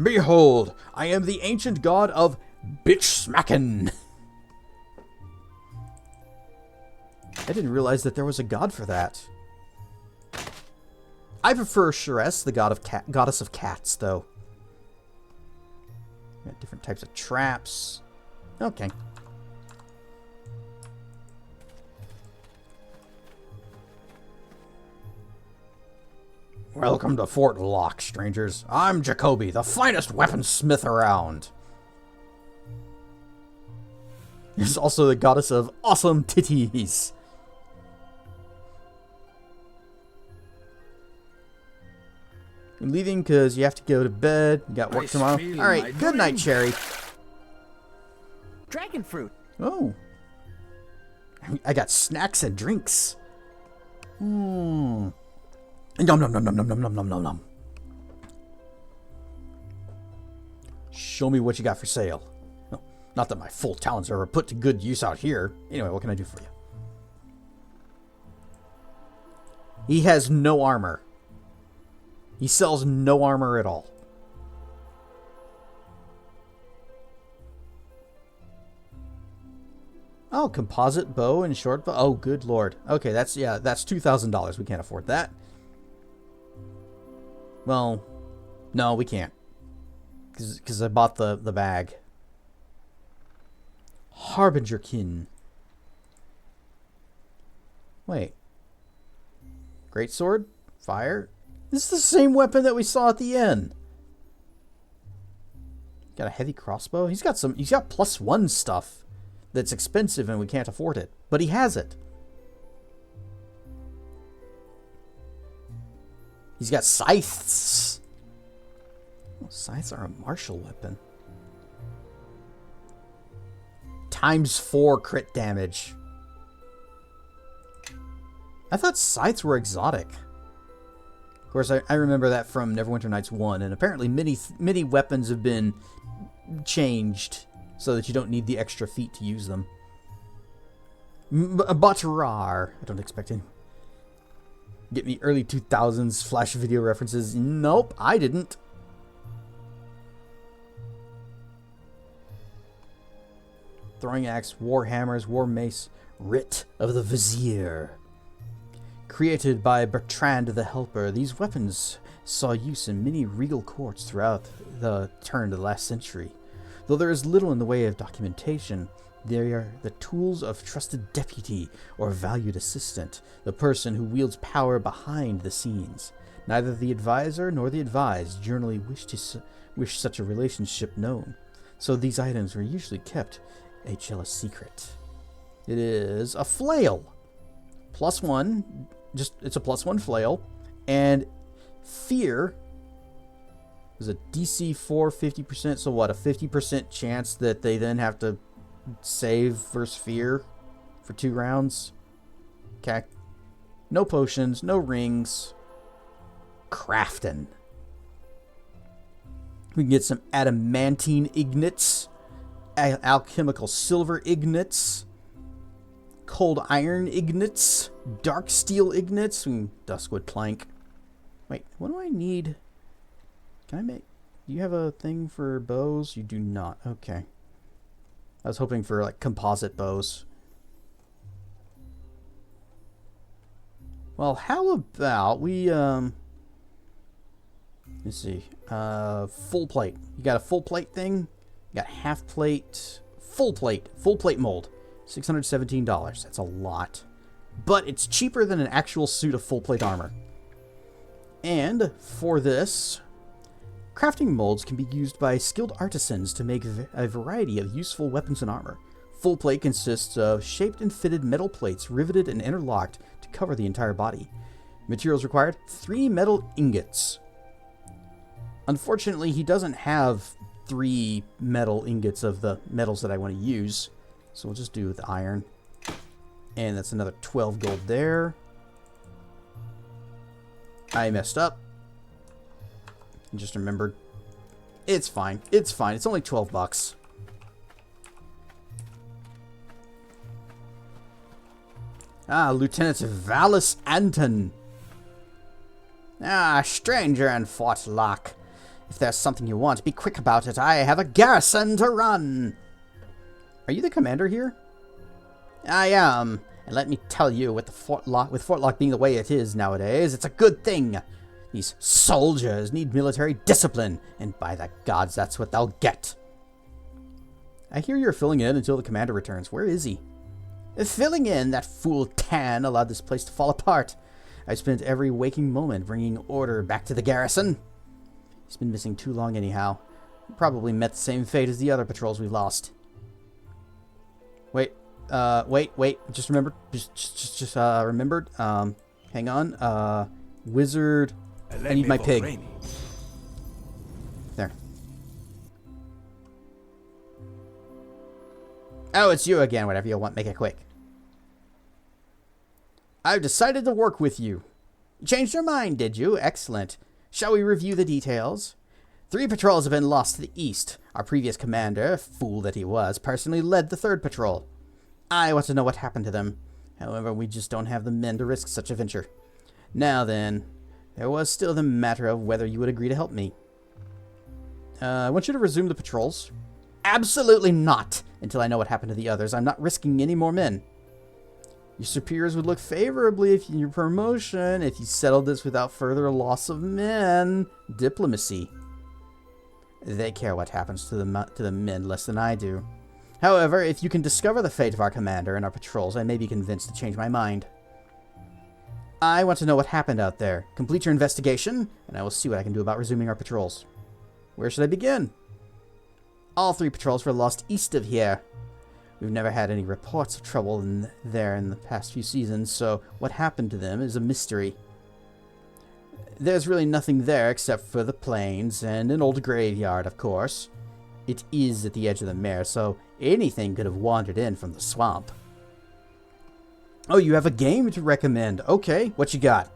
Behold, I am the ancient god of bitch smackin'. I didn't realize that there was a god for that. I prefer Shress, the goddess of cats, though. Got different types of traps. Okay. Welcome to Fort Locke, strangers. I'm Jacoby, the finest weaponsmith around. He's also the goddess of awesome titties. I'm leaving because you have to go to bed. You got work tomorrow. Alright, good night, Cherry. Dragon fruit. Oh. I got snacks and drinks. Nom nom nom nom nom nom nom nom nom nom. Show me what you got for sale. No, not that my full talents are ever put to good use out here. Anyway, what can I do for you? He has no armor. He sells no armor at all. Oh, composite bow and short bow. Oh, good lord. Okay, that's $2,000. We can't afford that. Well, no, we can't. Because I bought the bag. Harbingerkin. Wait. Greatsword? Fire? This is the same weapon that we saw at the inn. Got a heavy crossbow? He's got +1 stuff that's expensive and we can't afford it. But he has it. He's got scythes. Oh, scythes are a martial weapon. ×4 crit damage. I thought scythes were exotic. Of course, I remember that from Neverwinter Nights 1, and apparently many weapons have been changed so that you don't need the extra feet to use them. But rar. I don't expect any. Get me early 2000s Flash video references. Nope, I didn't. Throwing axe, war hammers, war mace, writ of the vizier. Created by Bertrand the Helper, these weapons saw use in many regal courts throughout the turn of the last century. Though there is little in the way of documentation, they are the tools of trusted deputy or valued assistant, the person who wields power behind the scenes. Neither the advisor nor the advised generally wish such a relationship known, so these items were usually kept a jealous secret. It is a flail. +1, it's a +1 flail, and fear is a DC 4 50%, so what, a 50% chance that they then have to save versus fear for 2 rounds. Okay. No potions, no rings. Crafting. We can get some adamantine ignates, alchemical silver ignates, cold iron ignates, dark steel ignates, and duskwood plank. Wait, what do I need? Can I make... Do you have a thing for bows? You do not. Okay. I was hoping for, like, composite bows. Well, how about we, let's see. Full plate. You got a full plate thing? You got half plate, full plate mold. $617. That's a lot. But it's cheaper than an actual suit of full plate armor. And for this, crafting molds can be used by skilled artisans to make a variety of useful weapons and armor. Full plate consists of shaped and fitted metal plates riveted and interlocked to cover the entire body. Materials required: 3 metal ingots. Unfortunately, he doesn't have 3 metal ingots of the metals that I want to use, so we'll just do with iron. And that's another 12 gold there. I messed up. I just remembered. It's fine. It's fine. It's only 12 bucks. Ah, Lieutenant Valus Anton. Ah, stranger in Fort Locke. If there's something you want, be quick about it. I have a garrison to run. Are you the commander here? I am. And let me tell you, with Fort Locke being the way it is nowadays, it's a good thing. These soldiers need military discipline, and by the gods, that's what they'll get. I hear you're filling in until the commander returns. Where is he? Filling in. That fool Tan allowed this place to fall apart. I spent every waking moment bringing order back to the garrison. He's been missing too long anyhow. Probably met the same fate as the other patrols we've lost. Wait. Just remembered. Just remembered. Hang on. Wizard. I need my pig. There. Oh, it's you again. Whatever you want, make it quick. I've decided to work with you. You changed your mind, did you? Excellent. Shall we review the details? 3 patrols have been lost to the east. Our previous commander, fool that he was, personally led the 3rd patrol. I want to know what happened to them. However, we just don't have the men to risk such a venture. Now then, there was still the matter of whether you would agree to help me. I want you to resume the patrols. Absolutely not! Until I know what happened to the others. I'm not risking any more men. Your superiors would look favorably in your promotion if you settled this without further loss of men. Diplomacy. They care what happens to the men less than I do. However, if you can discover the fate of our commander and our patrols, I may be convinced to change my mind. I want to know what happened out there. Complete your investigation, and I will see what I can do about resuming our patrols. Where should I begin? All 3 patrols were lost east of here. We've never had any reports of trouble there in the past few seasons, so what happened to them is a mystery. There's really nothing there except for the plains and an old graveyard, of course. It is at the edge of the mare, so anything could have wandered in from the swamp. Oh, you have a game to recommend. Okay, what you got?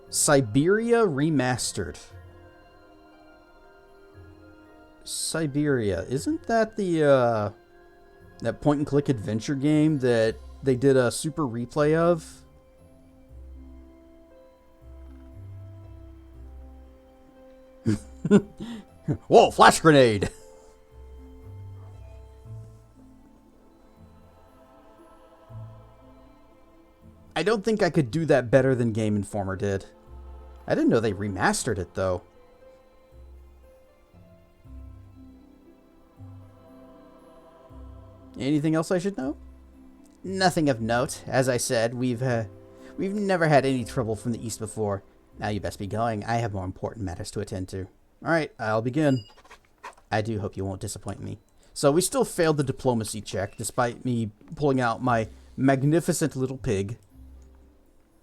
Siberia Remastered. Siberia. Isn't that the, that point-and-click adventure game that they did a super replay of? Whoa, flash grenade! I don't think I could do that better than Game Informer did. I didn't know they remastered it, though. Anything else I should know? Nothing of note. As I said, we've never had any trouble from the east before. Now you best be going. I have more important matters to attend to. Alright, I'll begin. I do hope you won't disappoint me. So we still failed the diplomacy check, despite me pulling out my magnificent little pig.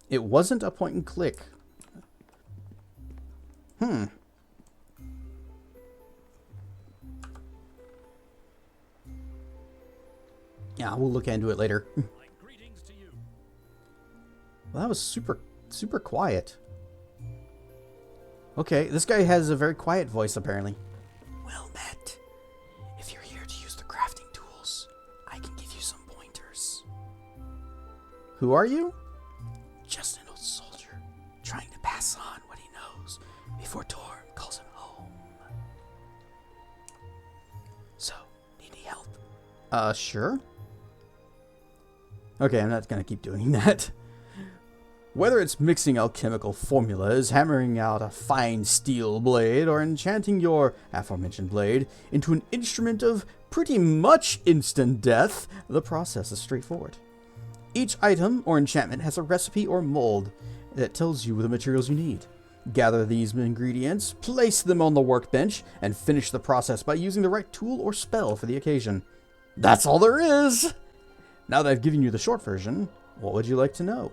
It wasn't a point and click. Yeah, we'll look into it later. Well, that was super quiet. Okay, this guy has a very quiet voice, apparently. Well met. If you're here to use the crafting tools, I can give you some pointers. Who are you? Just an old soldier, trying to pass on what he knows before Torm calls him home. So, need any help? Sure. Okay, I'm not gonna keep doing that. Whether it's mixing alchemical formulas, hammering out a fine steel blade, or enchanting your aforementioned blade into an instrument of pretty much instant death, the process is straightforward. Each item or enchantment has a recipe or mold that tells you the materials you need. Gather these ingredients, place them on the workbench, and finish the process by using the right tool or spell for the occasion. That's all there is! Now that I've given you the short version, what would you like to know?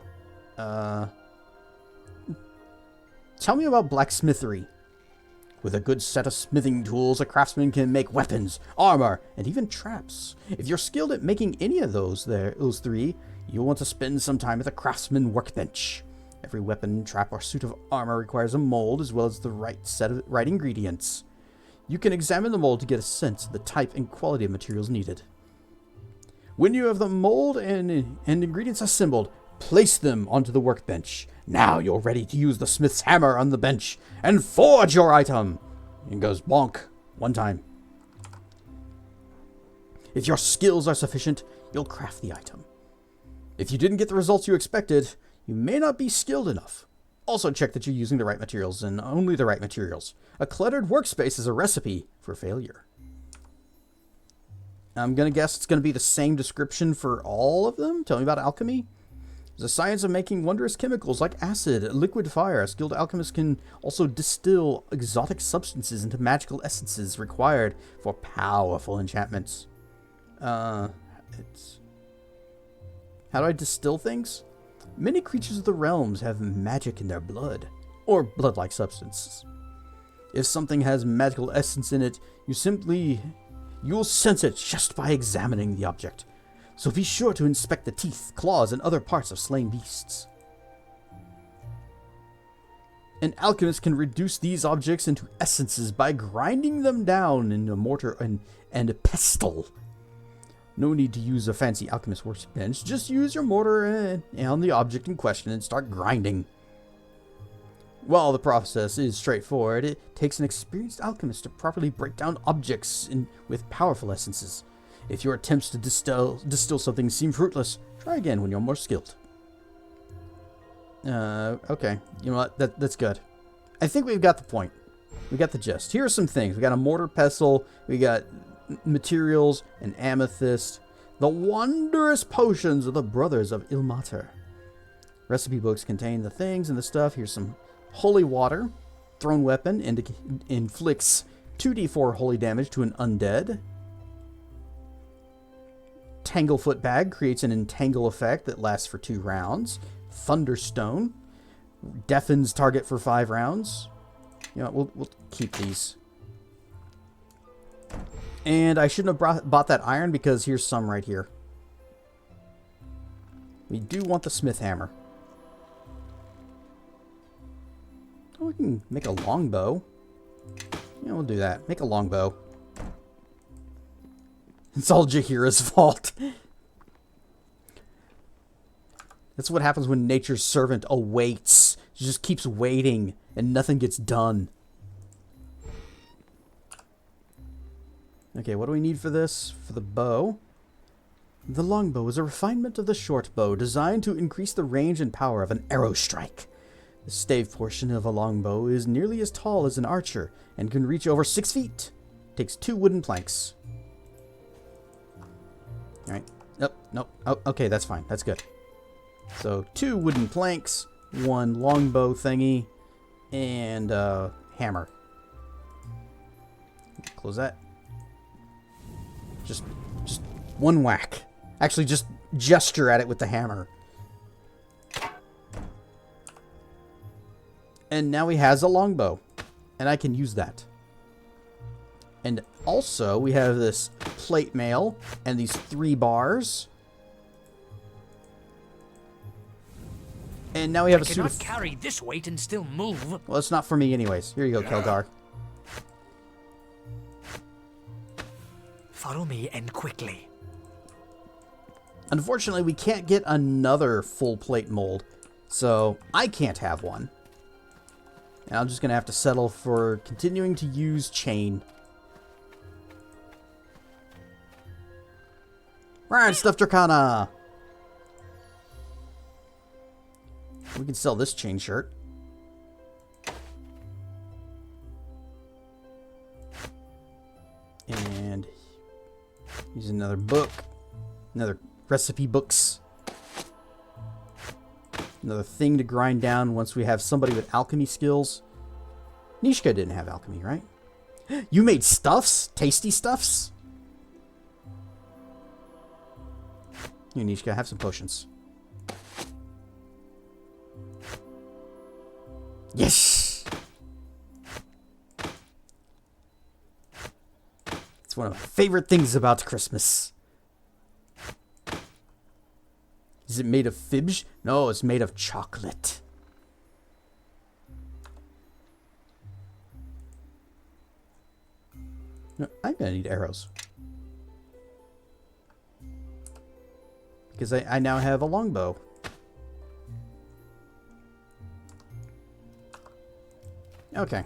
Tell me about blacksmithery. With a good set of smithing tools, a craftsman can make weapons, armor, and even traps. If you're skilled at making any of those three, you'll want to spend some time at the craftsman workbench. Every weapon, trap, or suit of armor requires a mold as well as the right ingredients. You can examine the mold to get a sense of the type and quality of materials needed. When you have the mold and ingredients assembled, place them onto the workbench. Now you're ready to use the smith's hammer on the bench and forge your item. It goes bonk one time. If your skills are sufficient, you'll craft the item. If you didn't get the results you expected, you may not be skilled enough. Also check that you're using the right materials and only the right materials. A cluttered workspace is a recipe for failure. I'm going to guess it's going to be the same description for all of them. Tell me about alchemy. The science of making wondrous chemicals like acid, liquid fire. A skilled alchemist can also distill exotic substances into magical essences required for powerful enchantments. How do I distill things? Many creatures of the realms have magic in their blood, or blood-like substances. If something has magical essence in it, you'll sense it just by examining the object. So be sure to inspect the teeth, claws, and other parts of slain beasts. An alchemist can reduce these objects into essences by grinding them down in a mortar and a pestle. No need to use a fancy alchemist workbench, just use your mortar on the object in question and start grinding. While the process is straightforward, it takes an experienced alchemist to properly break down objects with powerful essences. If your attempts to distill something seem fruitless, try again when you're more skilled. Okay. You know what? That's good. I think we've got the point. We got the gist. Here are some things. We got a mortar pestle. We got materials, an amethyst. The wondrous potions of the brothers of Ilmater. Recipe books contain the things and the stuff. Here's some holy water. Thrown weapon inflicts 2d4 holy damage to an undead. Tanglefoot bag creates an entangle effect that lasts for 2 rounds. Thunderstone deafens target for 5 rounds. You know, we'll keep these. And I shouldn't have bought that iron because here's some right here. We do want the smith hammer. Oh, we can make a longbow. Yeah, we'll do that. Make a longbow. It's all Jaheira's fault. That's what happens when nature's servant awaits. She just keeps waiting and nothing gets done. Okay, what do we need for this? For the bow. The longbow is a refinement of the short bow designed to increase the range and power of an arrow strike. The stave portion of a longbow is nearly as tall as an archer and can reach over 6 feet. Takes 2 wooden planks. Alright. Nope. Oh, okay, that's fine. That's good. So, 2 wooden planks, 1 longbow thingy, and hammer. Close that. Just 1 whack. Actually, just gesture at it with the hammer. And now he has a longbow. And I can use that. And also, we have this plate mail and these 3 bars. And now we have a suit cannot of... carry this weight and still move. Well, it's not for me anyways. Here you go, Kelgar. Follow me and quickly. Unfortunately, we can't get another full plate mold, so I can't have one. And I'm just going to have to settle for continuing to use chain. Right, Stuffed Dracana! We can sell this chain shirt. And use another book. Another recipe books. Another thing to grind down once we have somebody with alchemy skills. Nishka didn't have alchemy, right? You made stuffs? Tasty stuffs? Here, Nishka, have some potions. Yes! It's one of my favorite things about Christmas. Is it made of fibs? No, it's made of chocolate. No, I'm gonna need arrows. Because I now have a longbow. Okay.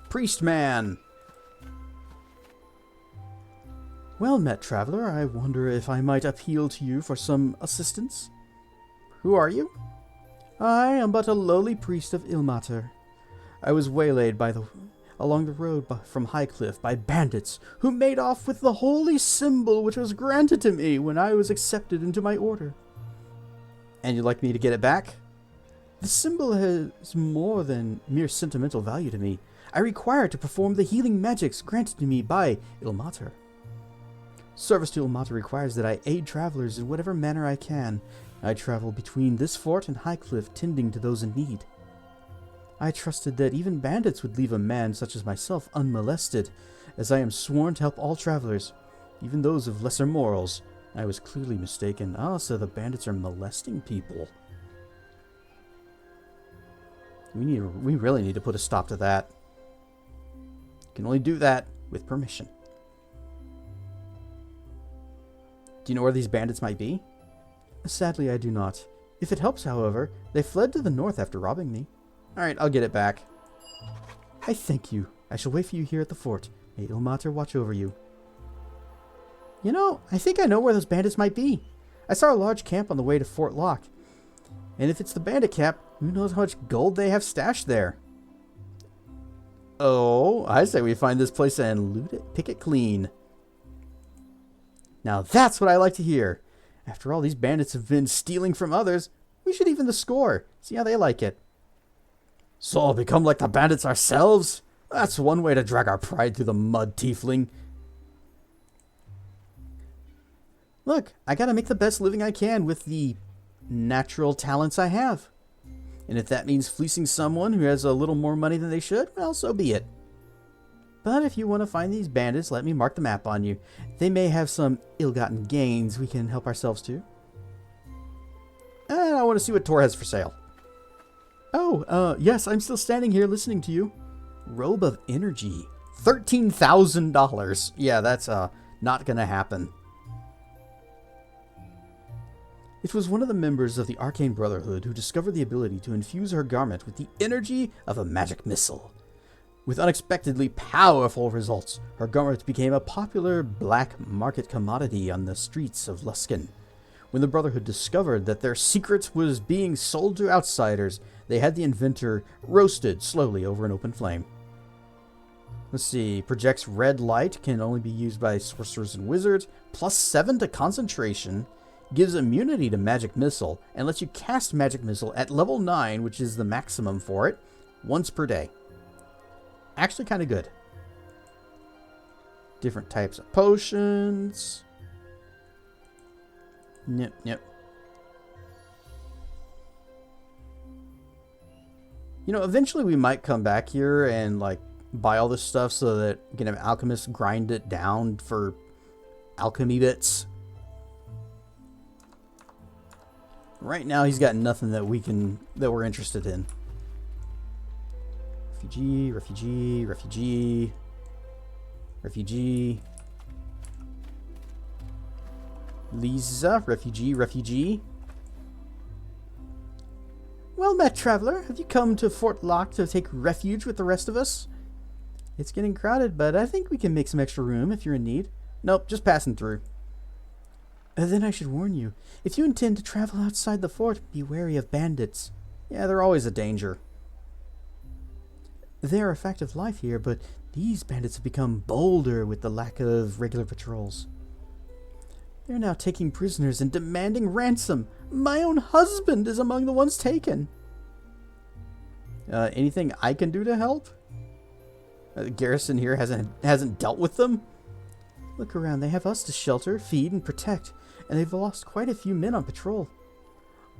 Priestman! Well met, traveler. I wonder if I might appeal to you for some assistance. Who are you? I am but a lowly priest of Ilmater. I was waylaid along the road from Highcliff by bandits who made off with the holy symbol which was granted to me when I was accepted into my order. And you'd like me to get it back? The symbol has more than mere sentimental value to me. I require it to perform the healing magics granted to me by Ilmater. Service to Ilmater requires that I aid travelers in whatever manner I can. I travel between this fort and Highcliff, tending to those in need. I trusted that even bandits would leave a man such as myself unmolested, as I am sworn to help all travelers, even those of lesser morals. I was clearly mistaken. Ah, so the bandits are molesting people. We really need to put a stop to that. Can only do that with permission. Do you know where these bandits might be? Sadly, I do not. If it helps, however, they fled to the north after robbing me. Alright, I'll get it back. I thank you. I shall wait for you here at the fort. May Ilmater watch over you. You know, I think I know where those bandits might be. I saw a large camp on the way to Fort Locke. And if it's the bandit camp, who knows how much gold they have stashed there. Oh, I say we find this place and loot it, pick it clean. Now that's what I like to hear. After all, these bandits have been stealing from others. We should even the score. See how they like it. So become like the bandits ourselves? That's one way to drag our pride through the mud, tiefling. Look, I gotta make the best living I can with the natural talents I have. And if that means fleecing someone who has a little more money than they should, well, so be it. But if you want to find these bandits, let me mark the map on you. They may have some ill-gotten gains we can help ourselves to. And I want to see what Tor has for sale. Oh, yes, I'm still standing here listening to you. Robe of Energy. $13,000. Yeah, that's not gonna happen. It was one of the members of the Arcane Brotherhood who discovered the ability to infuse her garment with the energy of a magic missile. With unexpectedly powerful results, her garment became a popular black market commodity on the streets of Luskan. When the Brotherhood discovered that their secret was being sold to outsiders, they had the inventor roasted slowly over an open flame. Let's see, projects red light, can only be used by sorcerers and wizards, +7 to concentration, gives immunity to magic missile, and lets you cast magic missile at level 9, which is the maximum for it, once per day. Actually kind of good. Different types of potions. Yep. You know, eventually we might come back here and, like, buy all this stuff so that we can have alchemists grind it down for alchemy bits. Right now, he's got nothing that we're interested in. Refugee, refugee, refugee, refugee. Lisa, refugee, refugee. Well met, traveler. Have you come to Fort Locke to take refuge with the rest of us? It's getting crowded, but I think we can make some extra room if you're in need. Nope, just passing through. Then I should warn you, if you intend to travel outside the fort, be wary of bandits. Yeah, they're always a danger. They're a fact of life here, but these bandits have become bolder with the lack of regular patrols. They're now taking prisoners and demanding ransom. My own husband is among the ones taken. Anything I can do to help? The garrison here hasn't dealt with them? Look around, they have us to shelter, feed, and protect, and they've lost quite a few men on patrol.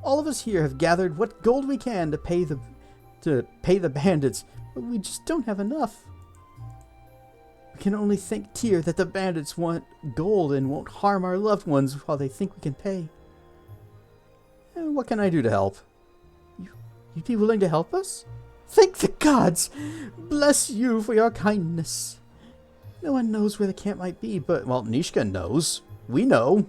All of us here have gathered what gold we can to pay the bandits, but we just don't have enough. We can only thank Tyr that the bandits want gold and won't harm our loved ones while they think we can pay. And what can I do to help? You'd be willing to help us? Thank the gods! Bless you for your kindness. No one knows where the camp might be, but, well, Nishka knows. We know.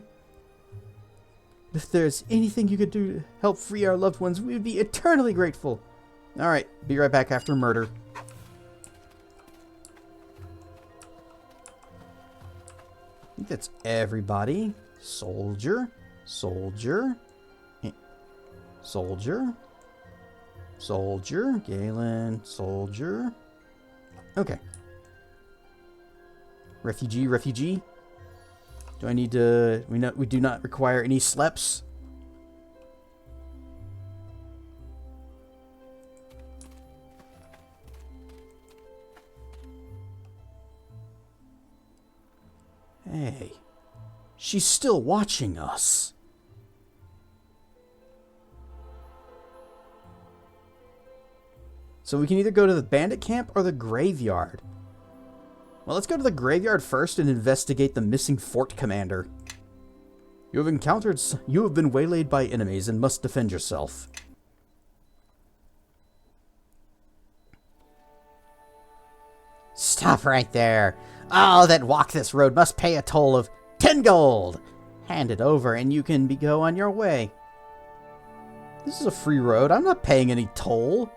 If there's anything you could do to help free our loved ones, we would be eternally grateful. Alright, be right back after murder. I think that's everybody. Soldier. Soldier. Soldier. Soldier. Galen. Soldier. Okay. Refugee, refugee. Do I need to... We do not require any sleps. Hey. She's still watching us. So we can either go to the bandit camp or the graveyard. Well, let's go to the graveyard first and investigate the missing fort commander. You have been waylaid by enemies and must defend yourself. Stop right there. All that walk this road must pay a toll of 10 gold. Hand it over and you can go on your way. This is a free road. I'm not paying any toll.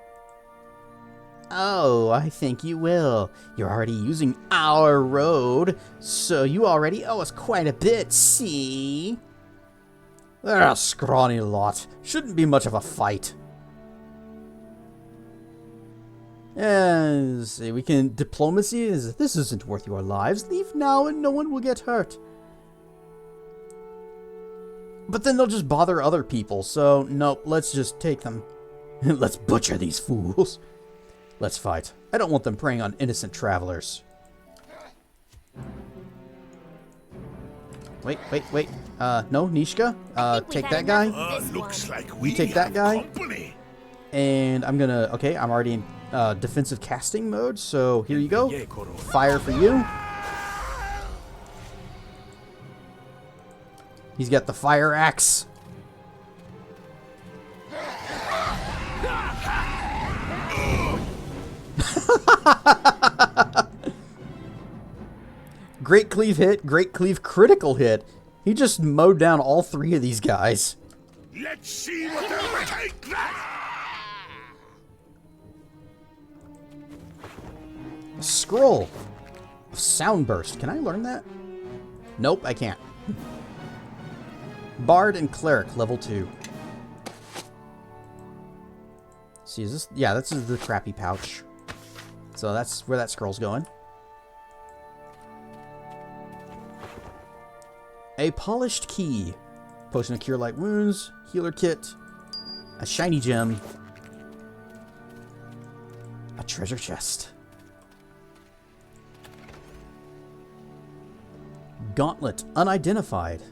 Oh, I think you will. You're already using our road, so you already owe us quite a bit, see? They're a scrawny lot. Shouldn't be much of a fight. See, we can... Diplomacy is... This isn't worth your lives. Leave now and no one will get hurt. But then they'll just bother other people, so nope, let's just take them. Let's butcher these fools. Let's fight. I don't want them preying on innocent travelers. Wait. No, Nishka. Take that guy. Looks like we take that guy. Company. And I'm gonna... Okay, I'm already in defensive casting mode, so here you go. Fire for you. He's got the fire axe. Great cleave hit, great cleave critical hit. He just mowed down all three of these guys. Let's see what they'll take that. A scroll of sound burst. Can I learn that? Nope, I can't. Bard and Cleric, level 2. See, is this... Yeah, this is the crappy pouch. So that's where that scroll's going. A polished key. Potion to cure light wounds. Healer kit. A shiny gem. A treasure chest. Gauntlet. Unidentified.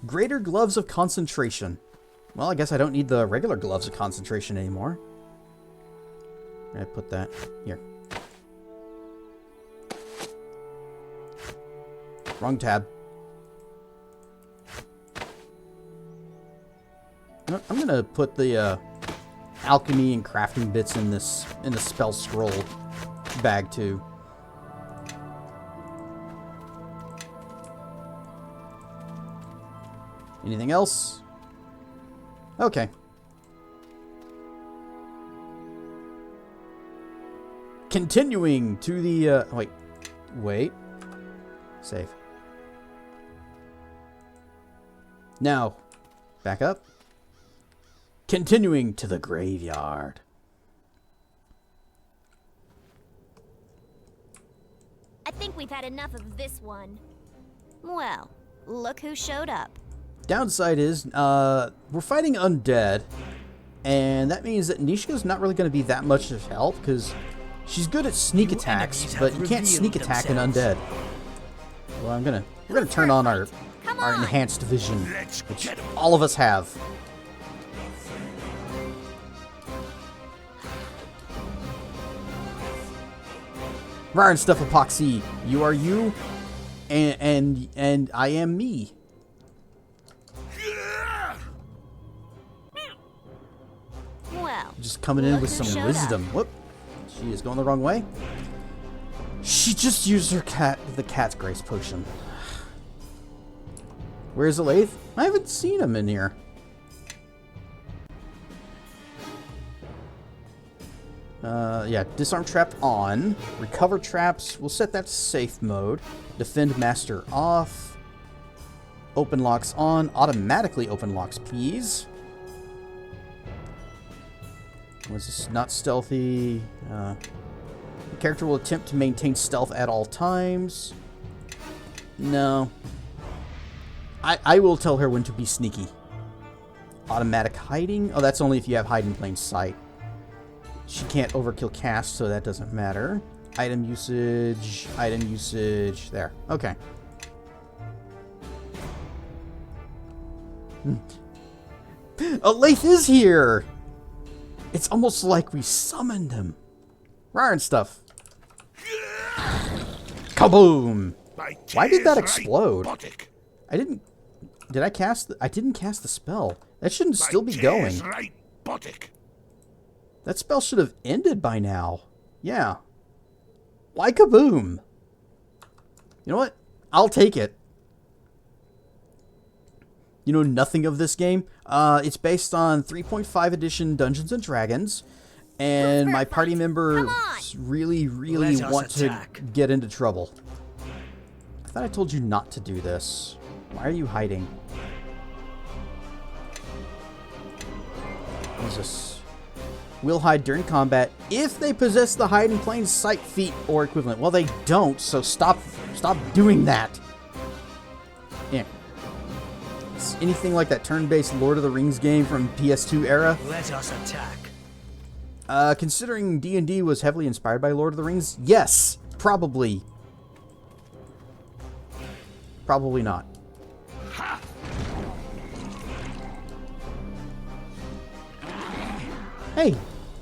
Greater gloves of concentration. Well, I guess I don't need the regular gloves of concentration anymore. I put that here. Wrong tab. I'm gonna put the alchemy and crafting bits in the spell scroll bag too. Anything else? Okay. Continuing to the wait. Save. Now, back up. Continuing to the graveyard. I think we've had enough of this one. Well, look who showed up. Downside is, we're fighting undead, and that means that Nishka's not really going to be that much of help, because she's good at sneak attacks, but you can't sneak attack an undead. Well, we're gonna turn on our enhanced vision, which all of us have. Ryan Stuff Epoxy, you are you, and I am me. Well, Just coming in with some wisdom. Whoop. She is going the wrong way. She just used the cat's grace potion. Where's Elaith? I haven't seen him in here. Yeah, disarm trap on. Recover traps. We'll set that to safe mode. Defend master off. Open locks on. Automatically open locks, please. Was this not stealthy? The character will attempt to maintain stealth at all times. No. I will tell her when to be sneaky. Automatic hiding? Oh, that's only if you have hide in plain sight. She can't overkill cast, so that doesn't matter. Item usage. Item usage. There. Okay. Elaith is here! It's almost like we summoned him. Rar and stuff. Kaboom! Why did that explode? I didn't... Did I cast... I didn't cast the spell. That shouldn't still be going. That spell should have ended by now. Yeah. Why kaboom? You know what? I'll take it. You know nothing of this game? It's based on 3.5 edition Dungeons and Dragons, and my party members really want to get into trouble. I thought I told you not to do this. Why are you hiding? What is this? Will hide during combat if they possess the hide in plain sight feat or equivalent. Well, they don't, so stop doing that. Yeah. It's anything like that turn-based Lord of the Rings game from PS2 era. Let us attack. Considering D&D was heavily inspired by Lord of the Rings, yes, probably. Probably not. Hey,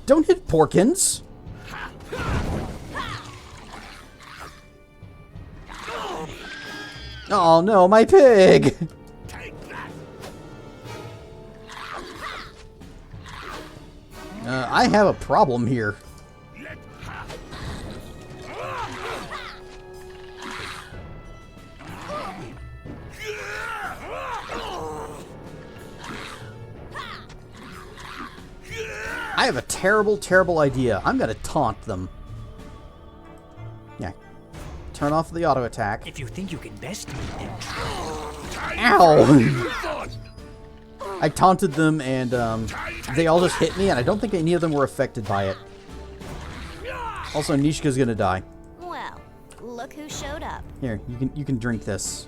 don't hit Porkins. Oh no, my pig! I have a problem here. I have a terrible idea. I'm gonna taunt them. Yeah. Turn off the auto attack. If you think you can best me, then... Ow! I taunted them and they all just hit me, and I don't think any of them were affected by it. Also, Nishka's gonna die. Well, look who showed up. Here, you can drink this.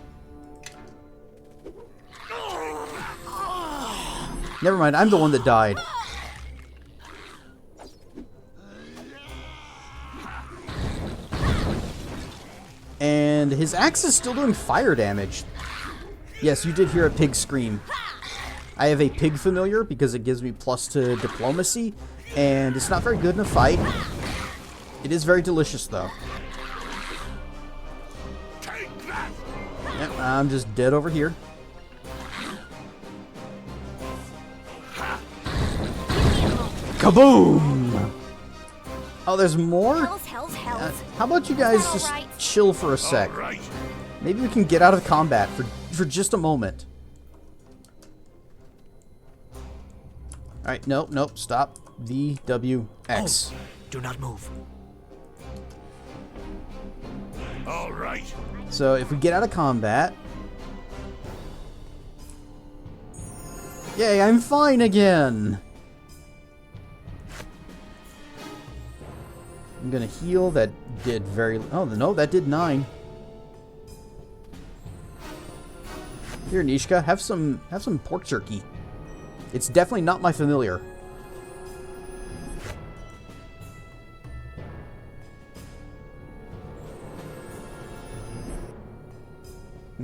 Never mind, I'm the one that died. And his axe is still doing fire damage. Yes, you did hear a pig scream. I have a pig familiar because it gives me plus to diplomacy, And it's not very good in a fight. It is very delicious, though. Yep, I'm just dead over here. Kaboom! Oh, there's more? Hells. How about you guys just chill for a sec? Maybe we can get out of combat for just a moment. Alright, nope, stop. VWX. Oh, do not move. All right. So if we get out of combat... Yay, I'm fine again! I'm gonna heal. That did very... Oh, no, that did 9. Here, Nishka, have some pork jerky. It's definitely not my familiar.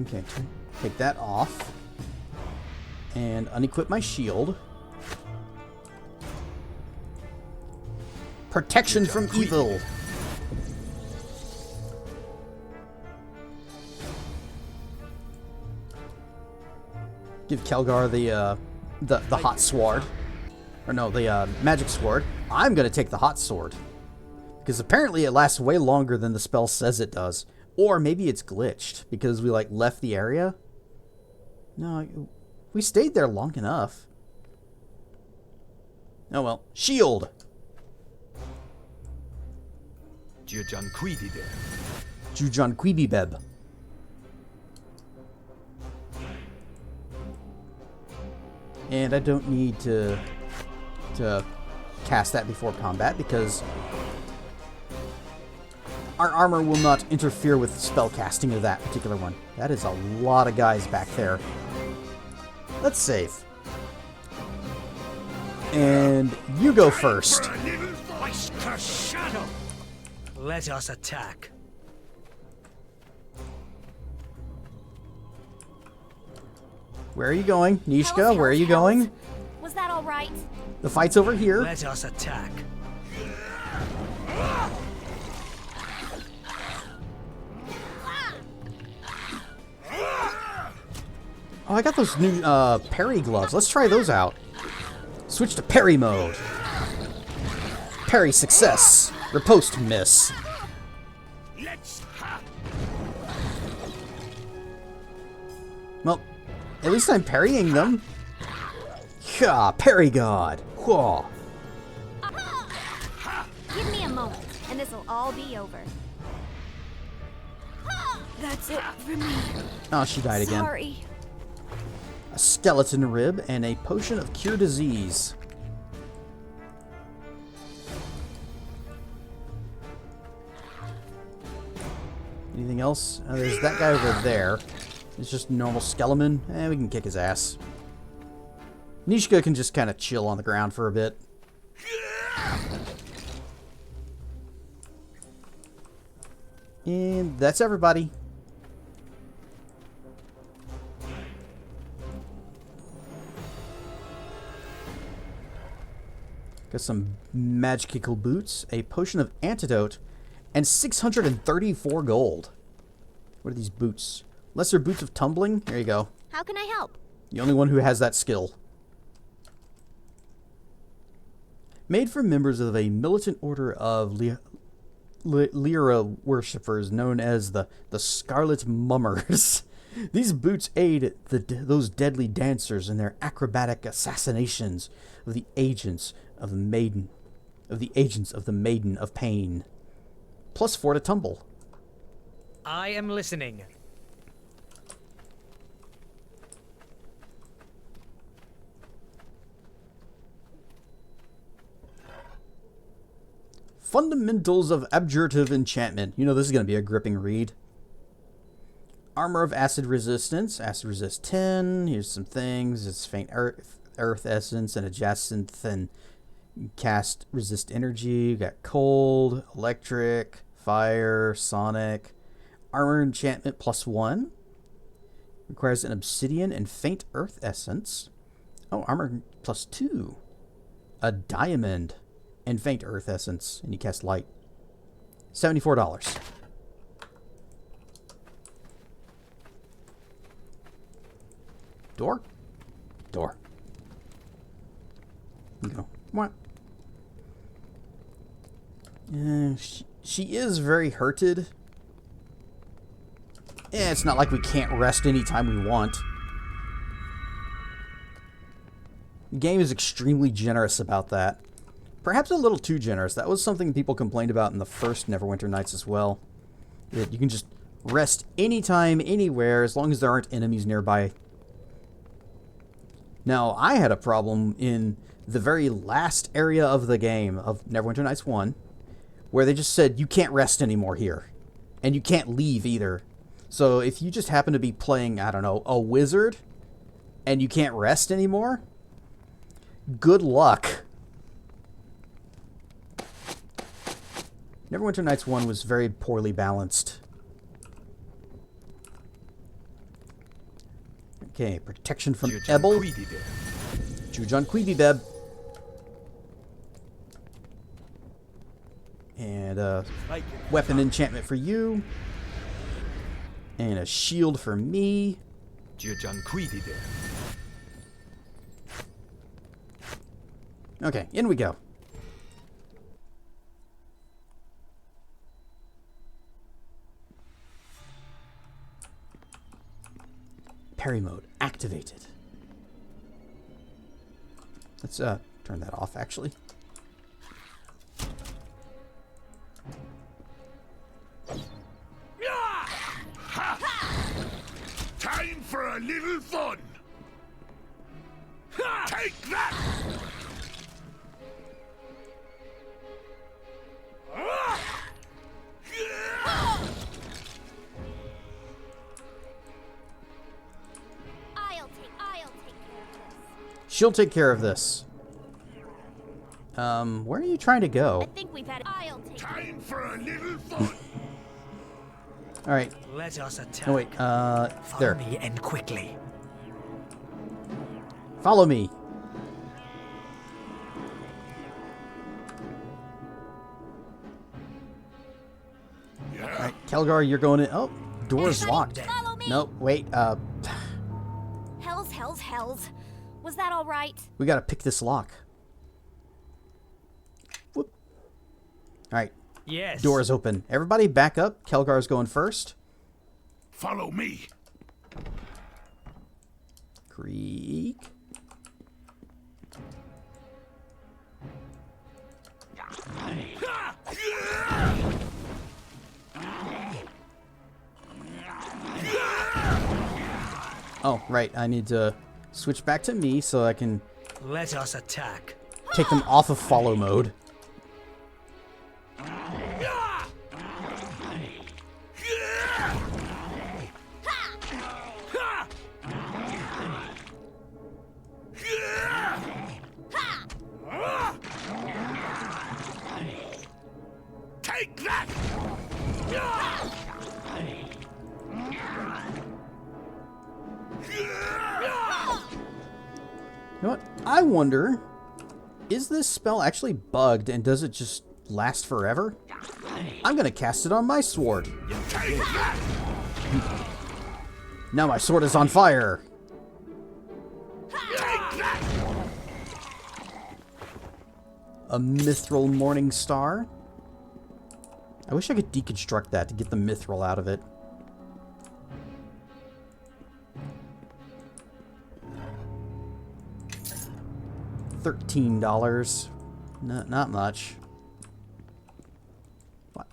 Okay, take that off. And unequip my shield. Protection from evil. Give Kelgar the hot sword. Or no, the magic sword. I'm gonna take the hot sword. Because apparently it lasts way longer than the spell says it does. Or maybe it's glitched because we like left the area. No, we stayed there long enough. Oh well. Shield! Jujan Quibibeb. And I don't need to cast that before combat because our armor will not interfere with spell casting of that particular one. That is a lot of guys back there. Let's save. And you go first. Let us attack. Where are you going? Nishka, where are you going? Was that all right? The fight's over here. Let us attack. Oh, I got those new parry gloves. Let's try those out. Switch to parry mode. Parry success. Riposte miss. Well, at least I'm parrying them. Yeah, parry god. Whoa. Give me a moment, and this will all be over. That's it for me. Oh, she died again. Sorry. A skeleton rib and a potion of cure disease. Anything else? There's that guy over there. It's just a normal skeleton. We can kick his ass. Nishka can just kind of chill on the ground for a bit. And that's everybody. Got some magical boots, a potion of antidote, and 634 gold. What are these boots? Lesser boots of tumbling? There you go. How can I help? The only one who has that skill. Made for members of a militant order of Lyra worshippers known as the Scarlet Mummers. These boots aid those deadly dancers in their acrobatic assassinations of the agents of the Maiden of Pain. +4 to tumble. I am listening. Fundamentals of Abjurative Enchantment. You know this is going to be a gripping read. Armor of Acid Resistance. Acid Resist 10. Here's some things. It's Faint Earth Essence and Adjacent and Cast Resist Energy. You got Cold, Electric, Fire, Sonic. Armor Enchantment +1. Requires an Obsidian and Faint Earth Essence. Oh, Armor +2. A Diamond. and faint earth essence, and you cast light. $74. Door? Door. Go. What? She is very hurted. It's not like we can't rest anytime we want. The game is extremely generous about that. Perhaps a little too generous. That was something people complained about in the first Neverwinter Nights as well. That you can just rest anytime, anywhere, as long as there aren't enemies nearby. Now, I had a problem in the very last area of the game, of Neverwinter Nights 1, where they just said, you can't rest anymore here. And you can't leave either. So if you just happen to be playing, I don't know, a wizard, and you can't rest anymore, good luck. Neverwinter Nights 1 was very poorly balanced. Okay, protection from Ebel. Jujon Queebybeb. And a weapon enchantment for you. And a shield for me. Okay, in we go. Parry mode activated. Let's turn that off actually. Time for a little fun. Take that! She'll take care of this. Where are you trying to go? I think we've had. I'll take time for a little fun. All right. Let us attack. Oh wait, there. Follow me and quickly. Follow me. Yeah. All right, Kelgar, you're going in. Oh, door's locked. Follow me. Nope, wait. Hells. Was that all right? We gotta pick this lock. Whoop. All right. Yes. Door is open. Everybody back up. Kelgar's going first. Follow me. Creak. Oh, right. I need to switch back to me so I can Let us attack. take them off of follow mode. Take that! You know what? I wonder, is this spell actually bugged and does it just last forever? I'm gonna cast it on my sword. Take that! Now my sword is on fire. Take that! A mithril morning star. I wish I could deconstruct that to get the mithril out of it. $13. Not much.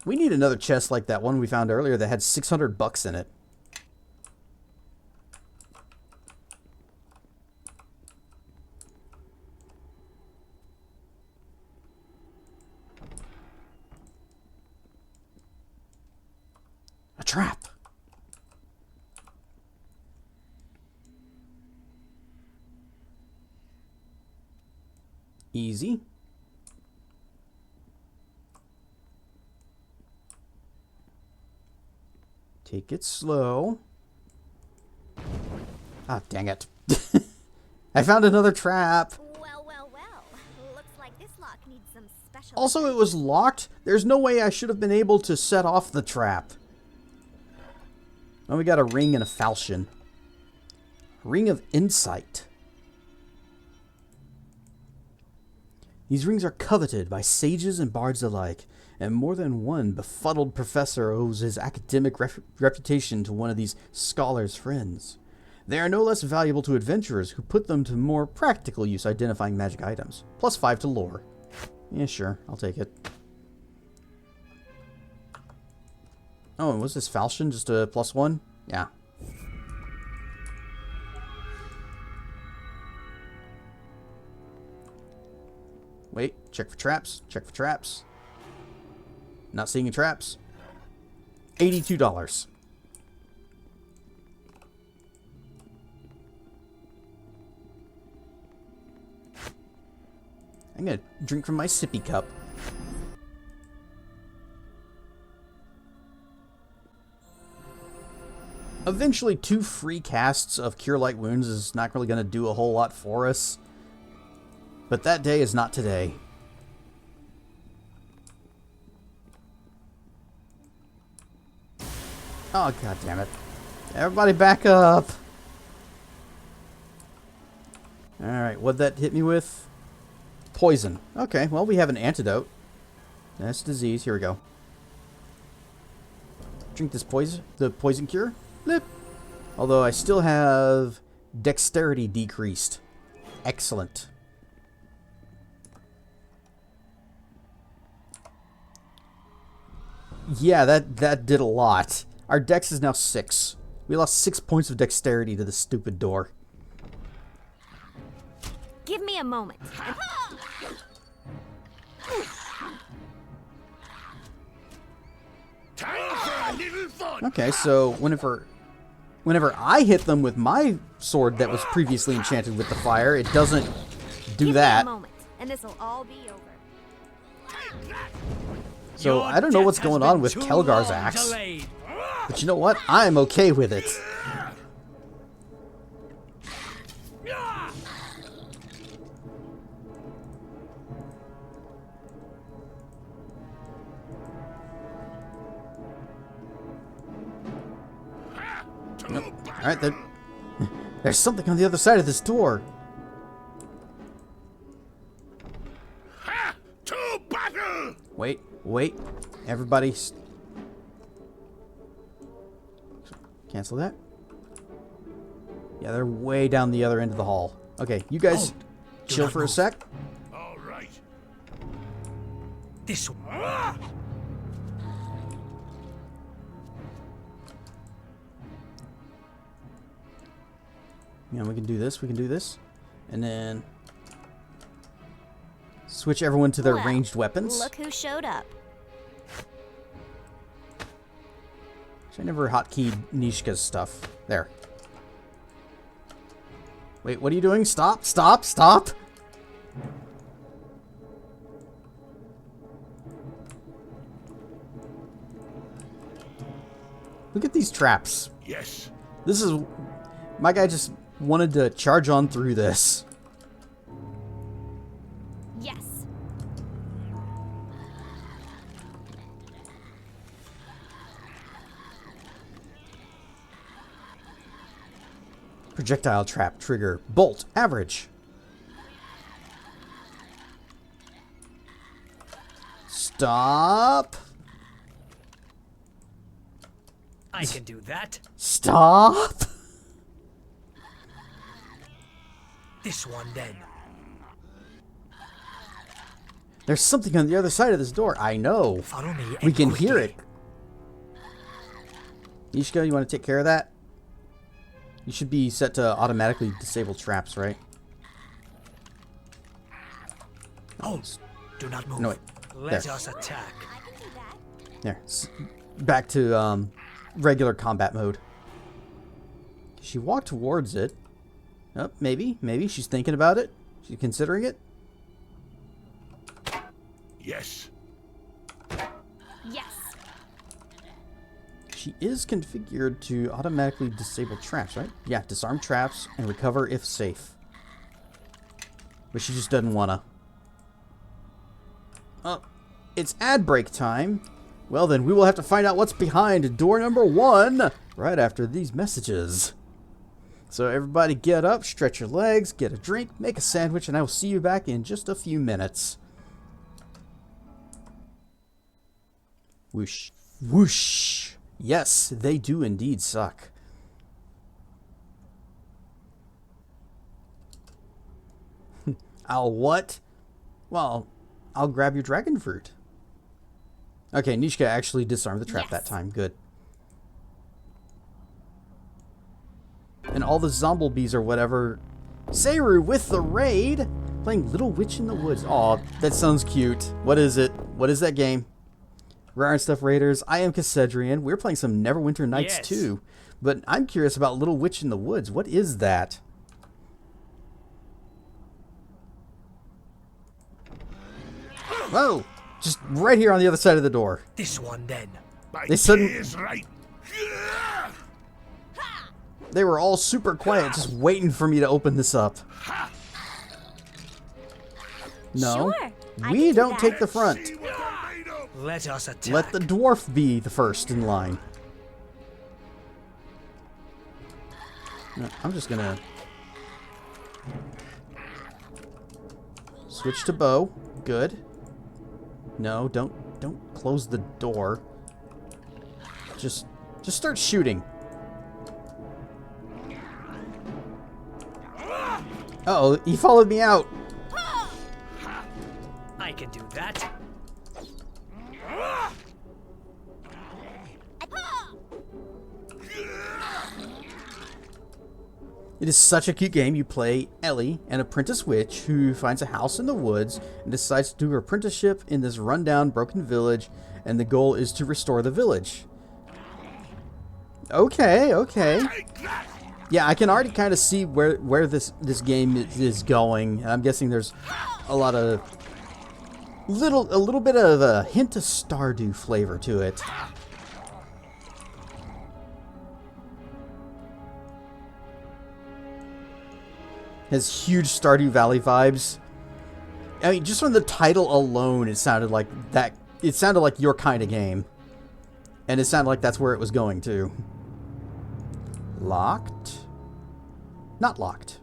We need another chest like that one we found earlier that had 600 bucks in it. A trap. Easy. Take it slow. Ah, dang it. I found another trap. Well. Looks like this lock needs some special Also, it was locked. There's no way I should have been able to set off the trap. Oh, we got a ring and a falchion. Ring of Insight. These rings are coveted by sages and bards alike, and more than one befuddled professor owes his academic reputation to one of these scholars' friends. They are no less valuable to adventurers who put them to more practical use identifying magic items. +5 to lore. Yeah, sure. I'll take it. Oh, and was this falchion just a +1? Yeah. Wait, check for traps. Check for traps. Not seeing any traps. $82. I'm gonna drink from my sippy cup. Eventually, 2 free casts of Cure Light Wounds is not really gonna do a whole lot for us. But that day is not today. Oh, god damn it. Everybody back up. Alright, what'd that hit me with? Poison. Okay, well, we have an antidote. That's disease. Here we go. Drink this poison. The poison cure. Blip. Although I still have dexterity decreased. Excellent. Yeah, that did a lot. Our dex is now 6. We lost 6 points of dexterity to the stupid door. Give me a moment. Okay, so whenever I hit them with my sword that was previously enchanted with the fire, it doesn't do that. Give me a moment, and this'll all be over. So I don't know what's going on with Kelgar's axe. But you know what? I'm okay with it. Nope. Alright, there's something on the other side of this door. To battle! Wait. Everybody. Cancel that. Yeah, they're way down the other end of the hall. Okay, you guys chill for a sec. All right. This one. Yeah, we can do this. And then switch everyone to their Well, ranged weapons. Look who showed up. I never hotkeyed Nishka's stuff. There. Wait, what are you doing? Stop! Look at these traps. Yes. This is... My guy just wanted to charge on through this. Yes. Projectile trap trigger. Bolt. Average. Stop. I can do that. Stop. This one then. There's something on the other side of this door. I know. Follow me. We and can hear quickly. it. Nishka, you want to take care of that? You should be set to automatically disable traps, right? Oh, do not move. No, wait. Let There. us attack. I can do that. There. Back to regular combat mode. She walked towards it. Oh, maybe she's thinking about it. She's considering it. Yes. Yes. She is configured to automatically disable traps, right? Yeah, disarm traps and recover if safe. But she just doesn't wanna. It's ad break time. Well, then we will have to find out what's behind door number 1 right after these messages. So everybody get up, stretch your legs, get a drink, make a sandwich, and I will see you back in just a few minutes. Whoosh. Whoosh. Yes, they do indeed suck. I'll what? Well, I'll grab your dragon fruit. Okay, Nishka actually disarmed the trap that time. Good. And all the zombies or whatever. Seru with the raid. Playing Little Witch in the Woods. Aw, that sounds cute. What is it? What is that game? Rare and Stuff Raiders. I am Cassedrian. We're playing some Neverwinter Nights too. But I'm curious about Little Witch in the Woods. What is that? Whoa! Just right here on the other side of the door. This one then. They suddenly is right. They were all super quiet, just waiting for me to open this up. No, Sure, we don't take the front. Let us attack. Let the dwarf be the first in line. No, I'm just gonna switch to bow. Good. No, don't close the door. Just start shooting. Uh-oh, he followed me out. I can do that. It is such a cute game. You play Ellie, an apprentice witch who finds a house in the woods and decides to do her apprenticeship in this rundown, broken village, and the goal is to restore the village. Okay, okay. Yeah, I can already kind of see where this game is going. I'm guessing there's a lot of a little bit of a hint of Stardew flavor to it. Has huge Stardew Valley vibes. I mean, just from the title alone, it sounded like that. It sounded like your kind of game, and it sounded like that's where it was going to. Locked? Not locked.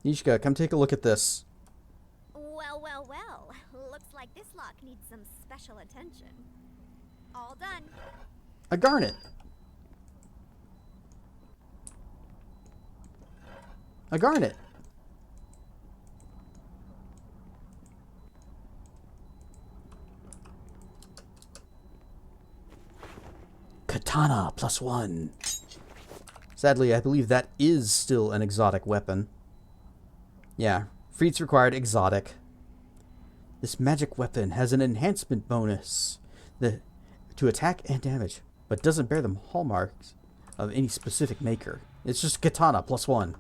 Nishka, come take a look at this. Well, well, well. Looks like this lock needs some special attention. All done. A garnet. A garnet. Katana +1. Sadly, I believe that is still an exotic weapon. Yeah, feats required exotic. This magic weapon has an enhancement bonus to attack and damage, but doesn't bear the hallmarks of any specific maker. It's just katana +1.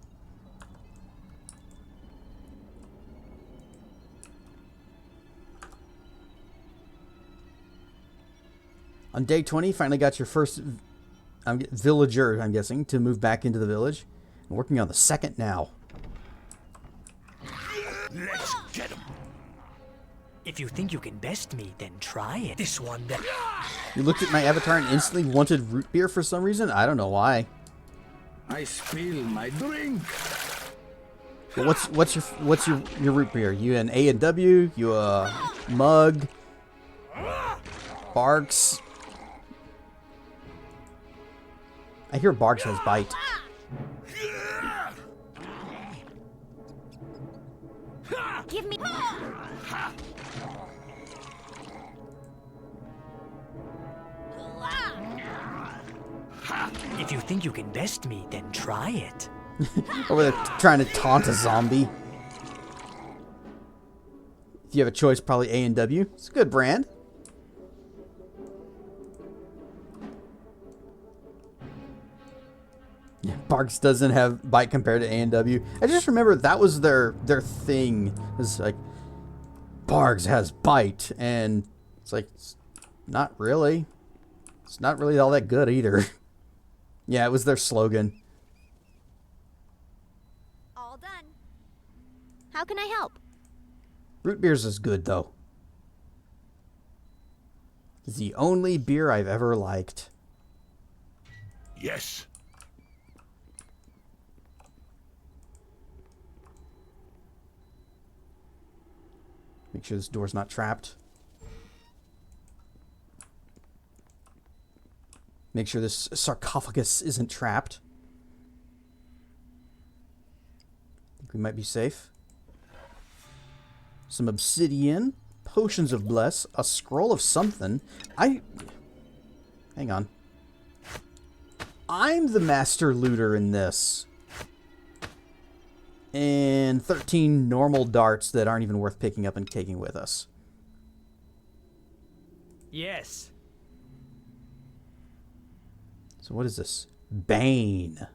On day 20, finally got your first villager, I'm guessing, to move back into the village. I'm working on the second now. Let's get him. If you think you can best me, then try it. This one then. You looked at my avatar and instantly wanted root beer for some reason? I don't know why. I spill my drink. But what's your root beer? You an A&W? You a mug? Barks? I hear Barks has bite. Give me. If you think you can best me, then try it. Over there trying to taunt a zombie. If you have a choice, probably A&W. It's a good brand. Yeah, Barks doesn't have bite compared to A&W. I just remember that was their thing. It's like, Barks has bite, and it's like, not really. It's not really all that good either. Yeah, it was their slogan. All done. How can I help? Root beers is good, though. It's the only beer I've ever liked. Yes. Make sure this door's not trapped. Make sure this sarcophagus isn't trapped. Think we might be safe. Some obsidian, potions of bless, a scroll of something. Hang on. I'm the master looter in this. And 13 normal darts that aren't even worth picking up and taking with us. Yes. So what is this? Bane.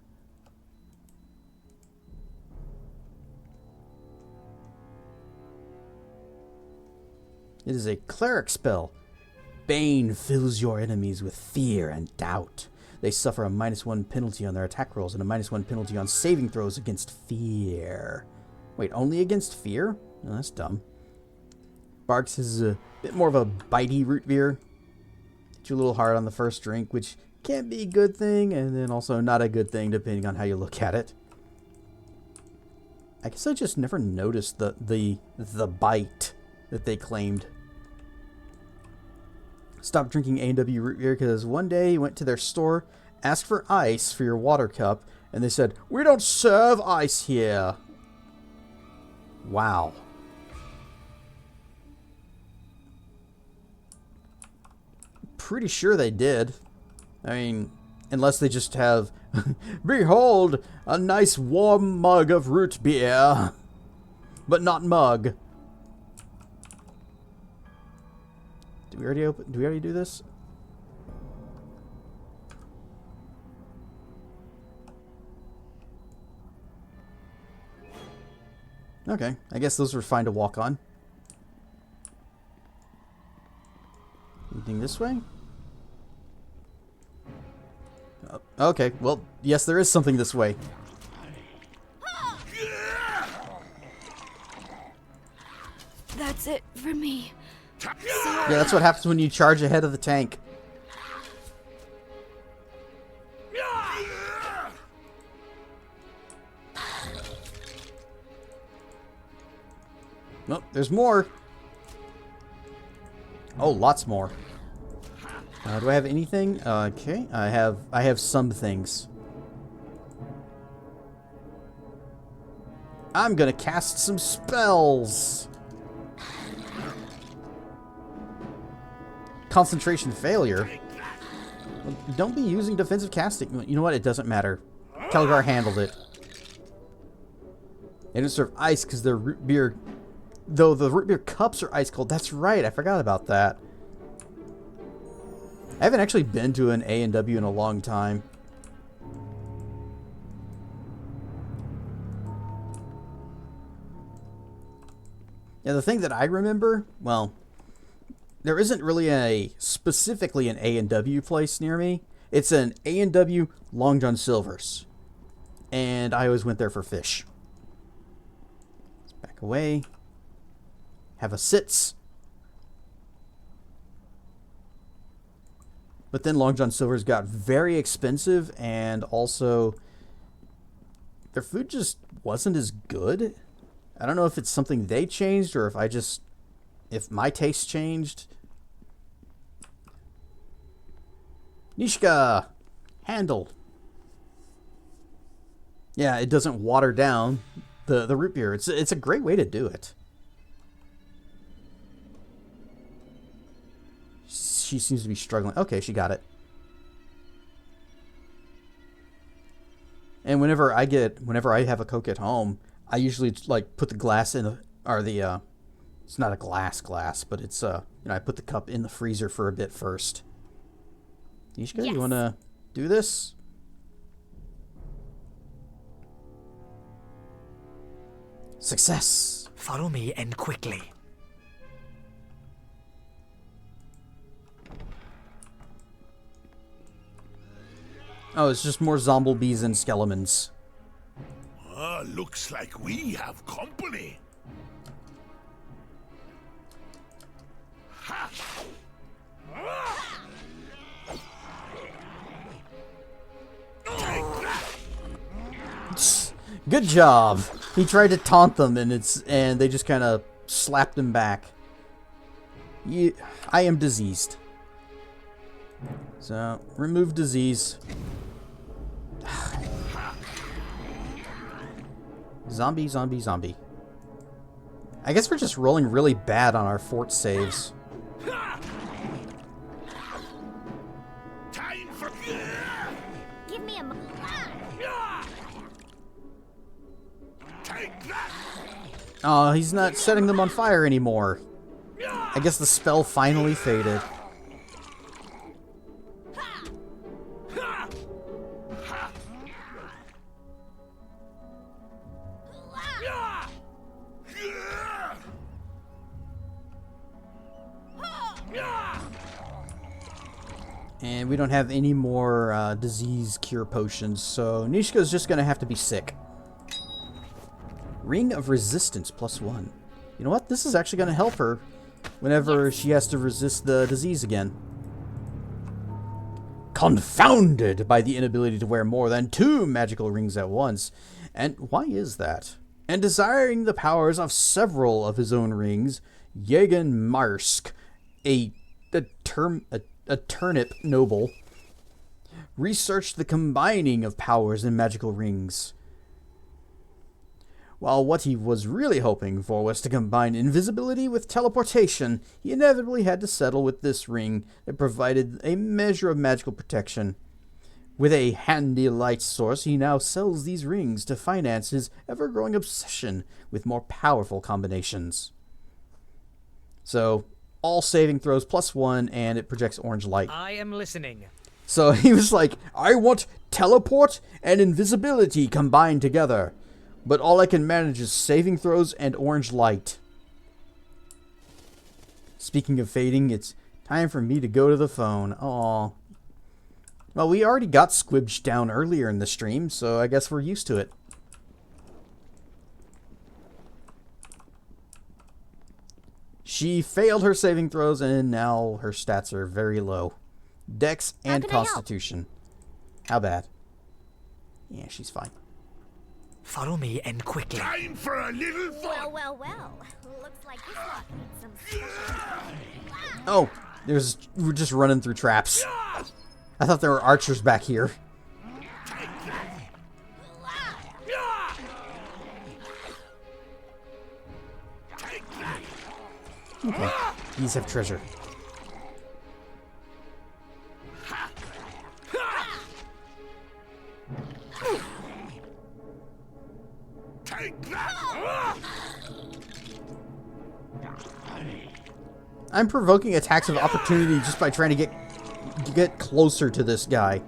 It is a cleric spell. Bane fills your enemies with fear and doubt. They suffer a -1 penalty on their attack rolls and a -1 penalty on saving throws against fear. Wait, only against fear? No, that's dumb. Barks is a bit more of a bitey root beer. Hits you a little hard on the first drink, which can be a good thing, and then also not a good thing depending on how you look at it. I guess I just never noticed the bite that they claimed. Stopped drinking A&W root beer because one day you went to their store, asked for ice for your water cup, and they said, "We don't serve ice here." Wow. Pretty sure they did. I mean, unless they just have, "Behold, a nice warm mug of root beer," but not mug. Did we already do this? Okay, I guess those were fine to walk on. Anything this way? Okay, well, yes, there is something this way. That's it for me. Yeah, that's what happens when you charge ahead of the tank. Nope, there's more. Oh, lots more. Do I have anything? Okay, I have some things. I'm gonna cast some spells. Concentration failure. Don't be using defensive casting. You know what? It doesn't matter. Kelgar handled it. They don't serve ice because their root beer, though the root beer cups are ice cold. That's right. I forgot about that. I haven't actually been to an A&W in a long time. Yeah, the thing that I remember, well, there isn't really specifically an A&W place near me. It's an A&W Long John Silver's. And I always went there for fish. Let's back away. Have a sits. But then Long John Silver's got very expensive, and also their food just wasn't as good. I don't know if it's something they changed or if my taste changed. Nishka! Handle. Yeah, it doesn't water down the root beer. It's a great way to do it. She seems to be struggling. Okay, she got it. And whenever I have a Coke at home, I usually like put the glass in it's not a glass, but it's I put the cup in the freezer for a bit first. Yishka, yes. You want to do this? Success. Follow me and quickly. Oh, it's just more zomblebees and skeletons. Looks like we have company. Ha! Good job. He tried to taunt them, and they just kind of slapped him back. I am diseased. So, remove disease. Zombie, zombie, zombie. I guess we're just rolling really bad on our fort saves. Time for... Give me a... Take that! Oh, he's not setting them on fire anymore. I guess the spell finally faded. And we don't have any more disease cure potions, so Nishka's just going to have to be sick. Ring of Resistance +1. You know what? This is actually going to help her whenever she has to resist the disease again. Confounded by the inability to wear more than 2 magical rings at once. And why is that? And desiring the powers of several of his own rings, Jagen Marsk, a turnip noble, researched the combining of powers in magical rings. While what he was really hoping for was to combine invisibility with teleportation, he inevitably had to settle with this ring that provided a measure of magical protection. With a handy light source, he now sells these rings to finance his ever-growing obsession with more powerful combinations. So, all saving throws +1, and it projects orange light. I am listening. So he was like, I want teleport and invisibility combined together. But all I can manage is saving throws and orange light. Speaking of fading, it's time for me to go to the phone. Aww. Well, we already got squibbed down earlier in the stream, so I guess we're used to it. She failed her saving throws, and now her stats are very low. Dex and Constitution. How bad? Yeah, she's fine. Follow me and quickly. Time for a little fun! Well. Looks like this lot needs some special... Oh, we're just running through traps. I thought there were archers back here. Okay, these have treasure. I'm provoking attacks of opportunity just by trying to get closer to this guy.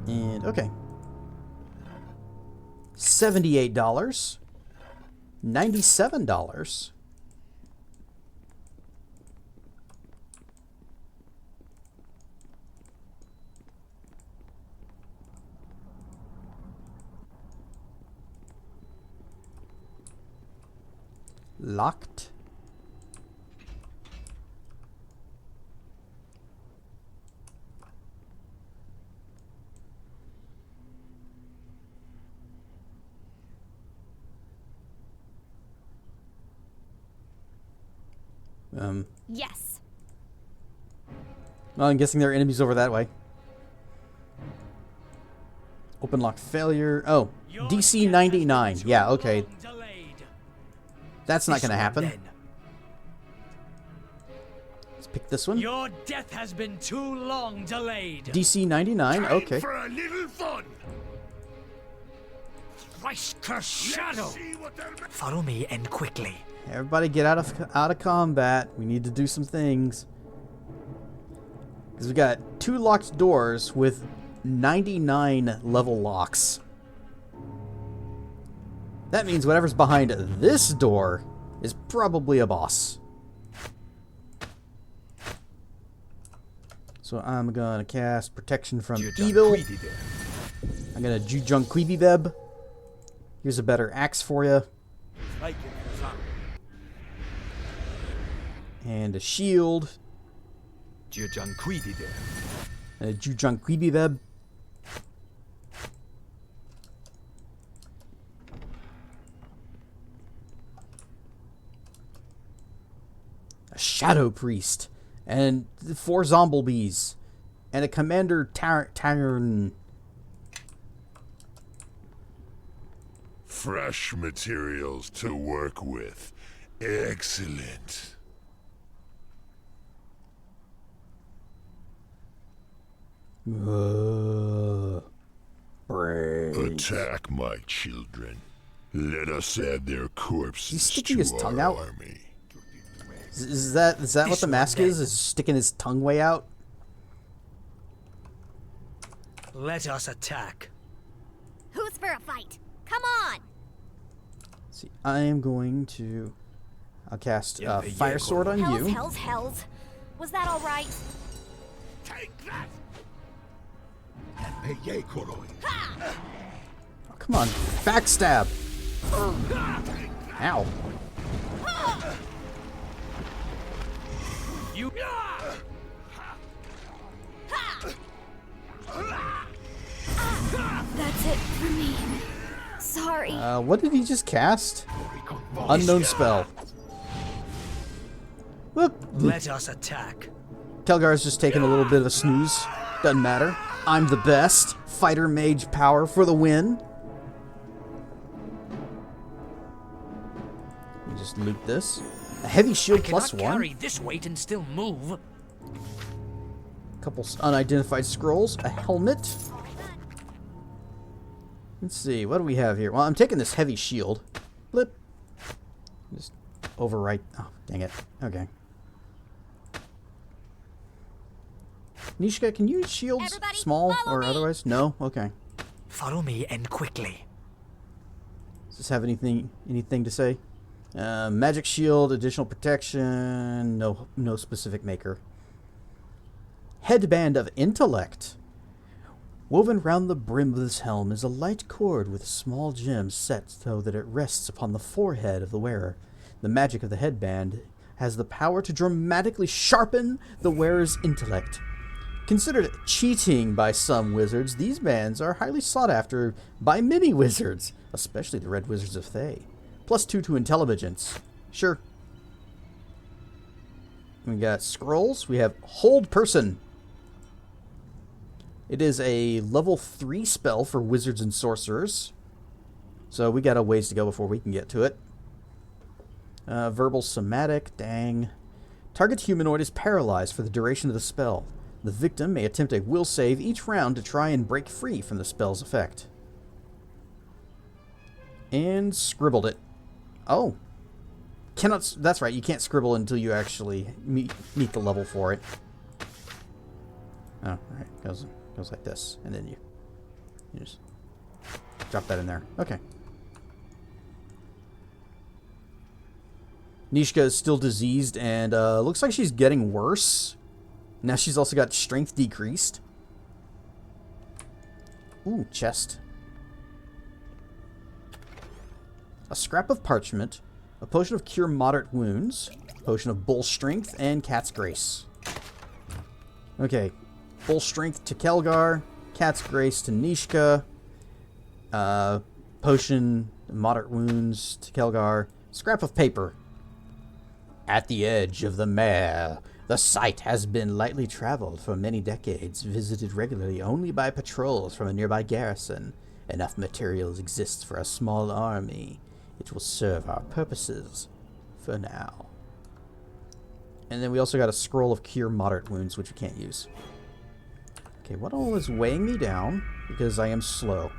And okay. $78. $97. Locked. Yes. Well, I'm guessing there are enemies over that way. Open lock failure. Oh, DC 99. Yeah, okay. That's not going to happen. Let's pick this one. Your death has been too long delayed. DC 99. Okay. For a little fun! Thrice cursed shadow. Follow me and quickly. Everybody get out of combat. We need to do some things. Because we got 2 locked doors with 99 level locks. That means whatever's behind this door is probably a boss. So I'm gonna cast Protection from Evil. I'm gonna Jujunk Queebybeb. Here's a better axe for you. And a shield. A Jujanquibibeb. A Shadow Priest. And 4 Zomblebees. And a Commander Tyrn. Fresh materials to work with. Excellent. Attack, my children. Let us add their corpses sticking to his tongue our out? army. Is that what the mask is? Is sticking his tongue way out? Let us attack. Who's for a fight? Come on! See, I am going to... I'll cast Fire Sword on you. Hells. Was that all right? Take that! Oh, come on. Backstab! Ow. You. That's it for me. Sorry. What did he just cast? Unknown spell. Whoop. Let us attack. Kelgar's just taking a little bit of a snooze. Doesn't matter. I'm the best. Fighter mage power for the win. Let me just loot this. A heavy shield plus I cannot 1. carry this weight and still move. Couple unidentified scrolls. A helmet. Let's see. What do we have here? Well, I'm taking this heavy shield. Blip. Just overwrite. Oh, dang it. Okay. Nishka, can you use shields? Everybody Small follow or me. otherwise? No? Okay. Follow me and quickly. Does this have anything to say? Magic shield, additional protection, no specific maker. Headband of intellect. Woven round the brim of this helm is a light cord with a small gem set so that it rests upon the forehead of the wearer. The magic of the headband has the power to dramatically sharpen the wearer's intellect. Considered cheating by some wizards, these bands are highly sought after by many wizards, especially the Red Wizards of Thay. +2 to intelligence. Sure. We got scrolls. We have Hold Person. It is a level 3 spell for wizards and sorcerers. So we got a ways to go before we can get to it. Verbal Somatic. Dang. Target humanoid is paralyzed for the duration of the spell. The victim may attempt a will save each round to try and break free from the spell's effect. And scribbled it. Oh. Cannot. That's right, you can't scribble until you actually meet the level for it. Oh, alright. Goes like this. And then you just drop that in there. Okay. Nishka is still diseased and looks like she's getting worse. Now she's also got strength decreased. Ooh, chest. A scrap of parchment, a potion of cure moderate wounds, potion of bull strength, and cat's grace. Okay, bull strength to Kelgar, cat's grace to Nishka, potion moderate wounds to Kelgar, scrap of paper. At the edge of the mare, the site has been lightly traveled for many decades, visited regularly only by patrols from a nearby garrison. Enough materials exists for a small army. It will serve our purposes for now. And then we also got a scroll of cure moderate wounds, which we can't use. Okay, what all is weighing me down? Because I am slow.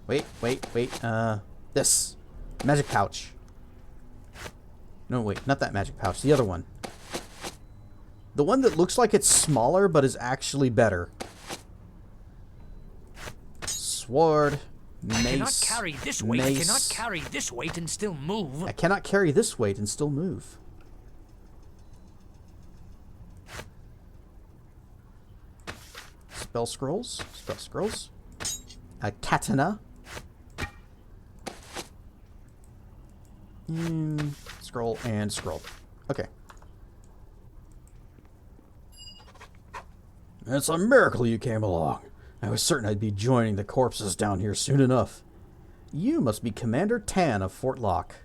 Wait. This. Magic pouch. No, wait, not that magic pouch. The other one. The one that looks like it's smaller, but is actually better. Sword. Mace. I cannot carry this weight. Mace. I cannot carry this weight and still move. I cannot carry this weight and still move. Spell scrolls. Spell scrolls. A katana. Scroll and scroll. Okay. It's a miracle you came along. I was certain I'd be joining the corpses down here soon enough. You must be Commander Tan of Fort Locke.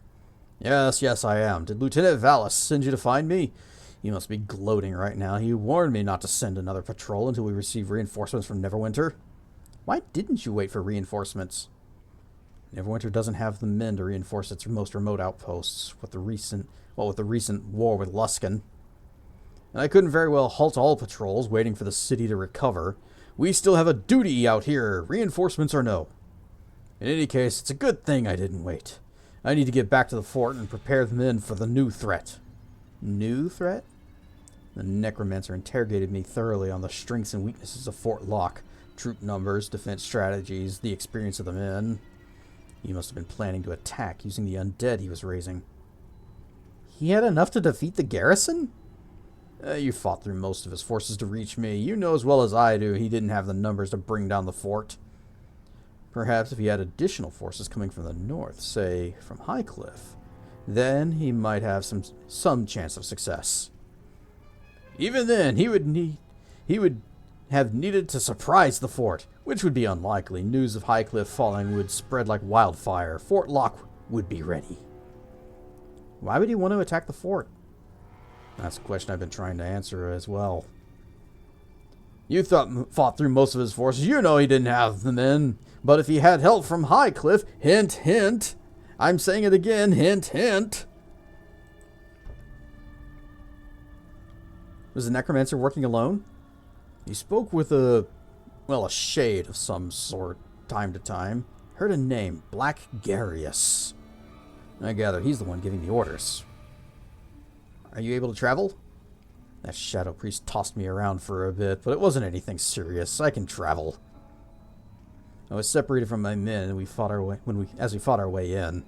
Yes, I am. Did Lieutenant Vallis send you to find me? You must be gloating right now. He warned me not to send another patrol until we receive reinforcements from Neverwinter. Why didn't you wait for reinforcements? Neverwinter doesn't have the men to reinforce its most remote outposts with the recent war with Luskan. And I couldn't very well halt all patrols waiting for the city to recover. We still have a duty out here, reinforcements or no. In any case, it's a good thing I didn't wait. I need to get back to the fort and prepare the men for the new threat. New threat? The necromancer interrogated me thoroughly on the strengths and weaknesses of Fort Locke, troop numbers, defense strategies, the experience of the men. He must have been planning to attack using the undead he was raising. He had enough to defeat the garrison? You fought through most of his forces to reach me. You know as well as I do he didn't have the numbers to bring down the fort. Perhaps if he had additional forces coming from the north, say from Highcliff, then he might have some chance of success. Even then, he would have needed to surprise the fort, which would be unlikely. News of Highcliff falling would spread like wildfire. Fort Locke would be ready. Why would he want to attack the fort? That's a question I've been trying to answer as well. You fought through most of his forces. You know he didn't have the men. But if he had help from Highcliff, hint, hint. I'm saying it again, hint, hint. Was the necromancer working alone? He spoke with a shade of some sort, time to time. Heard a name, Black Garius. I gather he's the one giving the orders. Are you able to travel? That shadow priest tossed me around for a bit, but it wasn't anything serious. I can travel. I was separated from my men, and we fought our way in.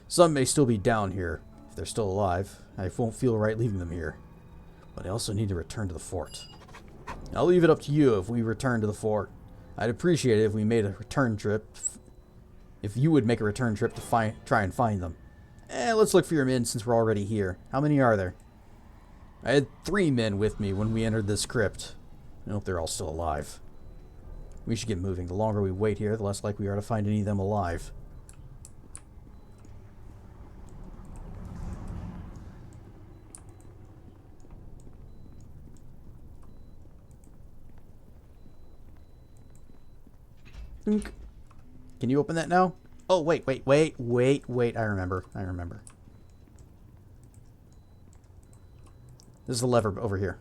Some may still be down here. If they're still alive, I won't feel right leaving them here. But I also need to return to the fort. I'll leave it up to you if we return to the fort. I'd appreciate it if we made a return trip. If you would make a return trip to try and find them. Let's look for your men since we're already here. How many are there? I had 3 men with me when we entered this crypt. I hope they're all still alive. We should get moving. The longer we wait here, the less likely we are to find any of them alive. Can you open that now? Oh, wait. I remember. This is the lever over here.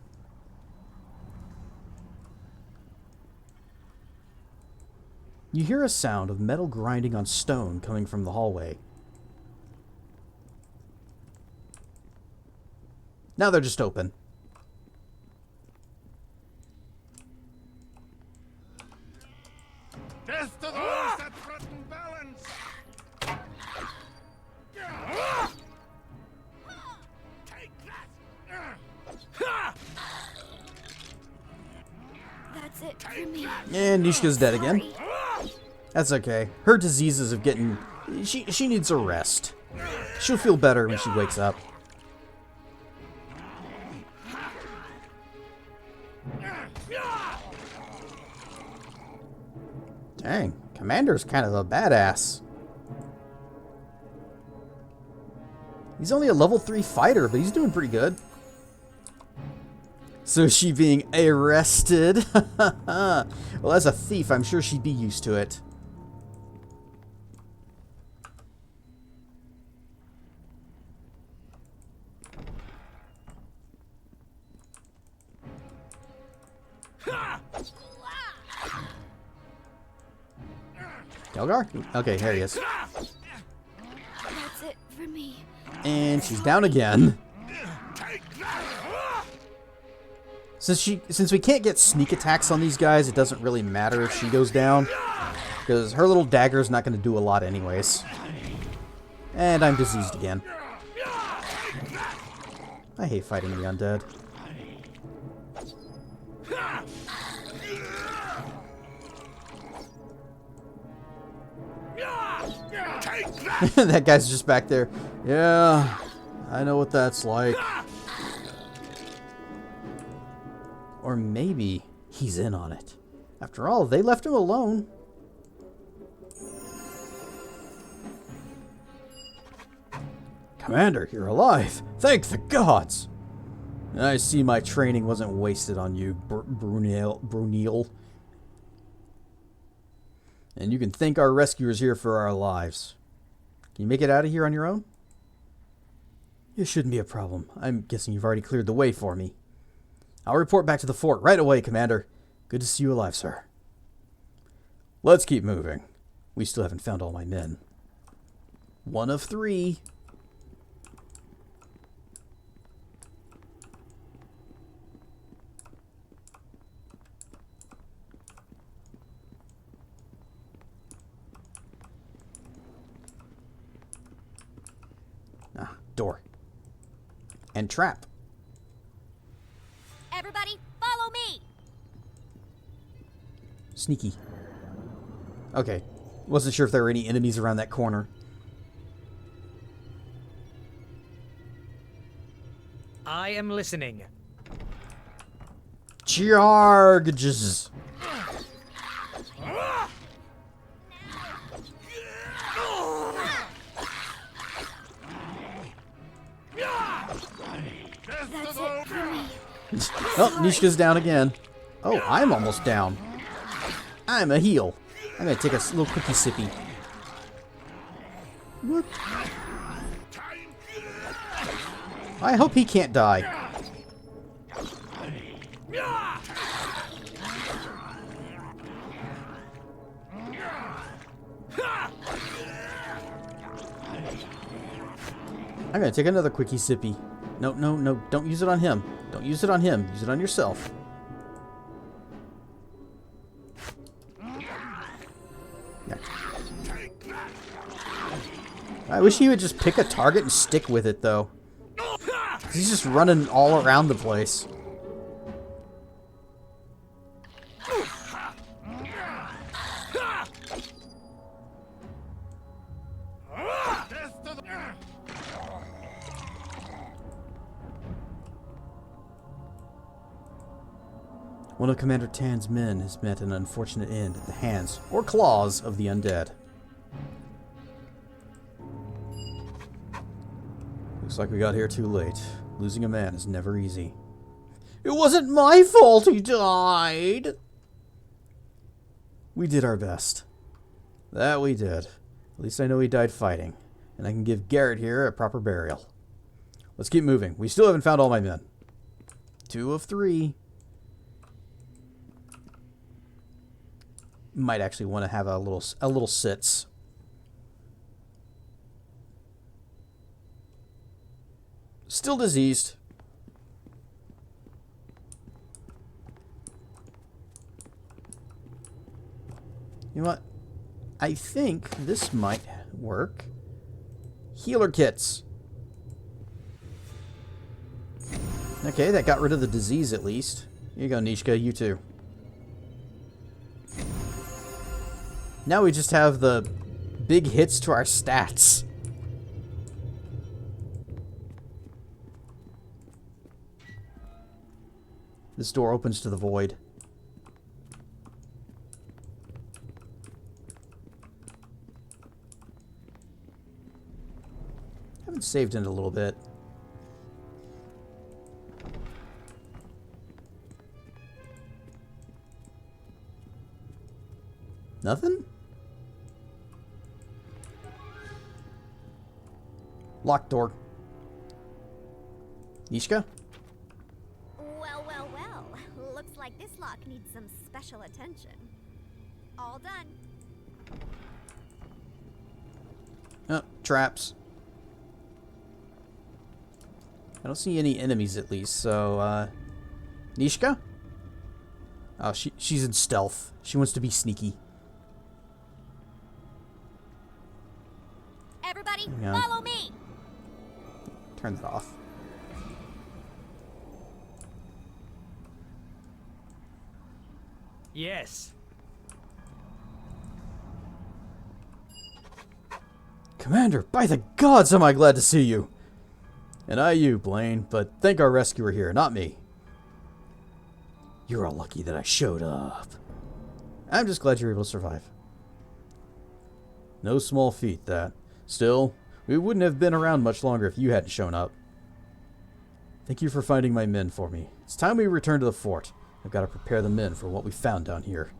You hear a sound of metal grinding on stone coming from the hallway. Now they're just open. Death to those that threaten balance! Take that! That's it for me. And Nishka's dead again. That's okay. Her diseases of getting... She needs a rest. She'll feel better when she wakes up. Dang, Commander's kind of a badass. He's only a level 3 fighter, but he's doing pretty good. So is she being arrested? Well, as a thief, I'm sure she'd be used to it. Delgar? Okay, here he is. That's it for me. And she's down again. Since we can't get sneak attacks on these guys, it doesn't really matter if she goes down. Because her little dagger's not going to do a lot anyways. And I'm diseased again. I hate fighting the undead. That guy's just back there Yeah, I know what that's like. Or maybe he's in on it. After all, they left him alone. Commander, you're alive. Thank the gods. I see my training wasn't wasted on you, Brunil. And you can thank our rescuers here for our lives. Can you make it out of here on your own? It shouldn't be a problem. I'm guessing you've already cleared the way for me. I'll report back to the fort right away, Commander. Good to see you alive, sir. Let's keep moving. We still haven't found all my men. 1 of 3. Door. And trap. Everybody, follow me! Sneaky. Okay. Wasn't sure if there were any enemies around that corner. I am listening. Charges. That's it for me. Oh, Nishka's down again. Oh, I'm almost down. I'm a heal. I'm gonna take a little cookie sippy. Whoop. I hope he can't die. I'm gonna take another quickie sippy. No, no, no, don't use it on him. Don't use it on him. Use it on yourself. Yeah. I wish he would just pick a target and stick with it, though. He's just running all around the place. One of Commander Tan's men has met an unfortunate end at the hands or claws of the undead. Looks like we got here too late. Losing a man is never easy. It wasn't my fault he died! We did our best. That we did. At least I know he died fighting. And I can give Garrett here a proper burial. Let's keep moving. We still haven't found all my men. 2 of 3. Might actually want to have a little sits. Still diseased. You know what? I think this might work. Healer kits. Okay, that got rid of the disease at least. Here you go, Nishka. You too. Now we just have the big hits to our stats. This door opens to the void. Haven't saved in a little bit. Nothing? Locked door. Nishka? Well, well, well. Looks like this lock needs some special attention. All done. Oh, traps. I don't see any enemies at least, so, Nishka? Oh, she's in stealth. She wants to be sneaky. Everybody, Hang on. follow me! Turn that off. Yes. Commander, by the gods am I glad to see you! And I you, Blaine, but thank our rescuer here, not me. You're all lucky that I showed up. I'm just glad you're able to survive. No small feat, that. Still, we wouldn't have been around much longer if you hadn't shown up. Thank you for finding my men for me. It's time we return to the fort. I've got to prepare the men for what we found down here.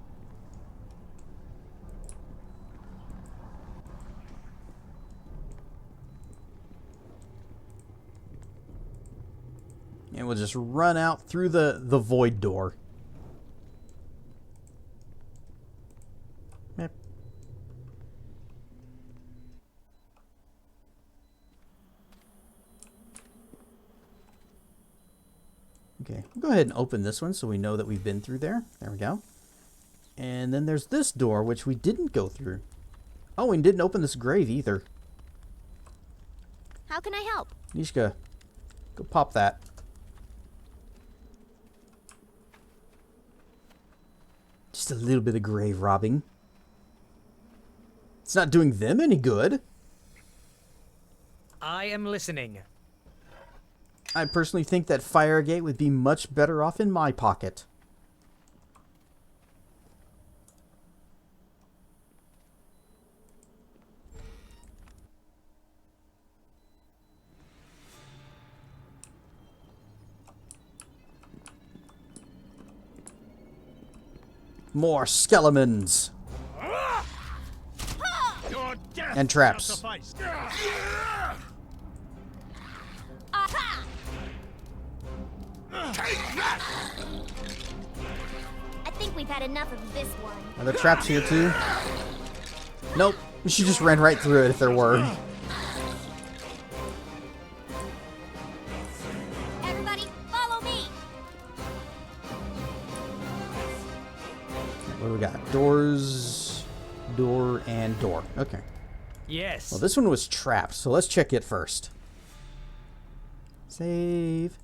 And we'll just run out through the void door. Yep. Okay, we'll go ahead and open this one so we know that we've been through there. There we go. And then there's this door, which we didn't go through. Oh, we didn't open this grave either. How can I help? Nishka, go pop that. Just a little bit of grave robbing. It's not doing them any good. I am listening. I personally think that Firegate would be much better off in my pocket. More skeletons and traps. I think we've had enough of this one. Are there traps here too? Nope. She just ran right through it if there were. Everybody, follow me. What do we got? Doors, door, and door. Okay. Yes. Well, this one was trapped, so let's check it first. Save.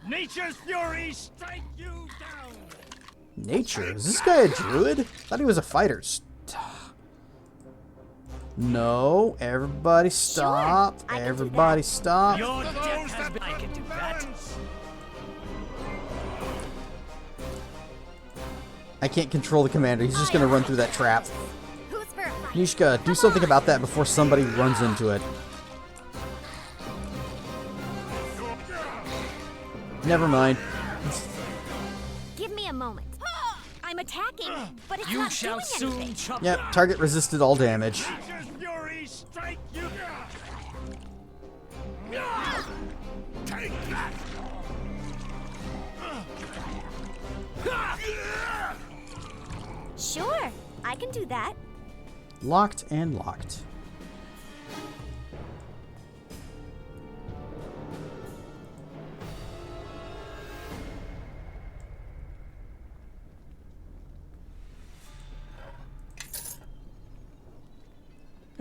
Nature's fury, strike you down! Nature? Is this guy a druid? Thought he was a fighter. No, everybody stop. Sure, Everybody stop. Your death has been... I can do that. I can't control the commander. He's just going to run through that trap. Who's for a fight? Nishka, do something about that before somebody runs into it. Never mind. Give me a moment. I'm attacking, but it's You not shall doing soon anything. chop. Yep, target resisted all damage. Nature's fury, strike you Take that! Sure, I can do that. Locked and locked.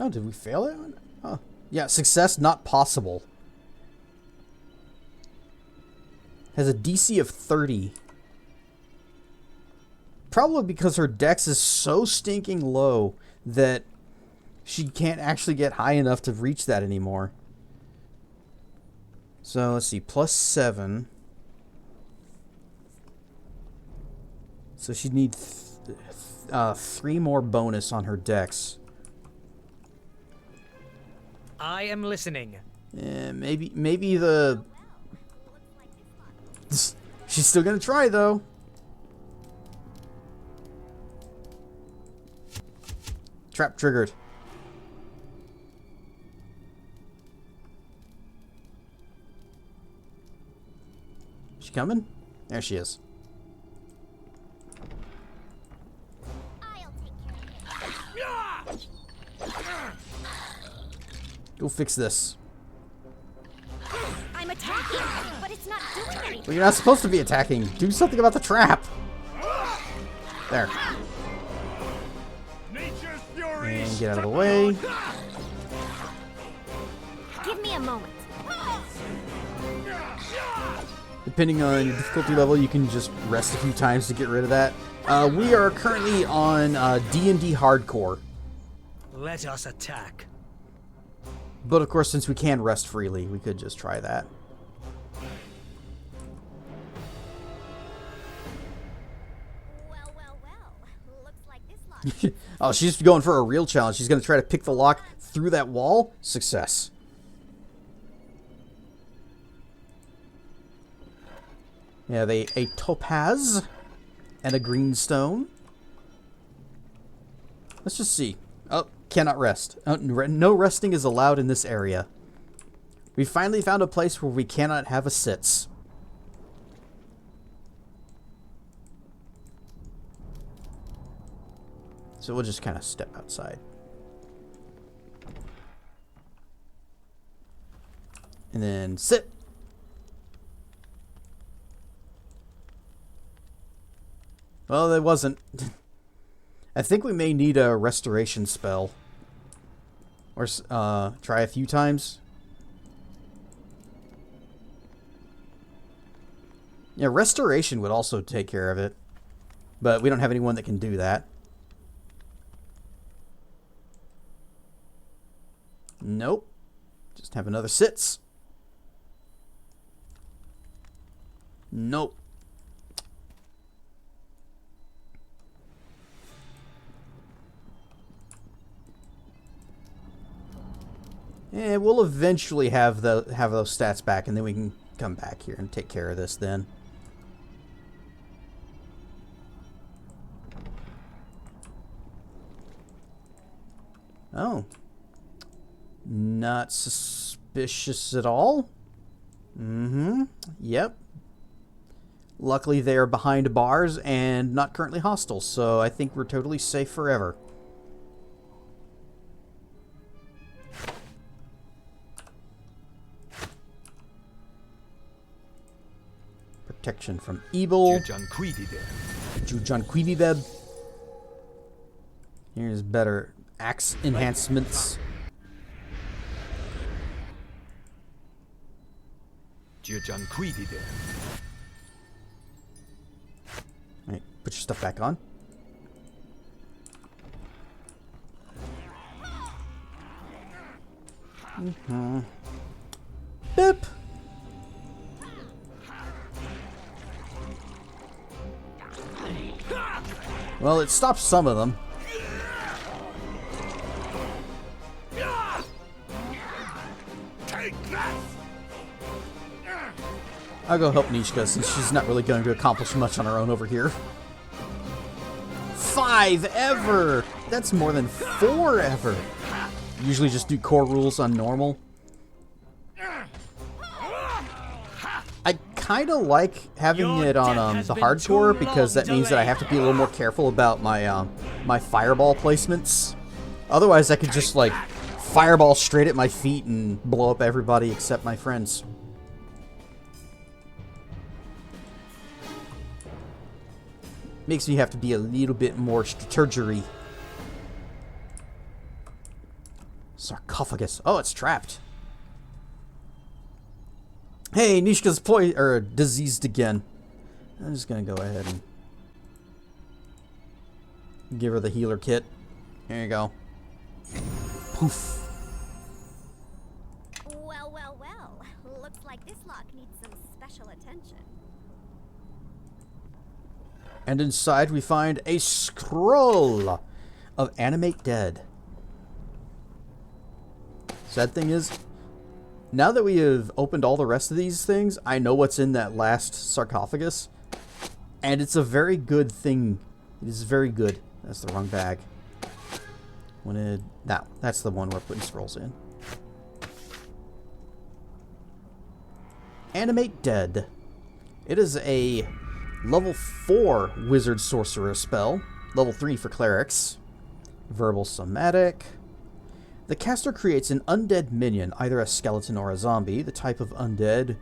Oh, did we fail it? Oh, yeah, success not possible. Has a DC of 30. Probably because her dex is so stinking low that she can't actually get high enough to reach that anymore. So, let's see, plus 7. So she'd need 3 more bonus on her dex. I am listening. Maybe the... She's still gonna try, though. Trap triggered. She coming? There she is. I'll take care of it. Go fix this. I'm attacking, but it's not doing anything. Well, you're not supposed to be attacking. Do something about the trap. There. Nature's fury, And get out of the way. Give me a moment. Depending on your difficulty level, you can just rest a few times to get rid of that. We are currently on D&D Hardcore. Let us attack. But of course, since we can rest freely, we could just try that. Well. Looks like this lot. Oh, she's going for a real challenge. She's going to try to pick the lock through that wall. Success. We have a topaz and a green stone. Let's just see. Oh, cannot rest. No resting is allowed in this area. We finally found a place where we cannot have a sits. So we'll just kind of step outside. And then sit. Well, it wasn't. I think we may need a restoration spell. Or try a few times. Yeah, restoration would also take care of it. But we don't have anyone that can do that. Nope. Just have another sits. Nope. And we'll eventually have those stats back, and then we can come back here and take care of this then. Oh. Not suspicious at all. Mm-hmm. Yep. Luckily they are behind bars and not currently hostile, so I think we're totally safe forever. Protection from evil. Jujanquidideb. Here's better axe enhancements. Alright, put your stuff back on. Bip! Well, it stopped some of them. I'll go help Nishka since she's not really going to accomplish much on her own over here. 5 ever! That's more than 4 ever. Usually just do core rules on normal. I kind of like having it on the hardcore because that means that I have to be a little more careful about my my fireball placements. Otherwise, I could just like fireball straight at my feet and blow up everybody except my friends. Makes me have to be a little bit more strategery. Sarcophagus. Oh, it's trapped. Hey, Nishka's diseased again. I'm just gonna go ahead and give her the healer kit. Here you go. Poof. Well. Looks like this lock needs some special attention. And inside we find a scroll of Animate Dead. Sad thing is, now that we have opened all the rest of these things, I know what's in that last sarcophagus. And it's a very good thing. It is very good. That's the wrong bag. That's the one we're putting scrolls in. Animate Dead. It is a level 4 Wizard Sorcerer spell. Level 3 for Clerics. Verbal Somatic. The caster creates an undead minion, either a skeleton or a zombie, the type of undead,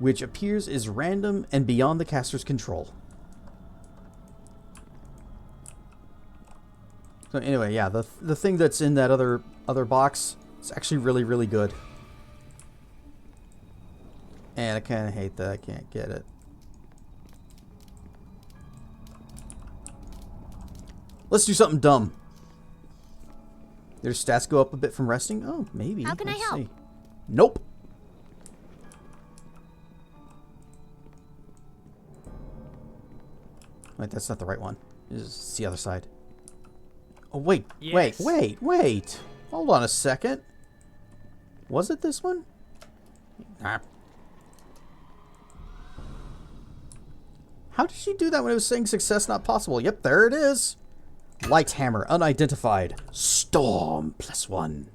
which appears is random and beyond the caster's control. So anyway, yeah, the thing that's in that other box, it's actually really, really good. And I kind of hate that I can't get it. Let's do something dumb. Their stats go up a bit from resting? Oh, maybe. How can I help? See. Nope. Wait, that's not the right one. It's the other side. Oh, wait. Yes. Wait. Hold on a second. Was it this one? Ah. How did she do that when it was saying success not possible? Yep, there it is. Light hammer, unidentified. Storm, +1.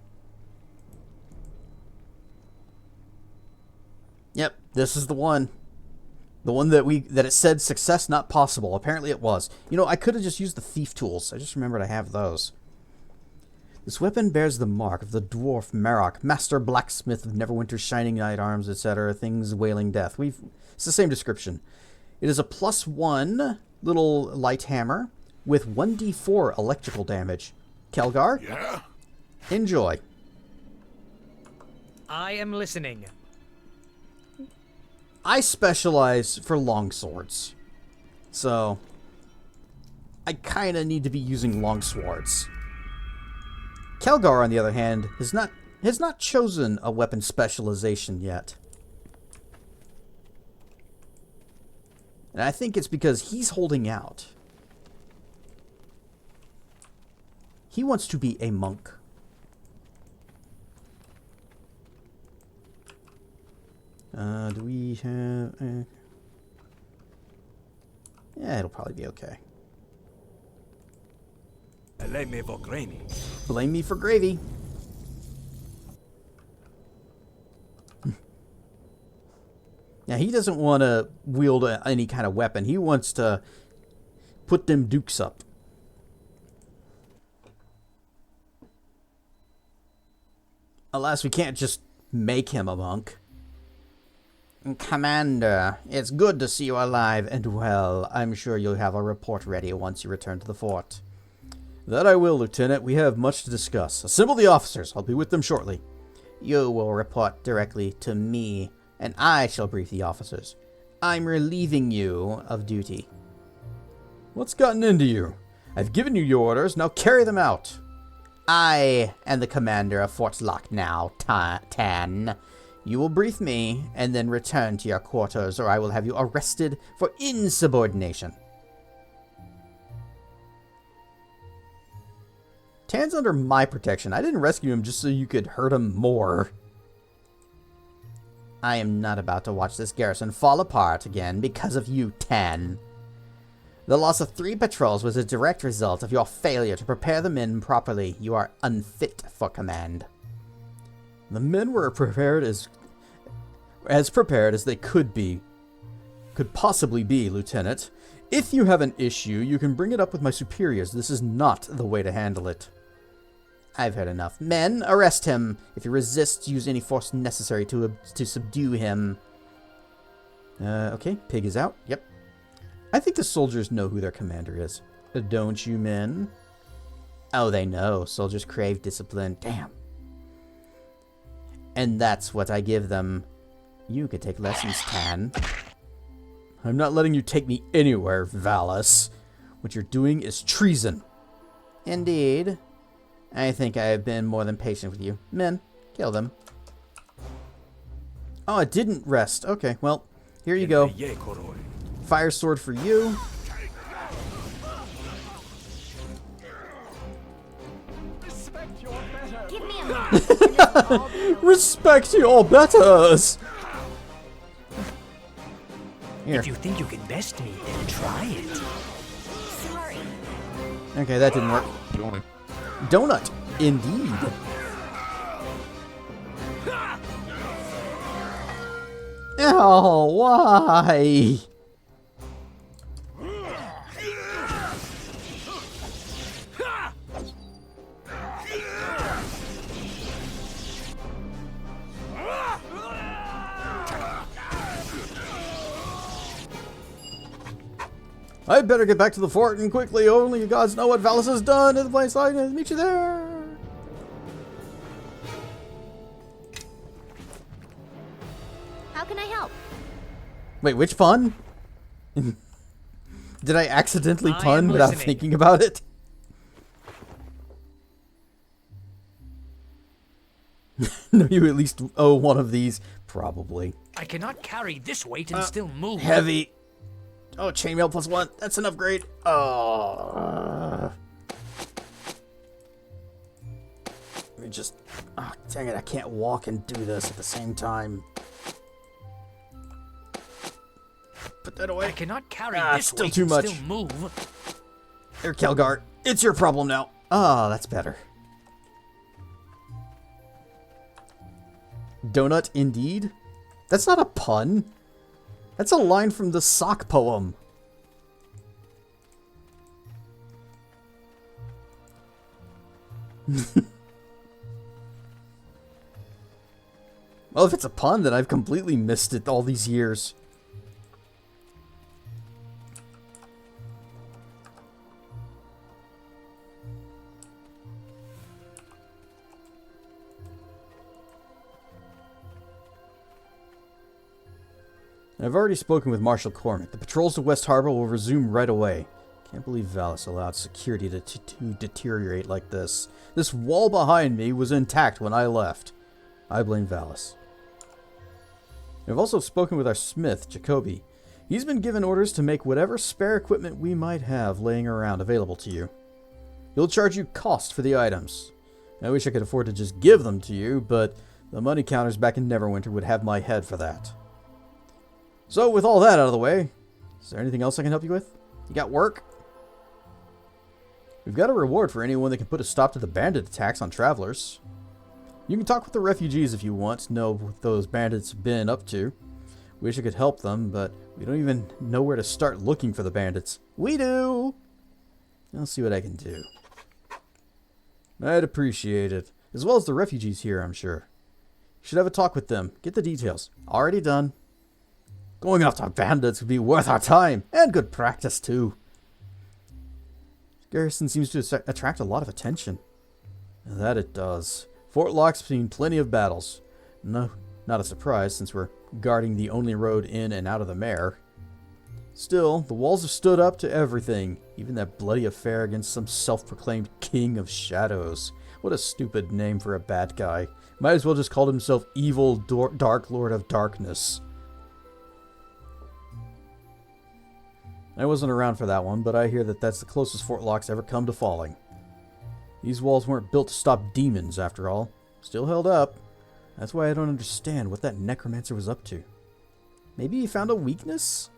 Yep, this is the one. The one that it said success not possible. Apparently it was. You know, I could have just used the thief tools. I just remembered I have those. This weapon bears the mark of the dwarf Marok, master blacksmith of Neverwinter's shining knight arms, etc. Things wailing death. It's the same description. It is a +1 little light hammer with 1d4 electrical damage. Kelgar? Yeah? Enjoy. I am listening. I specialize for longswords. So, I kind of need to be using longswords. Kelgar, on the other hand, has not chosen a weapon specialization yet. And I think it's because he's holding out. He wants to be a monk. Do we have... Yeah, it'll probably be okay. Blame me for gravy. Blame me for gravy. Now, he doesn't want to wield any kind of weapon. He wants to put them dukes up. Alas, we can't just make him a monk. Commander, it's good to see you alive and well. I'm sure you'll have a report ready once you return to the fort. That I will, Lieutenant. We have much to discuss. Assemble the officers. I'll be with them shortly. You will report directly to me, and I shall brief the officers. I'm relieving you of duty. What's gotten into you? I've given you your orders. Now carry them out. I am the commander of Fort Locke now, Tan. You will brief me, and then return to your quarters, or I will have you arrested for insubordination. Tan's under my protection. I didn't rescue him just so you could hurt him more. I am not about to watch this garrison fall apart again because of you, Tan. The loss of 3 patrols was a direct result of your failure to prepare the men properly. You are unfit for command. The men were prepared as prepared as they could possibly be, Lieutenant. If you have an issue, you can bring it up with my superiors. This is not the way to handle it. I've heard enough. Men, arrest him. If he resists, use any force necessary to subdue him. Okay, pig is out. Yep. I think the soldiers know who their commander is. Don't you, men? Oh, they know. Soldiers crave discipline. Damn. And that's what I give them. You could take lessons, Tan. I'm not letting you take me anywhere, Valus. What you're doing is treason. Indeed. I think I have been more than patient with you. Men, kill them. Oh, it didn't rest. Okay, well, here you go. Fire sword for you. Give me a moment. Respect your betters. Here. If you think you can best me, then try it. Sorry. Okay, that didn't work. Donut, indeed. Oh, why? I'd better get back to the fort and quickly. Only you gods know what Valus has done in the place. I'll meet you there. How can I help? Wait, which pun? Did I accidentally I pun am without listening. thinking about it? No, you at least owe one of these. Probably. I cannot carry this weight and still move. Heavy. Oh, chainmail +1. That's enough grade. Oh. Let me just... Oh, dang it. I can't walk and do this at the same time. Put that away. I cannot carry this still weight too and much. still move. There, Kelgar. It's your problem now. Ah, that's better. Donut indeed? That's not a pun. That's a line from the sock poem. Well, if it's a pun, then I've completely missed it all these years. I've already spoken with Marshal Cormac. The patrols to West Harbor will resume right away. Can't believe Valis allowed security to deteriorate like this. This wall behind me was intact when I left. I blame Valis. I've also spoken with our smith, Jacoby. He's been given orders to make whatever spare equipment we might have laying around available to you. He'll charge you cost for the items. I wish I could afford to just give them to you, but the money counters back in Neverwinter would have my head for that. So, with all that out of the way, is there anything else I can help you with? You got work? We've got a reward for anyone that can put a stop to the bandit attacks on travelers. You can talk with the refugees if you want to know what those bandits have been up to. Wish I could help them, but we don't even know where to start looking for the bandits. We do! I'll see what I can do. I'd appreciate it. As well as the refugees here, I'm sure. Should have a talk with them. Get the details. Already done. Going after bandits would be worth our time, and good practice, too. Garrison seems to attract a lot of attention. That it does. Fort Locke's seen plenty of battles. No, not a surprise, since we're guarding the only road in and out of the mare. Still, the walls have stood up to everything, even that bloody affair against some self-proclaimed King of Shadows. What a stupid name for a bad guy. Might as well just call himself Evil Dark Lord of Darkness. I wasn't around for that one, but I hear that that's the closest Fort Locke's ever come to falling. These walls weren't built to stop demons, after all. Still held up. That's why I don't understand what that necromancer was up to. Maybe he found a weakness?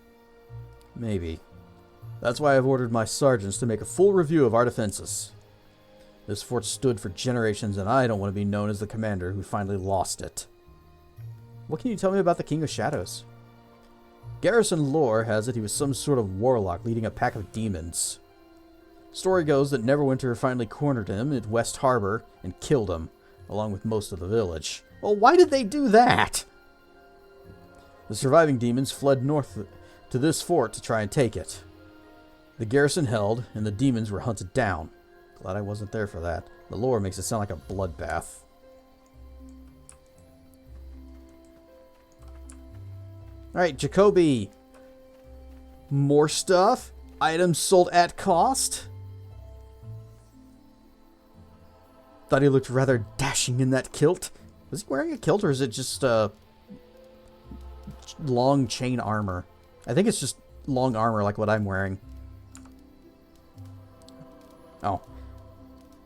Maybe. That's why I've ordered my sergeants to make a full review of our defenses. This fort stood for generations, and I don't want to be known as the commander who finally lost it. What can you tell me about the King of Shadows? Garrison lore has it he was some sort of warlock leading a pack of demons. Story goes that Neverwinter finally cornered him at West Harbor and killed him, along with most of the village. Well, why did they do that? The surviving demons fled north to this fort to try and take it. The garrison held, and the demons were hunted down. Glad I wasn't there for that. The lore makes it sound like a bloodbath. Alright, Jacoby. More stuff? Items sold at cost? Thought he looked rather dashing in that kilt. Was he wearing a kilt, or is it just long chain armor? I think it's just long armor like what I'm wearing. Oh.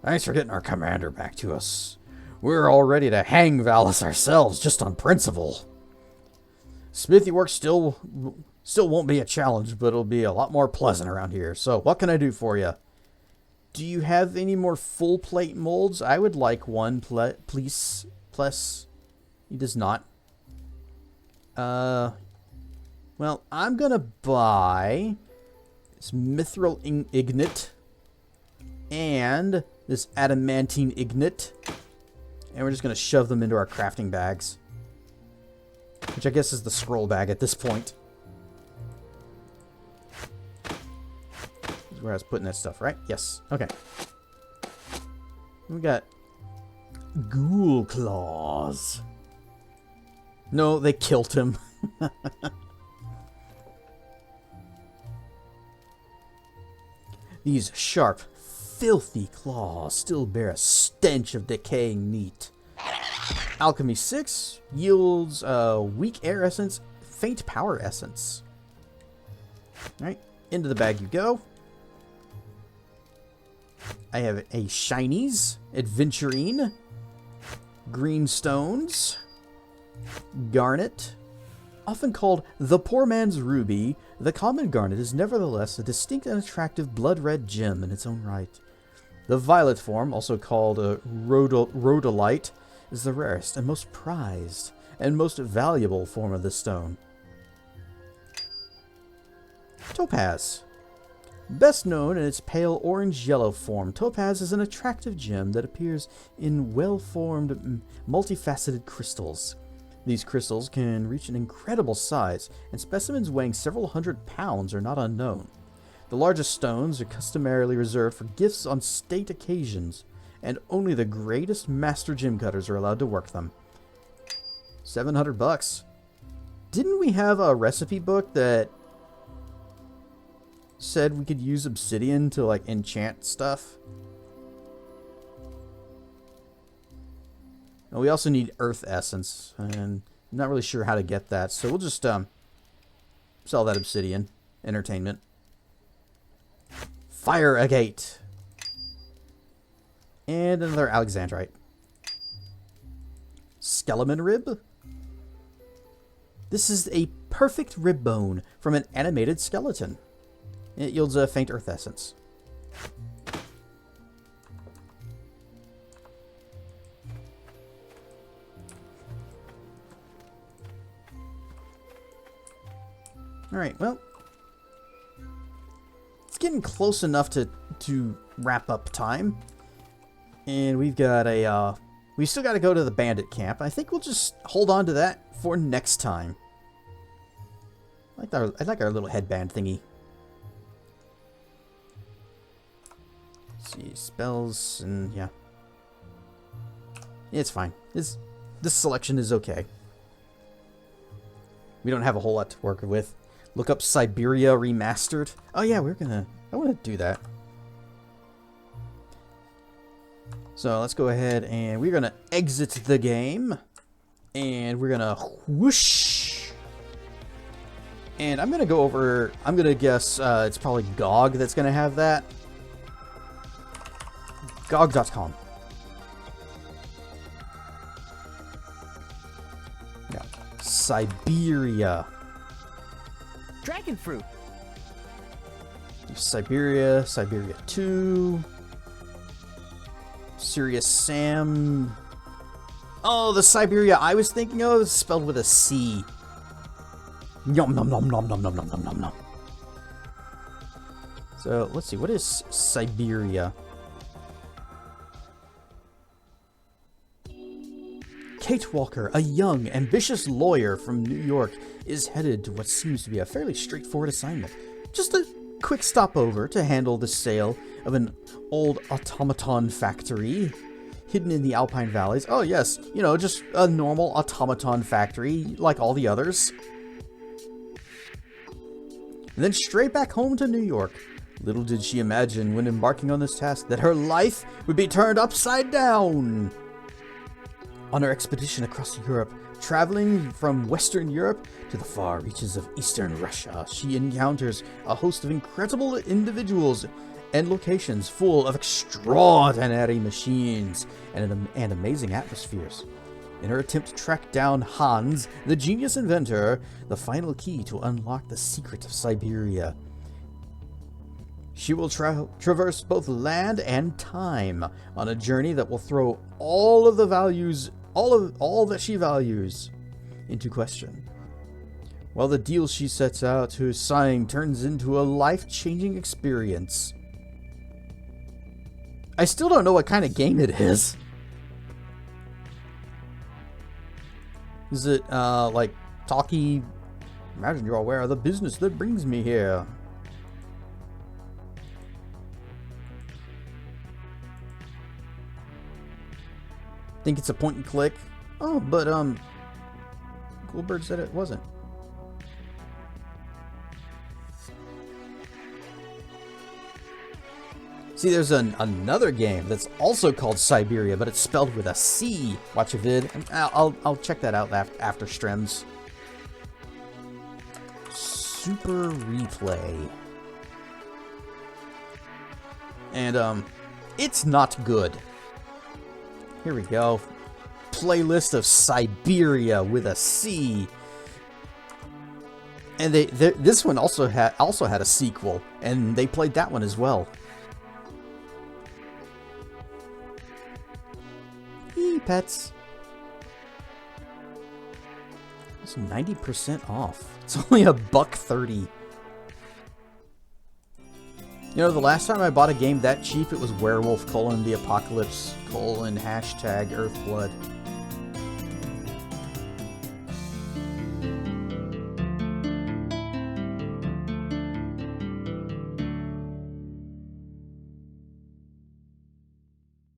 Thanks for getting our commander back to us. We're all ready to hang Valis ourselves, just on principle. Smithy work still won't be a challenge, but it'll be a lot more pleasant around here. So, what can I do for you? Do you have any more full plate molds? I would like one, please. Plus, he does not. Well, I'm gonna buy this mithril ignite and this adamantine ignite, and we're just gonna shove them into our crafting bags. Which I guess is the scroll bag at this point. This is where I was putting that stuff, right? Yes. Okay. We got ghoul claws. No, they killed him. These sharp, filthy claws still bear a stench of decaying meat. Alchemy 6 yields weak air essence, faint power essence. Alright, into the bag you go. I have a Shinies, Adventurine, Green Stones, Garnet. Often called the poor man's ruby, the common garnet is nevertheless a distinct and attractive blood-red gem in its own right. The violet form, also called a rhodolite, is the rarest and most prized and most valuable form of the stone. Topaz. Best known in its pale orange-yellow form, topaz is an attractive gem that appears in well-formed, multifaceted crystals. These crystals can reach an incredible size, and specimens weighing several hundred pounds are not unknown. The largest stones are customarily reserved for gifts on state occasions, and only the greatest master gem cutters are allowed to work them. $700. Didn't we have a recipe book that said we could use obsidian to like enchant stuff? And we also need earth essence, and I'm not really sure how to get that, so we'll just sell that obsidian. Entertainment. Fire agate. And another alexandrite. Skeleton rib. This is a perfect rib bone from an animated skeleton. It yields a faint earth essence. Alright, well, it's getting close enough to wrap up time. And we've got a, we still got to go to the bandit camp. I think we'll just hold on to that for next time. I like our little headband thingy. Let's see, spells, and yeah. It's fine. This selection is okay. We don't have a whole lot to work with. Look up Siberia Remastered. Oh yeah, I want to do that. So let's go ahead and we're gonna exit the game. And we're gonna whoosh. And I'm gonna go over, I'm gonna guess it's probably GOG that's gonna have that. GOG.com. Yeah. Siberia. Dragon fruit. Siberia, Siberia 2. Serious Sam. Oh, the Siberia I was thinking of is spelled with a C. Yum nom nom nom nom nom nom nom nom nom. So let's see, what is Siberia? Kate Walker, a young, ambitious lawyer from New York, is headed to what seems to be a fairly straightforward assignment. Just a quick stopover to handle the sale of an old automaton factory hidden in the Alpine Valleys. Oh yes, you know, just a normal automaton factory like all the others. And then straight back home to New York. Little did she imagine when embarking on this task that her life would be turned upside down. On her expedition across Europe, traveling from Western Europe to the far reaches of Eastern Russia, she encounters a host of incredible individuals and locations full of extraordinary machines and amazing atmospheres. In her attempt to track down Hans, the genius inventor, the final key to unlock the secret of Siberia, she will traverse both land and time on a journey that will throw all of the values, all that she values, into question. While the deal she sets out to sign turns into a life-changing experience. I still don't know what kind of game it is. Is it, like, talky? Imagine you're aware of the business that brings me here. Think it's a point and click. Oh, but, Coolbird said it wasn't. See, there's another game that's also called Siberia, but it's spelled with a C. Watch a vid. I'll check that out after streams. Super Replay. And, it's not good. Here we go. Playlist of Siberia with a C. And this one also had a sequel, and they played that one as well. Pets. It's 90% off. It's only $1.30. You know, the last time I bought a game that cheap, it was Werewolf: The Apocalypse: #Earthblood.